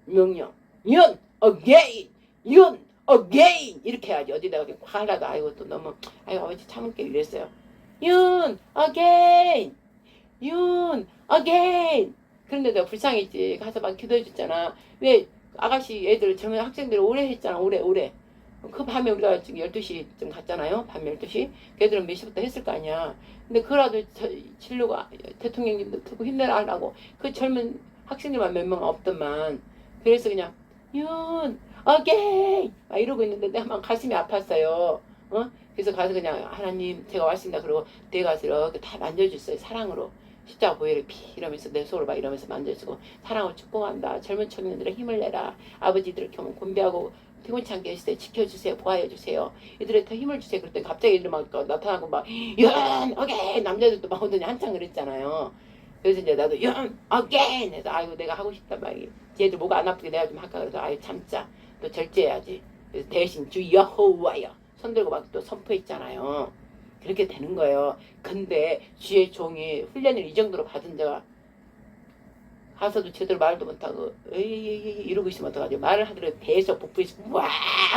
Speaker 2: 명령 윤 어게인 윤 어게인 이렇게 해야지. 어디다가 확 하려도 아이고 또 너무 아이고 아버지 참을게 이랬어요. 윤 어게인 윤 어게인. 그런데 내가 불쌍했지. 가서 막 기도해 줬잖아. 왜 아가씨 애들 젊은 학생들 오래 했잖아. 오래 그 밤에 우리가 지금 12시쯤 갔잖아요. 밤 12시. 걔들은 몇 시부터 했을 거 아니야. 근데 그라도 진로가 대통령님도 듣고 힘내라 하려고 그 젊은 학생들만 몇 명 없더만. 그래서 그냥 윤 어게인 막 이러고 있는데 내가 막 가슴이 아팠어요. 그래서 가서 그냥 하나님 제가 왔습니다. 그러고 뒤에 가서 이렇게 다 만져줬어요. 사랑으로. 십자가 보혈의 피 이러면서 내 속으로 막 이러면서 만져주고 사랑으로 축복한다. 젊은 청년들의 힘을 내라. 아버지들을 경험 곤배하고 피곤치 않게 해주세요. 지켜주세요. 보호해주세요. 이들에 더 힘을 주세요. 그랬더니 갑자기 이들 막 나타나고 막 윤 어게인 남자들도 막 오더니 한참 그랬잖아요. 그래서 이제 나도 윤 어게인 해서 아이고 내가 하고 싶단 말이에요. 쟤들 목 안 아프게 내가 좀 할까 그래서 아유 참자. 또 절제해야지. 그래서 대신 주 여호와여 손들고 막 또 선포했잖아요. 그렇게 되는 거예요. 근데 주의 종이 훈련을 이 정도로 받은 자가 가서도 제대로 말도 못하고 에이 이러고 있으면 어떡하죠. 말을 하더라도 배에서 복부에서 꽉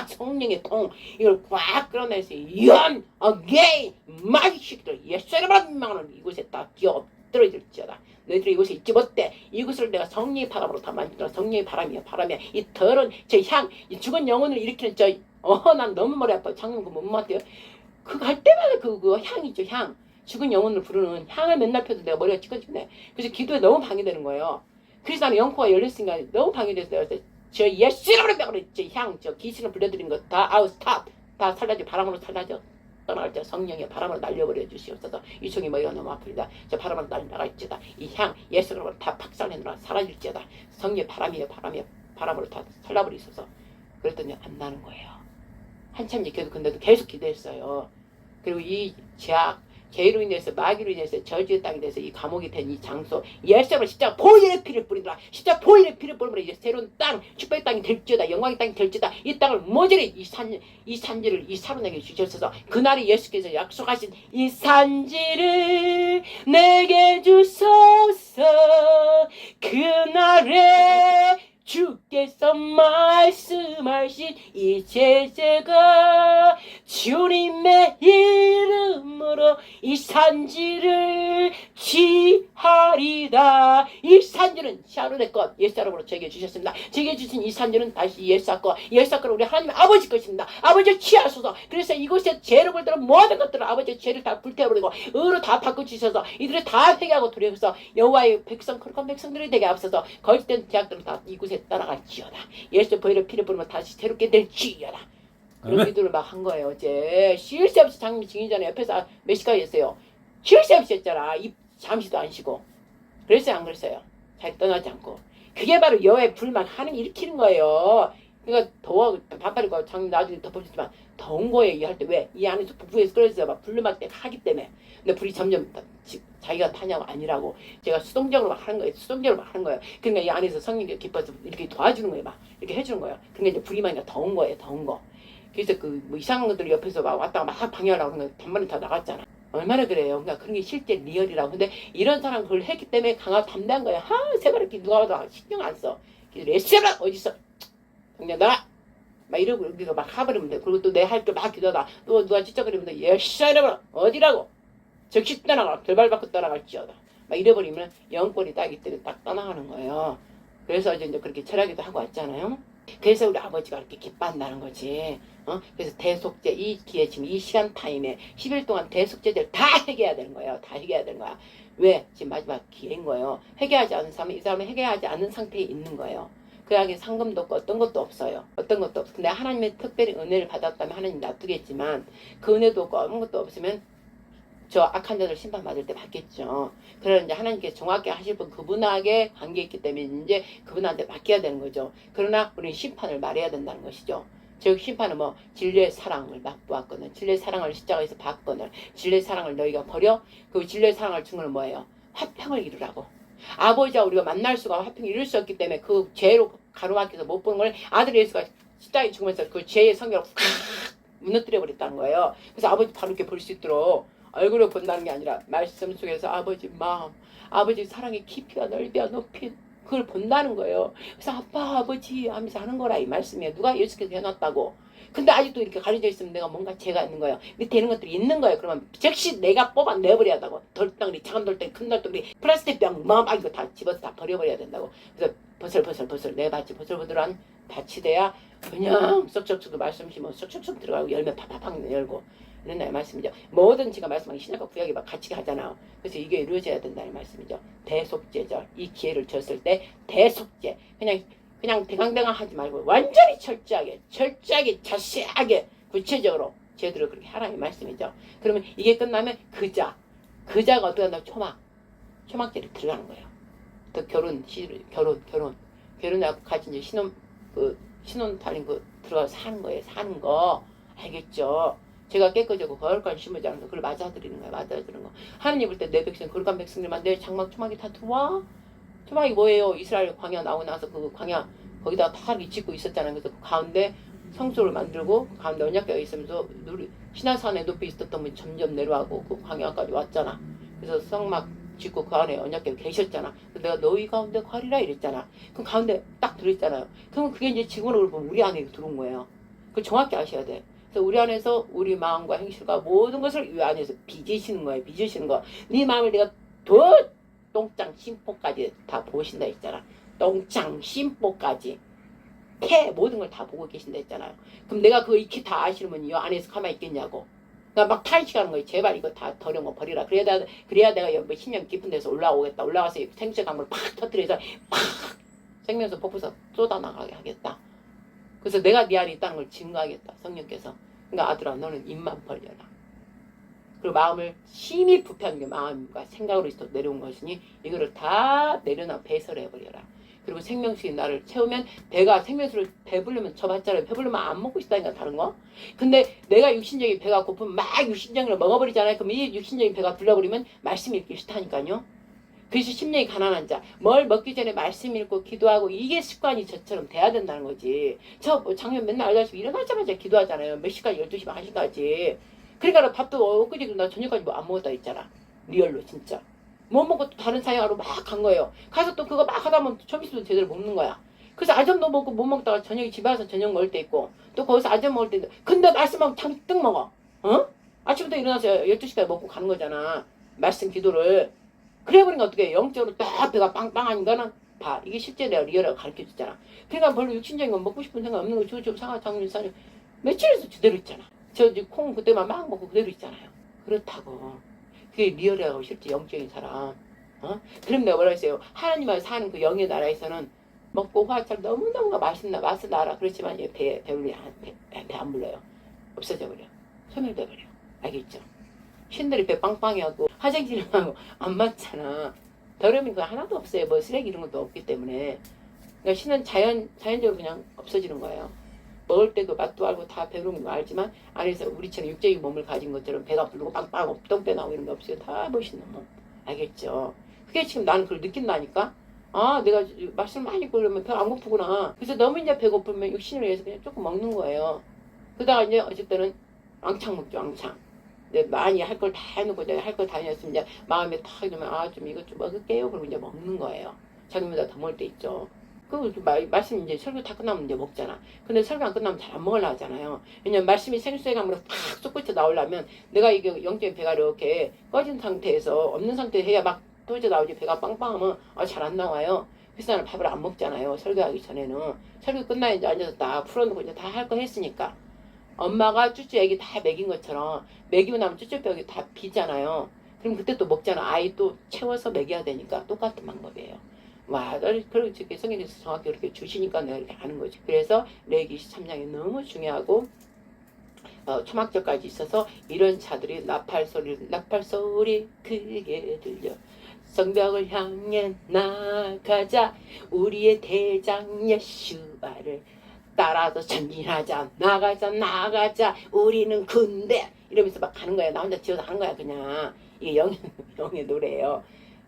Speaker 2: 성령의 통 이걸 꽉 끌어내서 연 어게인 마귀식들 예수라는 명으로 이곳에 다 기어 엎드러질지어다. 너희들이 이곳에 있지 못해. 이곳을 내가 성령의 바람으로 다 만들어. 성령의 바람이야. 이 더러운 저 향 이 죽은 영혼을 일으키는 난 너무 머리 아파. 장면 그못 맡아요. 그거 할 때마다 그 향이죠. 향. 죽은 영혼을 부르는 향을 맨날 펴도 내가 머리가 찌꺼지네. 그래서 기도에 너무 방해되는 거예요. 그래서 나는 영코가 열렸으니까 너무 방해됐어요. 그래서 저 예수라는 명으로 저 귀신을 불려드린 거 다 아웃 스탑 다 살라져. 바람으로 살라져. 떠나갈 때 성령의 바람으로 날려버려 주시옵소서. 이 총이 머리가 너무 아픕니다. 저 바람으로 날아갈지어다. 이 향 예수로 다 박살내느라 사라질지어다. 성령의 바람으로 다 살라버리소서. 그랬더니 안 나는 거예요. 한참 지켜도 근데도 계속 기도했어요. 그리고 이 죄로 인해서 마귀로 인해서 저주의 땅이 돼서 이 감옥이 된 이 장소 예수로 십자가 보혈의 피를 뿌리더라. 십자가 보혈의 피를 뿌리면 이제 새로운 땅 축복의 땅이 될지어다. 영광의 땅이 될지어다. 이 땅을 모조리 이 산지를 이 사람에게 주셨어서 그날이 예수께서 약속하신 이 산지를 내게 주소서. 그날에 주께서 말씀하신 이 제재가 주님의 이름으로 이 산지를 취하리다. 이 산지는 샤론의 것 옛사람으로 제게 주셨습니다. 제게 주신 이 산지는 다시 옛사 것 우리 하나님 아버지 것입니다. 아버지 취하소서. 그래서 이곳에 죄를 볼때는 모든 것들을 아버지의 죄를 다 불태워버리고 의로 다 바꿔주셔서 이들을 다 회개하고 돌이켜서 여호와의 백성 거룩한 백성들이 되게 앞서서 거짓된 제약들을 다 이곳에 따라갈지어다. 예수 보혈의 피를 뿌리면 다시 새롭게 될지어다. 그런 기도를 막 한 거예요. 어제 쉴 새 없이 장미 증인 전에 옆에서 몇 시까지 했어요. 쉴 새 없이 했잖아. 입 잠시도 안 쉬고. 그랬어요 안 그랬어요? 잘 떠나지 않고. 그게 바로 여호와의 불만 하는 일으키는 거예요. 그러니까 더워 반팔이고 장미 나중에 덮어주지만 더운 거예요. 이 할 때 왜? 이 안에서 북부에서 끓여서 막 불만 때 하기 때문에. 근데 불이 점점 자기가 타냐고 아니라고 제가 수동적으로 막 하는 거예요. 그러니까 이 안에서 성령이 기뻐서 이렇게 도와주는 거예요. 막 이렇게 해주는 거예요. 그러니까 이제 불이 많이 더운 거예요. 더운 거. 그래서 뭐 이상한 것들이 옆에서 막 왔다가 막 방해하려고 하는 거 반만이 다 나갔잖아. 얼마나 그래요. 그러니까 그런 게 실제 리얼이라고. 근데 이런 사람 그걸 했기 때문에 강하고 담대한 거예요. 세바르기 누가 봐도 신경 안 써. 그래서 레스라 어딨어? 당장 나가. 막 이러고 여기서 막 하버리면 돼. 그리고 또 내 할 때 막 기도하다 또 누가 찢어버리면 돼. 예샤이라고 어디라고? 즉시 떠나가. 결발 받고 떠나갈지어다. 막 이래버리면 영권이 딱이 때문에 딱 떠나가는 거예요. 그래서 이제 그렇게 철학기도 하고 왔잖아요. 그래서 우리 아버지가 이렇게 기뻐한다는 거지. 그래서 대속제 이 기회 지금 이 시간 타임에 10일 동안 대속제들 다 해결해야 되는 거예요. 다 해결해야 되는 거야. 왜? 지금 마지막 기회인 거예요. 해결하지 않은 사람은 이 사람은 해결하지 않은 상태에 있는 거예요. 그에게 상금도 없고 어떤 것도 없어요. 어떤 것도 없어. 근데 하나님의 특별히 은혜를 받았다면 하나님 놔두겠지만 그 은혜도 없고 아무것도 없으면 저 악한 자들 심판 받을 때 받겠죠. 그러나 이제 하나님께서 정확히 하실 분 그분에게 관계 있기 때문에 이제 그분한테 맡겨야 되는 거죠. 그러나 우리는 심판을 말해야 된다는 것이죠. 즉 심판은 뭐 진리의 사랑을 맛보았거든. 진리의 사랑을 십자가에서 받거든. 진리의 사랑을 너희가 버려. 그 진리의 사랑을 준 건 뭐예요? 화평을 이루라고. 아버지와 우리가 만날 수가 화평을 이룰 수 없기 때문에 그 죄로 가로막혀서 못 보는 걸 아들 예수가 십자가에 죽으면서 그 죄의 성경을 무너뜨려 버렸다는 거예요. 그래서 아버지 바로 이렇게 볼 수 있도록 얼굴을 본다는 게 아니라 말씀 속에서 아버지 마음, 아버지 사랑의 깊이와 넓이와 높이 그걸 본다는 거예요. 그래서 아빠 아버지 하면서 하는 거라 이 말씀이에요. 누가 예수께서 해놨다고. 근데 아직도 이렇게 가려져 있으면 내가 뭔가 죄가 있는 거예요. 밑에 이런 것들이 있는 거예요. 그러면 즉시 내가 뽑아내버려야 한다고. 돌덩이, 작은 돌덩이, 큰 돌덩이, 플라스틱 병, 뭐 이거 다 집어서 다 버려버려야 된다고. 그래서 버슬버슬 내 밭이 버슬버슬한 밭이 돼야 그냥 쏙쏙쏙 말씀 심어 쏙쏙쏙 들어가고 열매 팍팍팍 열고 이런다는 말씀이죠. 뭐든 제가 말씀한 신약과 구약이 막 같이 하잖아요. 그래서 이게 이루어져야 된다는 말씀이죠. 대속죄절. 이 기회를 줬을 때 대속죄. 그냥 대강대강 하지 말고 완전히 철저하게 자세하게 구체적으로 제대로 그렇게 하라는 말씀이죠. 그러면 이게 끝나면 그자가 어떻게 한다고 초막절이 들어가는 거예요. 또 결혼하고 같이 이제 신혼 달인 들어가서 사는 거예요. 사는 거 알겠죠? 제가 깨끗하고 거룩한 심으지 않아서 그걸 맞아들이는 거예요. 맞아들이는 거. 하느님 볼 때 내 백성 거룩한 백성들만 내 장막 초막이 다 들어와. 초막이 뭐예요? 이스라엘 광야 나오고 나서 그 광야 거기다가 다 이렇게 짓고 있었잖아요. 그래서 그 가운데 성소를 만들고 그 가운데 언약궤가 있으면서 시나산에 높이 있었던 분이 점점 내려가고 그 광야까지 왔잖아. 그래서 성막 짓고 그 안에 언약궤가 계셨잖아. 그래서 내가 너희 가운데 거하리라 이랬잖아. 그 가운데 딱 들어있잖아요. 그러면 그게 이제 지금으로 보면 우리 안에 들어온 거예요. 그걸 정확히 아셔야 돼. 그래서 우리 안에서 우리 마음과 행실과 모든 것을 이 안에서 빚으시는 거예요. 빚으시는 거. 네 마음을 내가 똥장 심보까지 다 보신다 했잖아. 똥장 심보까지 모든 걸 다 보고 계신다 했잖아요. 그럼 내가 그거 익히 다 아시면 이 안에서 가만히 있겠냐고. 그러니까 막 탄식하는 거예요. 제발 이거 다 더러운 거 버리라. 그래야 내가 뭐 10년 깊은 데서 올라오겠다. 올라가서 생수의 강물을 팍 터뜨려서 팍 생명수 폭포서 쏟아나가게 하겠다. 그래서 내가 네 안에 있다는 걸 증거하겠다. 성령께서. 그러니까 아들아 너는 입만 벌려라. 그리고 마음을 심히 부패하는 게 마음과 생각으로 내려온 것이니 이거를 다 내려놔 배설해버려라. 그리고 생명수에 나를 채우면 배가 생명수를 배부르면 저 봤잖아요. 배부르면 안 먹고 있다니까 다른 거. 근데 내가 육신적인 배가 고프면 막 육신적인 걸 먹어버리잖아요. 그럼 이 육신적인 배가 불러버리면 말씀 읽기 싫다니까요. 그래서 심령이 가난한 자, 뭘 먹기 전에 말씀 읽고 기도하고 이게 습관이 저처럼 돼야 된다는 거지. 저 작년 맨날 알다시피 일어나자마자 기도하잖아요. 몇 시까지 12시 반 1시까지. 그러니까 밥도 엊그제도 나 저녁까지 뭐 안 먹었다 했잖아. 리얼로 진짜. 못 먹고 또 다른 사역하러 막 간 거예요. 가서 또 그거 막 하다 보면 점심도 제대로 먹는 거야. 그래서 아점도 먹고 못 먹다가 저녁에 집에 와서 저녁 먹을 때 있고 또 거기서 아점 먹을 때 있고 근데 말씀하면 잔뜩 먹어. 어? 아침부터 일어나서 12시까지 먹고 가는 거잖아. 말씀 기도를. 그래 버리니까 어떻게 영적으로 딱 배가 빵빵한 거는 봐. 이게 실제 내가 리얼하게 가르쳐 줬잖아. 그러니까 별로 육신적인 건 먹고 싶은 생각 없는 거 저쪽 상하 장류 사료 며칠에서 그대로 있잖아. 콩 그때만 막 먹고 그대로 있잖아요. 그렇다고. 그게 리얼하고 실제 영적인 사람. 그럼 내가 뭐라 했어요. 하나님과 사는 그 영의 나라에서는 먹고 화살 너무너무 맛을 알아. 그렇지만 배 안 불러요. 없어져 버려. 소멸돼 버려. 알겠죠? 신들이 배 빵빵하고 화장실하고 안 맞잖아. 더러움이 그거 하나도 없어요. 뭐 쓰레기 이런 것도 없기 때문에. 그러니까 신은 자연적으로 그냥 없어지는 거예요. 먹을 때도 맛도 알고 다 배부른 거 알지만 안에서 우리처럼 육적인 몸을 가진 것처럼 배가 부르고 빵빵하고 똥배 나오고 이런 게 없어요. 다 멋있는 몸. 알겠죠? 그게 지금 나는 그걸 느낀다니까. 아 내가 말씀 많이 읽고 그러면 배가 안 고프구나. 그래서 너무 이제 배고프면 육신을 위해서 그냥 조금 먹는 거예요. 그러다가 이제 어쨌든은 왕창 먹죠. 왕창. 근데 많이 할 걸 다 해놓고 내가 할 걸 다 해놨으면 이제 마음에 탁 이러면 좀 이것 좀 먹을게요. 그러고 이제 먹는 거예요. 자기보다 더 먹을 때 있죠. 말씀 이제 설교 다 끝나면 이제 먹잖아. 근데 설교 안 끝나면 잘 안 먹으려 하잖아요. 왜냐면 말씀이 생수의 강물로 팍 솟구쳐 나오려면 내가 이게 영적인 배가 이렇게 꺼진 상태에서 없는 상태에 해야 막 터져 나오지. 배가 빵빵하면 잘 안 나와요. 그래서 나는 밥을 안 먹잖아요. 설교하기 전에는. 설교 끝나야 이제 앉아서 딱 풀어놓고 이제 다 할 거 했으니까. 엄마가 쭈쭈 애기 다 먹인 것처럼 먹이고 나면 쭈쭈뼈기 다 비잖아요. 그럼 그때 또 먹잖아. 아이 또 채워서 먹여야 되니까 똑같은 방법이에요. 와, 그렇게 성경에서 정확히 그렇게 주시니까 내가 이렇게 하는 거지. 그래서 레위기 23장이 너무 중요하고 초막절까지 있어서 이런 자들이 나팔 소리 크게 들려 성벽을 향해 나가자 우리의 대장 예수와를 따라서 전진하자 나가자 우리는 군대 이러면서 막 가는 거야. 나 혼자 지어서 하는 거야 그냥. 이게 영의 노래예요.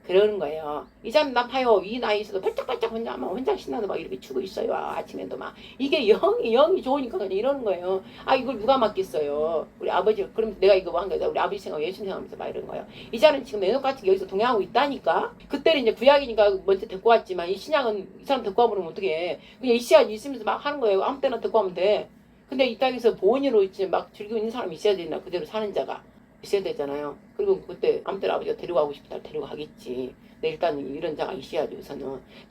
Speaker 2: 그러는 거예요. 이자는 나빠요. 이 나이에서도 발짝발짝 혼자 신나서 막 이렇게 추고 있어요. 아침에도 막. 이게 영이 좋으니까 그냥 이러는 거예요. 아, 이걸 누가 맡겠어요. 우리 아버지, 그럼 내가 이거 한 거야. 우리 아버지 생각, 예수님 생각하면서 막 이러는 거예요. 이자는 지금 내놓같이 여기서 동행하고 있다니까? 그때는 이제 구약이니까 먼저 듣고 왔지만, 이 신약은 이 사람 듣고 와보면 어떻게 해. 그냥 이 시간 있으면서 막 하는 거예요. 아무 때나 듣고 하면 돼. 근데 이 땅에서 보온으로 이제 막 즐기고 있는 사람이 있어야 된다. 그대로 사는 자가. 있어야 되잖아요. 그리고 그때 아무 때나 아버지가 데려가고 싶다 데려가겠지. 근데 일단 이런 자가 있어야지 우선은.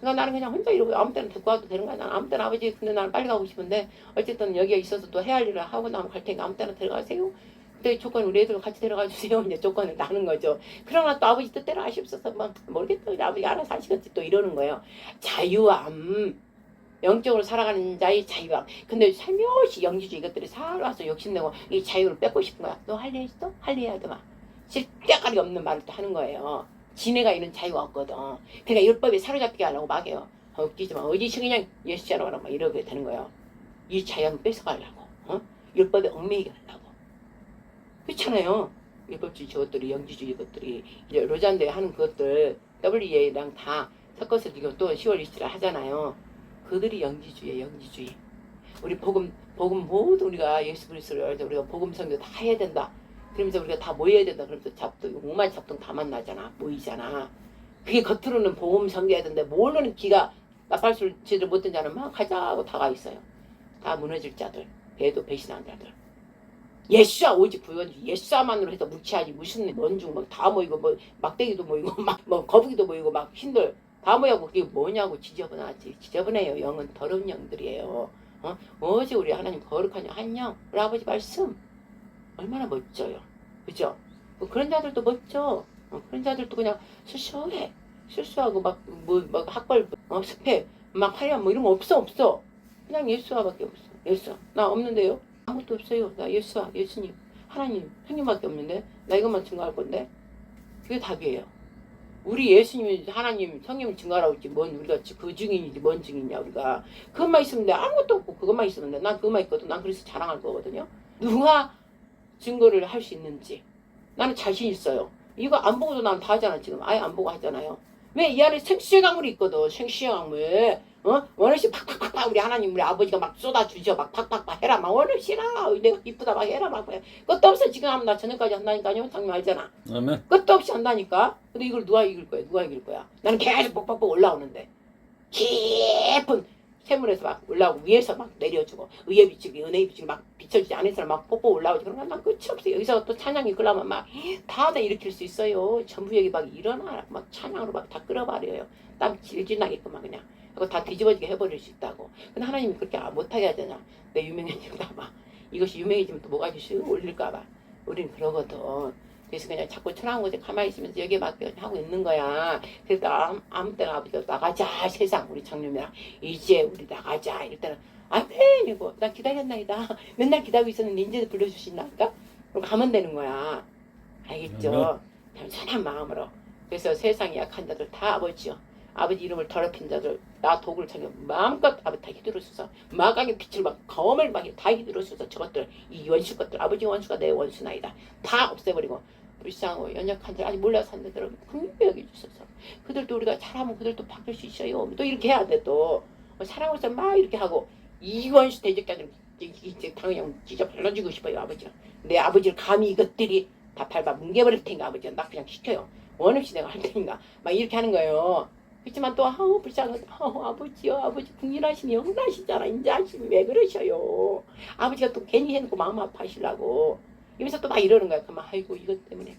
Speaker 2: 그러니까 나는 그냥 혼자 이러고 아무 때나 듣고 와도 되는 거야. 나는 아무 때나 아버지 근데 나는 빨리 가고 싶은데 어쨌든 여기에 있어서 또 해야 할 일을 하고 나면 갈 테니까 아무 때나 데려가세요. 근데 조건 우리 애들 같이 데려가 주세요. 이제 조건을 나는 거죠. 그러나 또 아버지 뜻대로 하시옵소서. 막 모르겠다. 아버지 알아서 하시겠지 또 이러는 거예요. 자유함. 영적으로 살아가는 자의 자유함. 근데 살며시 영지주 이것들이 살아와서 욕심내고 이 자유를 뺏고 싶은 거야. 너 할래 있어? 할래 해야 돼 막. 실때까지 없는 말을 또 하는 거예요. 지네가 이런 자유가 없거든. 그러니까 율법에 사로잡히게 하려고 막 해요. 웃기지 마. 어디서 그냥 예수자로 가라 막 이러게 되는 거예요. 이 자유함을 뺏어가려고. 율법에 얽매이게 하려고. 그렇잖아요. 율법주의 저것들이 영지주의 것들이 이제 로잔데 하는 그것들 WEA랑 다 섞어서 지금 또 10월 27일 하잖아요. 그들이 영지주의예요. 영지주의. 우리 복음 모두 우리가 예수 그리스도를 우리가 복음 선교 다 해야 된다. 그러면서 우리가 다 모여야 된다. 그러면서 잡동 5만 잡동 다 만나잖아. 모이잖아. 그게 겉으로는 복음 선교해야 되는데 모르는 기가 나팔수를 제대로 못된 자는 막 가자고 다가 있어요. 다 무너질 자들. 배도 배신한 자들. 예수와 오직 구원주의. 예수와만으로 해서 무치하지 무슨 원중 다 모이고 뭐 막대기도 모이고 막 뭐 거북이도 모이고 막 흰들 다 모여고 그게 뭐냐고 지저분하지. 지저분해요. 영은 더러운 영들이에요. 어제 우리 하나님 거룩한 한 영. 우리 아버지 말씀 얼마나 멋져요. 그죠? 그런 자들도 멋져. 그런 자들도 그냥 수수해. 실수하고 막 학벌 스펙 막 하려면 뭐 이런 거 없어. 그냥 예수와밖에 없어. 예수. 나 없는데요. 아무것도 없어요. 나 예수와 예수님 하나님 형님밖에 없는데 나 이것만 증거할 건데 그게 답이에요. 우리 예수님이 하나님 성령을 증거하라고 했지 뭔 우리가 그 증인이지 뭔 증인이냐 우리가 그것만 있으면 돼. 아무것도 없고 그것만 있으면 돼. 난 그것만 있거든. 난 그래서 자랑할 거거든요. 누가 증거를 할 수 있는지 나는 자신 있어요. 이거 안 보고도 난 다 하잖아. 지금 아예 안 보고 하잖아요. 왜 이 안에 생수의 강물이 있거든. 생수의 강물. 원없이 팍팍팍 우리 하나님 우리 아버지가 막 쏟아주죠. 막 팍팍팍 해라. 막 원없이라 내가 이쁘다 막 해라 막 끝도 없어. 지금 하면 나 저녁까지 한다니까요. 장님 알잖아.
Speaker 3: 아멘.
Speaker 2: 끝도 없이 한다니까. 근데 이걸 누가 이길 거야? 누가 이길 거야? 나는 계속 뻑뻑뻑 올라오는데 깊은 샘물에서 막 올라오고 위에서 막 내려주고 의의 비추기 은혜의 비추기 막 비춰주지 않은 사람 막 뽀뽀 올라오지. 그런 건 난 끝이 없어요. 여기서 또 찬양이 끌려면 막 다 일으킬 수 있어요. 전부 여기 막 일어나 막 찬양으로 막 다 끌어버려요. 땀 질질 나게끔 막 그냥 그거 다 뒤집어지게 해버릴 수 있다고. 근데 하나님이 그렇게 못하게 하잖아. 내 유명해질까봐. 이것이 유명해지면 또 뭐가 슉 올릴까봐. 우린 그러거든. 그래서 그냥 자꾸 천한 곳에 가만히 있으면서 여기에 막 하고 있는 거야. 그래서 아무 때나 아버지가 나가자 세상 우리 장님이랑 이제 우리 나가자 이럴 때는 안돼 이거 나 기다렸나이다. 맨날 기다리고 있었는데 이제 불러주신다니까. 그럼 가면 되는 거야. 알겠죠? 편안한 마음으로. 그래서 세상에 약한 자들 다 아버지요. 아버지 이름을 더럽힌 자들 나 독을 전혀 마음껏 아버지 다 휘두르소서. 마강의 빛을 막 검을 막 다 휘두르소서. 저것들 이 원수 것들 아버지 원수가 내 원수나이다. 다 없애버리고 불쌍하고 연약한 자 아직 몰라서 한 자들은 긍휼히 여겨주소서. 그들도 우리가 잘하면 그들도 바뀔 수 있어요. 또 이렇게 해야 돼. 또 사랑으로서 막 이렇게 하고 이 원수 대적자들 이제 당연히 찢어 발라주고 싶어요. 아버지가 내 아버지를 감히 이것들이 다 밟아 뭉개버릴 테니까 아버지가 나 그냥 시켜요. 원없이 내가 할 테니까 막 이렇게 하는 거예요. 그렇지만 또 불쌍한 아버지요. 아버지 국민하시니 흥나시잖아. 인제 하시니 왜 그러셔요. 아버지가 또 괜히 해놓고 마음 아파하시려고 이러면서 또 막 이러는 거야. 그만 아이고 이것 때문에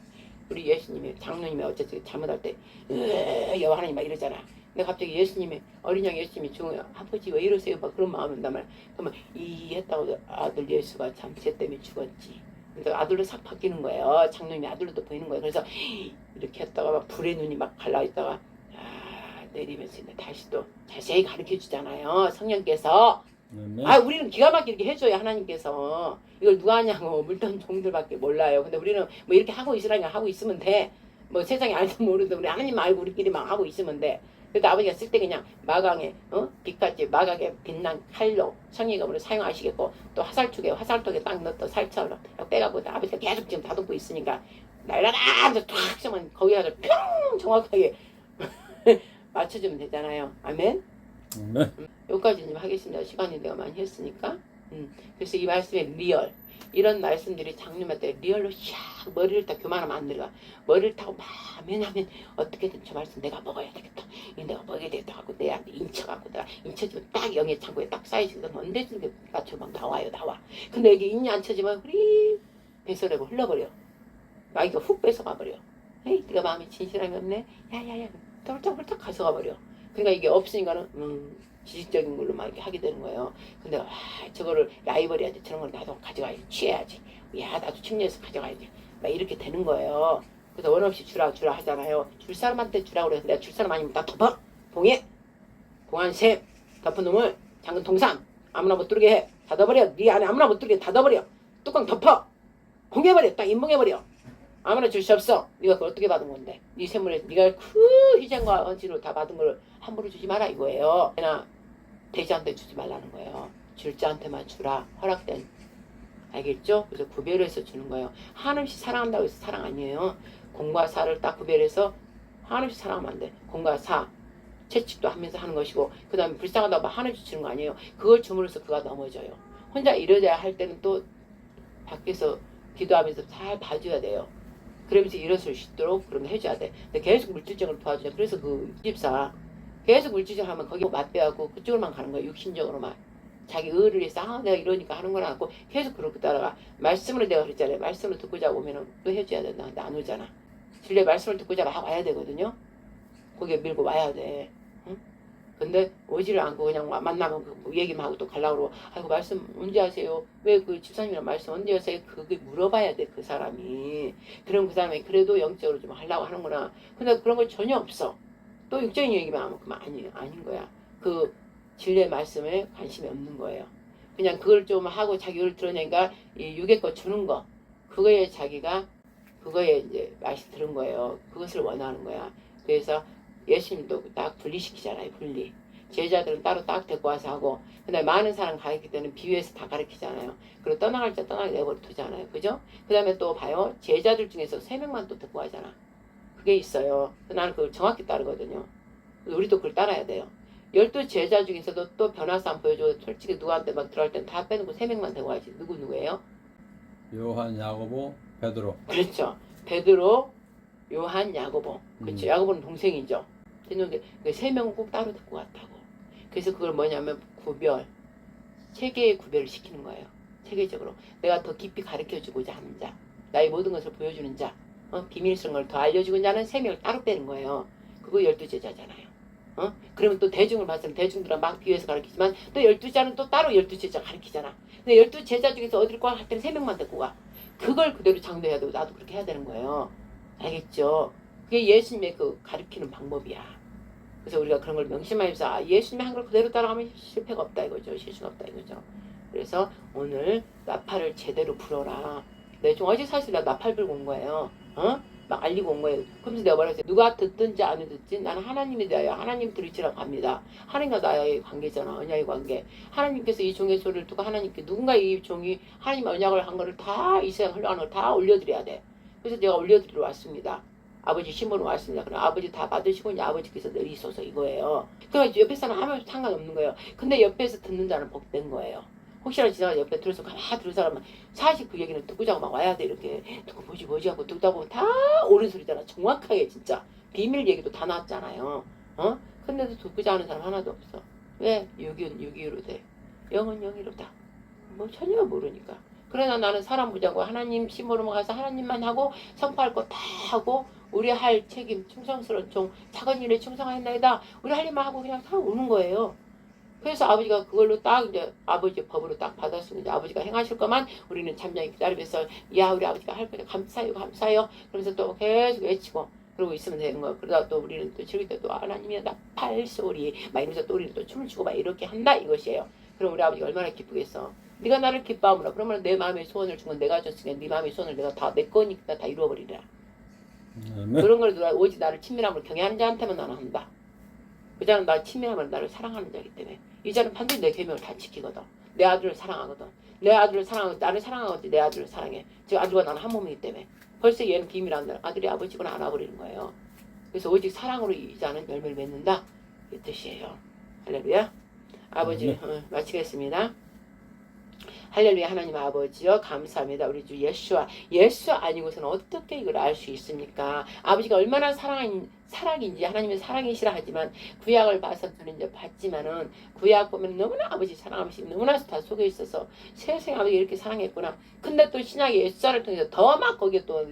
Speaker 2: 우리 예수님이 장로님이 어쨌든 잘못할 때 여호와 하나님 막 이러잖아. 근데 갑자기 예수님이 어린 양 예수님이 중요해. 아버지 왜 이러세요? 막 그런 마음이 온단 말이야. 그러면 이 했다고 아들 예수가 참 죄 때문에 죽었지. 그래서 아들로 싹 바뀌는 거예요. 장로님이 아들로도 보이는 거예요. 그래서 이렇게 했다가 막 불의 눈이 막 갈라있다가 내리면서 다시 또 자세히 가르쳐 주잖아요. 성령께서.
Speaker 3: 아멘.
Speaker 2: 우리는 기가 막히게 해줘요. 하나님께서. 이걸 누가 하냐고 물던 종들밖에 몰라요. 근데 우리는 뭐 이렇게 하고 있으라냐 하고 있으면 돼. 뭐 세상에 알도 모르도 우리 하나님 알고 우리끼리만 하고 있으면 돼. 그래도 아버지가 쓸 때 그냥 마강에 빛같이 마강에 빛난 칼로 성의금으로 사용하시겠고 또 화살촉에 딱 넣었다 살처럼 빼가고 아버지가 계속 지금 다듬고 있으니까 날라라 하면서 탁 쏘면 거기 가서 평 정확하게 맞춰주면 되잖아요. 아멘.
Speaker 3: 네.
Speaker 2: 여기까지 좀 하겠습니다. 시간이 내가 많이 했으니까. 그래서 이 말씀의 리얼 이런 말씀들이 장로만 때 리얼로 샥 머리를 딱 교만하면 안 들어가. 머리를 타고 막 왜냐면 어떻게든 저 말씀 내가 먹어야 되겠다. 이 내가 먹어야 되겠다 하고 내한테 인쳐갖고 내가 인쳐주면 딱 영의 창고에 딱 쌓이지거든. 언제든 게 나처럼 막 나와. 근데 여기 인이 안 쳐지면 흐리 배설하고 흘러버려. 마귀가 훅 뺏어가버려. 에이 네가 마음에 진실함이 없네. 야야야 홀짝홀짝 가져가버려. 그러니까 이게 없으니까는 지식적인 걸로 막 이렇게 하게 되는 거예요. 근데 저거를 라이벌이야지 저런 걸 나도 가져가야지 취해야지. 야 나도 침례해서 가져가야지. 막 이렇게 되는 거예요. 그래서 원 없이 주라 하잖아요. 줄 사람한테 주라 그래서 내가 줄 사람 아니면 다 덮어. 동해. 동안샘. 덮은 놈을 장근 동삼. 아무나 못 들게 해. 닫아버려. 네 안에 아무나 못 들게 닫아버려. 뚜껑 덮어. 공개해버려. 딱 인봉해버려. 아무나 줄 수 없어. 네가 그걸 어떻게 받은 건데? 네 샘물에 네가 그 희생과 헌신으로 다 받은 걸 함부로 주지 마라 이거예요. 나 대자한테 주지 말라는 거예요. 줄 자한테만 주라. 허락된. 알겠죠? 그래서 구별해서 주는 거예요. 한없이 사랑한다고 해서 사랑 아니에요. 공과 사를 딱 구별해서 한없이 사랑하면 안 돼. 공과 사 채찍도 하면서 하는 것이고 그 다음에 불쌍하다고 한없이 주는 거 아니에요. 그걸 줌으로써 그가 넘어져요. 혼자 이러자 할 때는 또 밖에서 기도하면서 잘 봐줘야 돼요. 그러면서 일어설 수 있도록 그러면 해줘야 돼. 근데 계속 물질적으로 도와주냐. 그래서 그 집사 계속 물질적으로 하면 거기 맛배하고 그쪽으로만 가는 거야. 육신적으로만. 자기 의를 위해서 내가 이러니까 하는 건 않고 계속 그렇게 따라가. 말씀으로 내가 그랬잖아요. 말씀을 듣고자 오면은 또 해줘야 된다. 근데 안 오잖아. 진리의 말씀을 듣고자 막 와야 되거든요. 거기에 밀고 와야 돼. 응? 근데 오지를 않고 그냥 만나면 그 얘기만 하고 또 가려고 그러고 아이고 말씀 언제 하세요? 왜 그 집사님이랑 말씀 언제 하세요? 그게 물어봐야 돼 그 사람이. 그럼 그 사람이 그래도 영적으로 좀 하려고 하는구나. 근데 그런 거 전혀 없어. 또 육적인 얘기만 하면 그만 아닌 거야. 그 진리의 말씀에 관심이 없는 거예요. 그냥 그걸 좀 하고 자기 를 들으니까 이 육의 거 주는 거 그거에 자기가 그거에 이제 맛이 들은 거예요. 그것을 원하는 거야. 그래서 예수님도 딱 분리시키잖아요. 분리. 제자들은 따로 딱 데리고 와서 하고 근데 많은 사람 가르칠 때는 비유해서 다 가르치잖아요. 그리고 떠나갈 때 떠나게 내버려 두잖아요. 그죠? 그 다음에 또 봐요. 제자들 중에서 3명만 또 데리고 가잖아. 그게 있어요. 나는 그걸 정확히 따르거든요. 우리도 그걸 따라야 돼요. 12제자 중에서도 또 변화상 보여줘. 솔직히 누구한테 막 들어갈 땐 다 빼놓고 3명만 데리고 가야지. 누구예요?
Speaker 3: 요한, 야고보, 베드로.
Speaker 2: 그렇죠. 베드로, 요한, 야고보. 그렇죠. 야고보는 동생이죠. 근데 3명은 꼭 따로 데리고 갔다고. 그래서 그걸 뭐냐면 구별. 체계의 구별을 시키는 거예요. 체계적으로. 내가 더 깊이 가르쳐주고자 하는 자. 나의 모든 것을 보여주는 자. 비밀스러운 걸 더 알려주는 자는 3명을 따로 빼는 거예요. 그거 12제자잖아요. 그러면 또 대중을 봤으면 대중들은 막 비유해서 가르치지만 또 12자는 또 따로 12제자 가르치잖아. 근데 12제자 중에서 어딜 가 할 때는 3명만 데리고 가. 그걸 그대로 장도해야 되고 나도 그렇게 해야 되는 거예요. 알겠죠? 그게 예수님의 그 가르치는 방법이야. 그래서 우리가 그런 걸 명심하면서 예수님의 한 걸 그대로 따라가면 실패가 없다 이거죠. 실수가 없다 이거죠. 그래서 오늘 나팔을 제대로 불어라. 내 좀 어제 사실 나 나팔 불고 온 거예요. 막 알리고 온 거예요. 그러면서 내가 말했어요. 누가 듣든지 안 듣든지 나는 하나님에 대하여 하나님 들으시라고 합니다. 하나님과 나의 관계잖아. 언약의 관계. 하나님께서 이 종의 소리를 듣고 하나님께 누군가 이 종이 하나님 언약을 한 거를 다 이 세상 흘러가는 걸 다 올려드려야 돼. 그래서 내가 올려드리러 왔습니다. 아버지 신부로 왔습니다. 그럼 아버지 다 받으시고 이제 아버지께서 내리소서 이거예요. 그러니까 옆에 사람 아무 상관없는 거예요. 근데 옆에서 듣는 자는 복된 거예요. 혹시나 지나가 옆에 들어서 가만히 들은 사람은 사실 그 얘기는 듣고 자고 막 와야 돼. 이렇게 듣고 뭐지 하고 듣다 보면 다 옳은 소리잖아. 정확하게 진짜 비밀 얘기도 다 나왔잖아요. 근데도 듣고 자는 사람 하나도 없어. 왜? 육은 육이로 돼. 영은 영이로다. 뭐 전혀 모르니까. 그러나 나는 사람 보자고 하나님 심으로 가서 하나님만 하고 선포할 거 다 하고 우리 할 책임 충성스러운 종 작은 일에 충성하였나이다. 우리 할 일만 하고 그냥 다 오는 거예요. 그래서 아버지가 그걸로 딱 이제 아버지 법으로 딱 받았으면 이제 아버지가 행하실 것만 우리는 잠잠히 기다리면서 야 우리 아버지가 할 거니까 감사해요 그러면서 또 계속 외치고 그러고 있으면 되는 거예요. 그러다 또 우리는 또 즐길 때 또 하나님이야 나팔 소리 막 이러면서 또 우리는 또 춤을 추고 막 이렇게 한다 이것이에요. 그럼 우리 아버지가 얼마나 기쁘겠어. 네가 나를 기뻐하므로 그러면 내 마음의 소원을 준 건 내가 줬으니까 네 마음의 소원을 내가 다 내 거니까 다 이루어버리라. 그런 걸 오직 나를 친밀함으로 경외하는 자한테만 나는 한다. 그 자는 나 친밀함을 나를 사랑하는 자이기 때문에 이 자는 반드시 내 계명을 다 지키거든. 내 아들을 사랑하거든. 내 아들을 사랑하고 나를 사랑하고 내 아들을 사랑해. 즉 아들과 나는 한 몸이기 때문에 벌써 얘는 비밀 안다. 아들이 아버지구나 알아버리는 거예요. 그래서 오직 사랑으로 이 자는 열매를 맺는다. 이 뜻이에요. 할렐루야. 아버지 마치겠습니다. 할렐루야. 하나님 아버지여 감사합니다. 우리 주 예수 아니고서는 어떻게 이걸 알 수 있습니까? 아버지가 얼마나 사랑인지 하나님의 사랑이시라 하지만 구약을 봐서 저는 이제 봤지만은 구약 보면 너무나 아버지 사랑하시고 너무나 다 속에 있어서 세상에 아버지 이렇게 사랑했구나. 근데 또 신약의 예수자를 통해서 더 막 거기에 또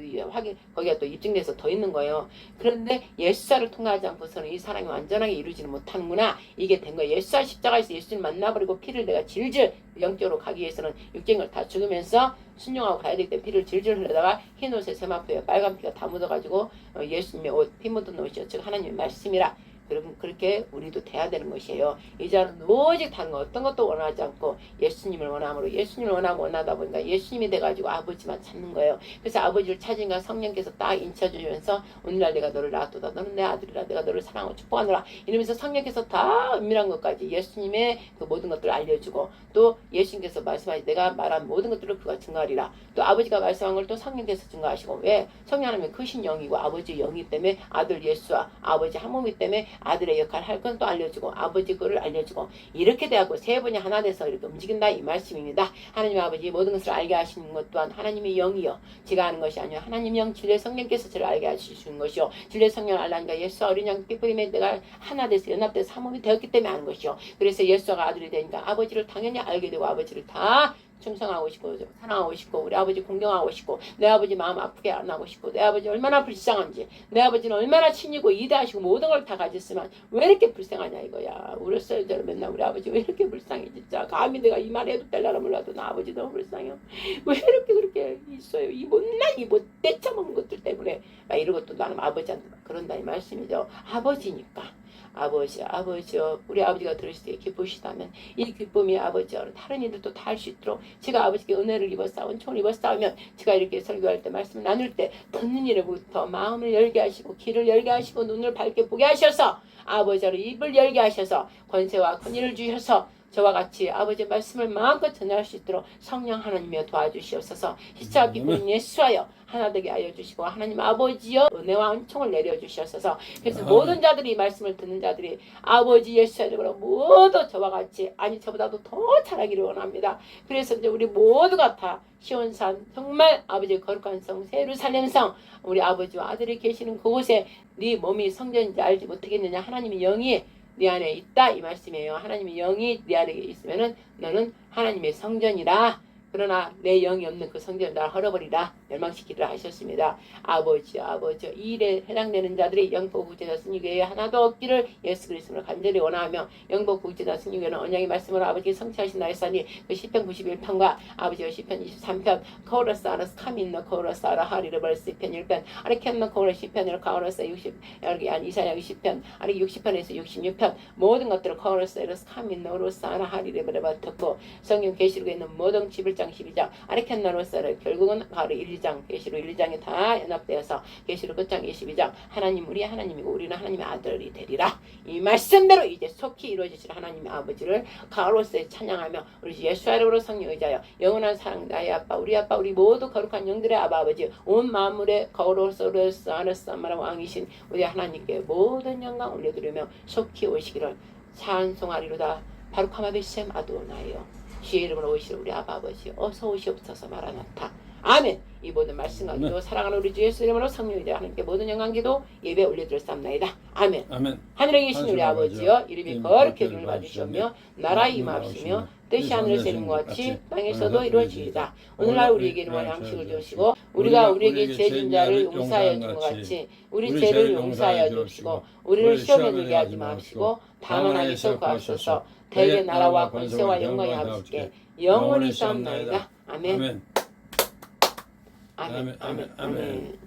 Speaker 2: 거기가 또 입증돼서 더 있는 거예요. 그런데 예수자를 통하지 않고서는 이 사랑이 완전하게 이루지는 못하는구나. 이게 된 거예요. 예수자 십자가에서 예수님 만나버리고 피를 내가 질질 영적으로 가기 위해서는 육적인 걸 다 죽으면서 순종하고 가야 되기 때문에 피를 질질 흘려다가 흰 옷에 세마포에 빨간 피가 다 묻어가지고 예수님의 옷 피 묻은 옷이요 즉 하나님의 말씀이라. 여러분 그렇게 우리도 돼야 되는 것이에요. 이자는 오직 다른 거 어떤 것도 원하지 않고 예수님을 원함으로 예수님을 원하다 보니까 예수님이 돼가지고 아버지만 찾는 거예요. 그래서 아버지를 찾으니까 성령께서 딱 인쳐주면서 오늘날 내가 너를 낳았도다. 너는 내 아들이라. 내가 너를 사랑하고 축복하노라. 이러면서 성령께서 다 은밀한 것까지 예수님의 그 모든 것들을 알려주고 또 예수님께서 말씀하신 내가 말한 모든 것들을 그가 증거하리라. 또 아버지가 말씀한 걸 또 성령께서 증거하시고 왜? 성령 하나님은 크신 영이고 아버지 영이기 때문에 아들 예수와 아버지 한 몸이기 때문에 아들의 역할을 할 건 또 알려주고 아버지 거를 알려주고 이렇게 되고 세 분이 하나 돼서 이렇게 움직인다 이 말씀입니다. 하나님 아버지 모든 것을 알게 하시는 것 또한 하나님의 영이요 제가 아는 것이 아니요 하나님 영 진리의 성령께서 저를 알게 하시는 것이요 진리의 성령을 알라니까 예수 어린 양 삐뿌림에 내가 하나 돼서 연합돼서 한 몸이 되었기 때문에 아는 것이요 그래서 예수가 아들이 되니까 아버지를 당연히 알게 되고 아버지를 다 충성하고 싶고 사랑하고 싶고 우리 아버지 공경하고 싶고 내 아버지 마음 아프게 안 하고 싶고 내 아버지 얼마나 불쌍한지 내 아버지는 얼마나 친이고 이대하시고 모든 걸 다 가졌으면 왜 이렇게 불쌍하냐 이거야. 울었어요. 저는 맨날 우리 아버지 왜 이렇게 불쌍해 진짜. 감히 내가 이 말 해도 될라라 몰라도 나 아버지 너무 불쌍해요. 왜 이렇게 그렇게 있어요. 이 못난 이 못 떼쳐먹은 것들 때문에 막 이런 것도 나는 아버지한테 막 그런다 이 말씀이죠. 아버지니까. 아버지요 우리 아버지가 들으실 때 기쁘시다면 이 기쁨이 아버지요 다른 이들도 다 할 수 있도록 제가 아버지께 은혜를 입었사 은총을 입었사오면 제가 이렇게 설교할 때 말씀을 나눌 때 듣는 이로부터 마음을 열게 하시고 귀를 열게 하시고 눈을 밝게 보게 하셔서 아버지로 입을 열게 하셔서 권세와 권위를 주셔서 저와 같이 아버지의 말씀을 마음껏 전할 수 있도록 성령 하나님이여 도와주시옵소서. 희차 기쁨 예수하여 하나 되게 하여 주시고 하나님 아버지여 은혜와 은총을 내려주시옵소서. 그래서 모든 자들이 이 말씀을 듣는 자들이 아버지 예수의 이름으로 모두 저와 같이 아니 저보다도 더 잘하기를 원합니다. 그래서 이제 우리 모두가 다 시온산 정말 아버지의 거룩한 성 예루살렘성 우리 아버지와 아들이 계시는 그곳에 네 몸이 성전인지 알지 못하겠느냐. 하나님의 영이 네 안에 있다 이 말씀이에요. 하나님의 영이 네 안에 있으면은 너는 하나님의 성전이라. 그러나 내 영이 없는 그 성전을 다 헐어버리라 멸망시키리라 하셨습니다. 아버지여 이 일에 해당되는 자들이 영복 구제자 승리교회에 하나도 없기를 예수 그리스도로 간절히 원하며 영복 구제자 승리교회는 언약의 말씀으로 아버지 성취하신다 했사니 그 시편 91편과 아버지의 시편 23편 코러스 아라스 카민너 코러스 아라 하리르 벌스 2편 1편 아리켄너 코러스 10편으로 카오러스 60 여기 안 이사야 20편 아리 60편에서 66편 모든 것들을 코러스 에러스 카민너로스 아라 하리르 벌 듣고 성경 계시록에 있는 모든 11장 12장 아리켄너로스를 결국은 바로 1, 2장 계시록 1, 2장이 다 연합되어서 계시록 끝장 22장 하나님 우리 하나님이고 우리는 하나님의 아들이 되리라. 이 말씀대로 이제 속히 이루어지실 하나님의 아버지를 가로스에 찬양하며 우리 예수의 이름으로 성령 의지하여 영원한 사랑 나의 아빠 우리 모두 거룩한 영들의 아버지 온 만물의 가로스로스 아르사마라 왕이신 우리 하나님께 모든 영광 올려드리며 속히 오시기를 찬송하리로다. 바루카마비셈 아도나이요 주의 이름으로 오시는 우리 아버지 어서 오시옵소서 마라나타. 아멘. 이 모든 말씀과 기도 사랑하는 우리 주 예수 이름으로 성령이 되어 하나님께 모든 영광 기도 예배 올려드렸사옵나이다. 아멘.
Speaker 3: 아멘.
Speaker 2: 하늘에 계신 우리 아버지여 이름이 거룩히 여김을 받으시오며 나라 임하옵시며 뜻이 하늘에서 이룬 것 같이 땅에서도 이루어지이다. 오늘날 우리에게 일용할 양식을 주시고 우리가 우리에게 죄진 자를 용서하여 준 것 같이 우리 죄를 용서하여 주시고 우리를 시험에 들게 하지 마시고 다만 악에서 구하소서. 대개 나라와 권세와 영광이 아버지께 영원히 싸움나이다. 아멘.
Speaker 3: 아멘.
Speaker 2: 아멘. 아멘. 아멘.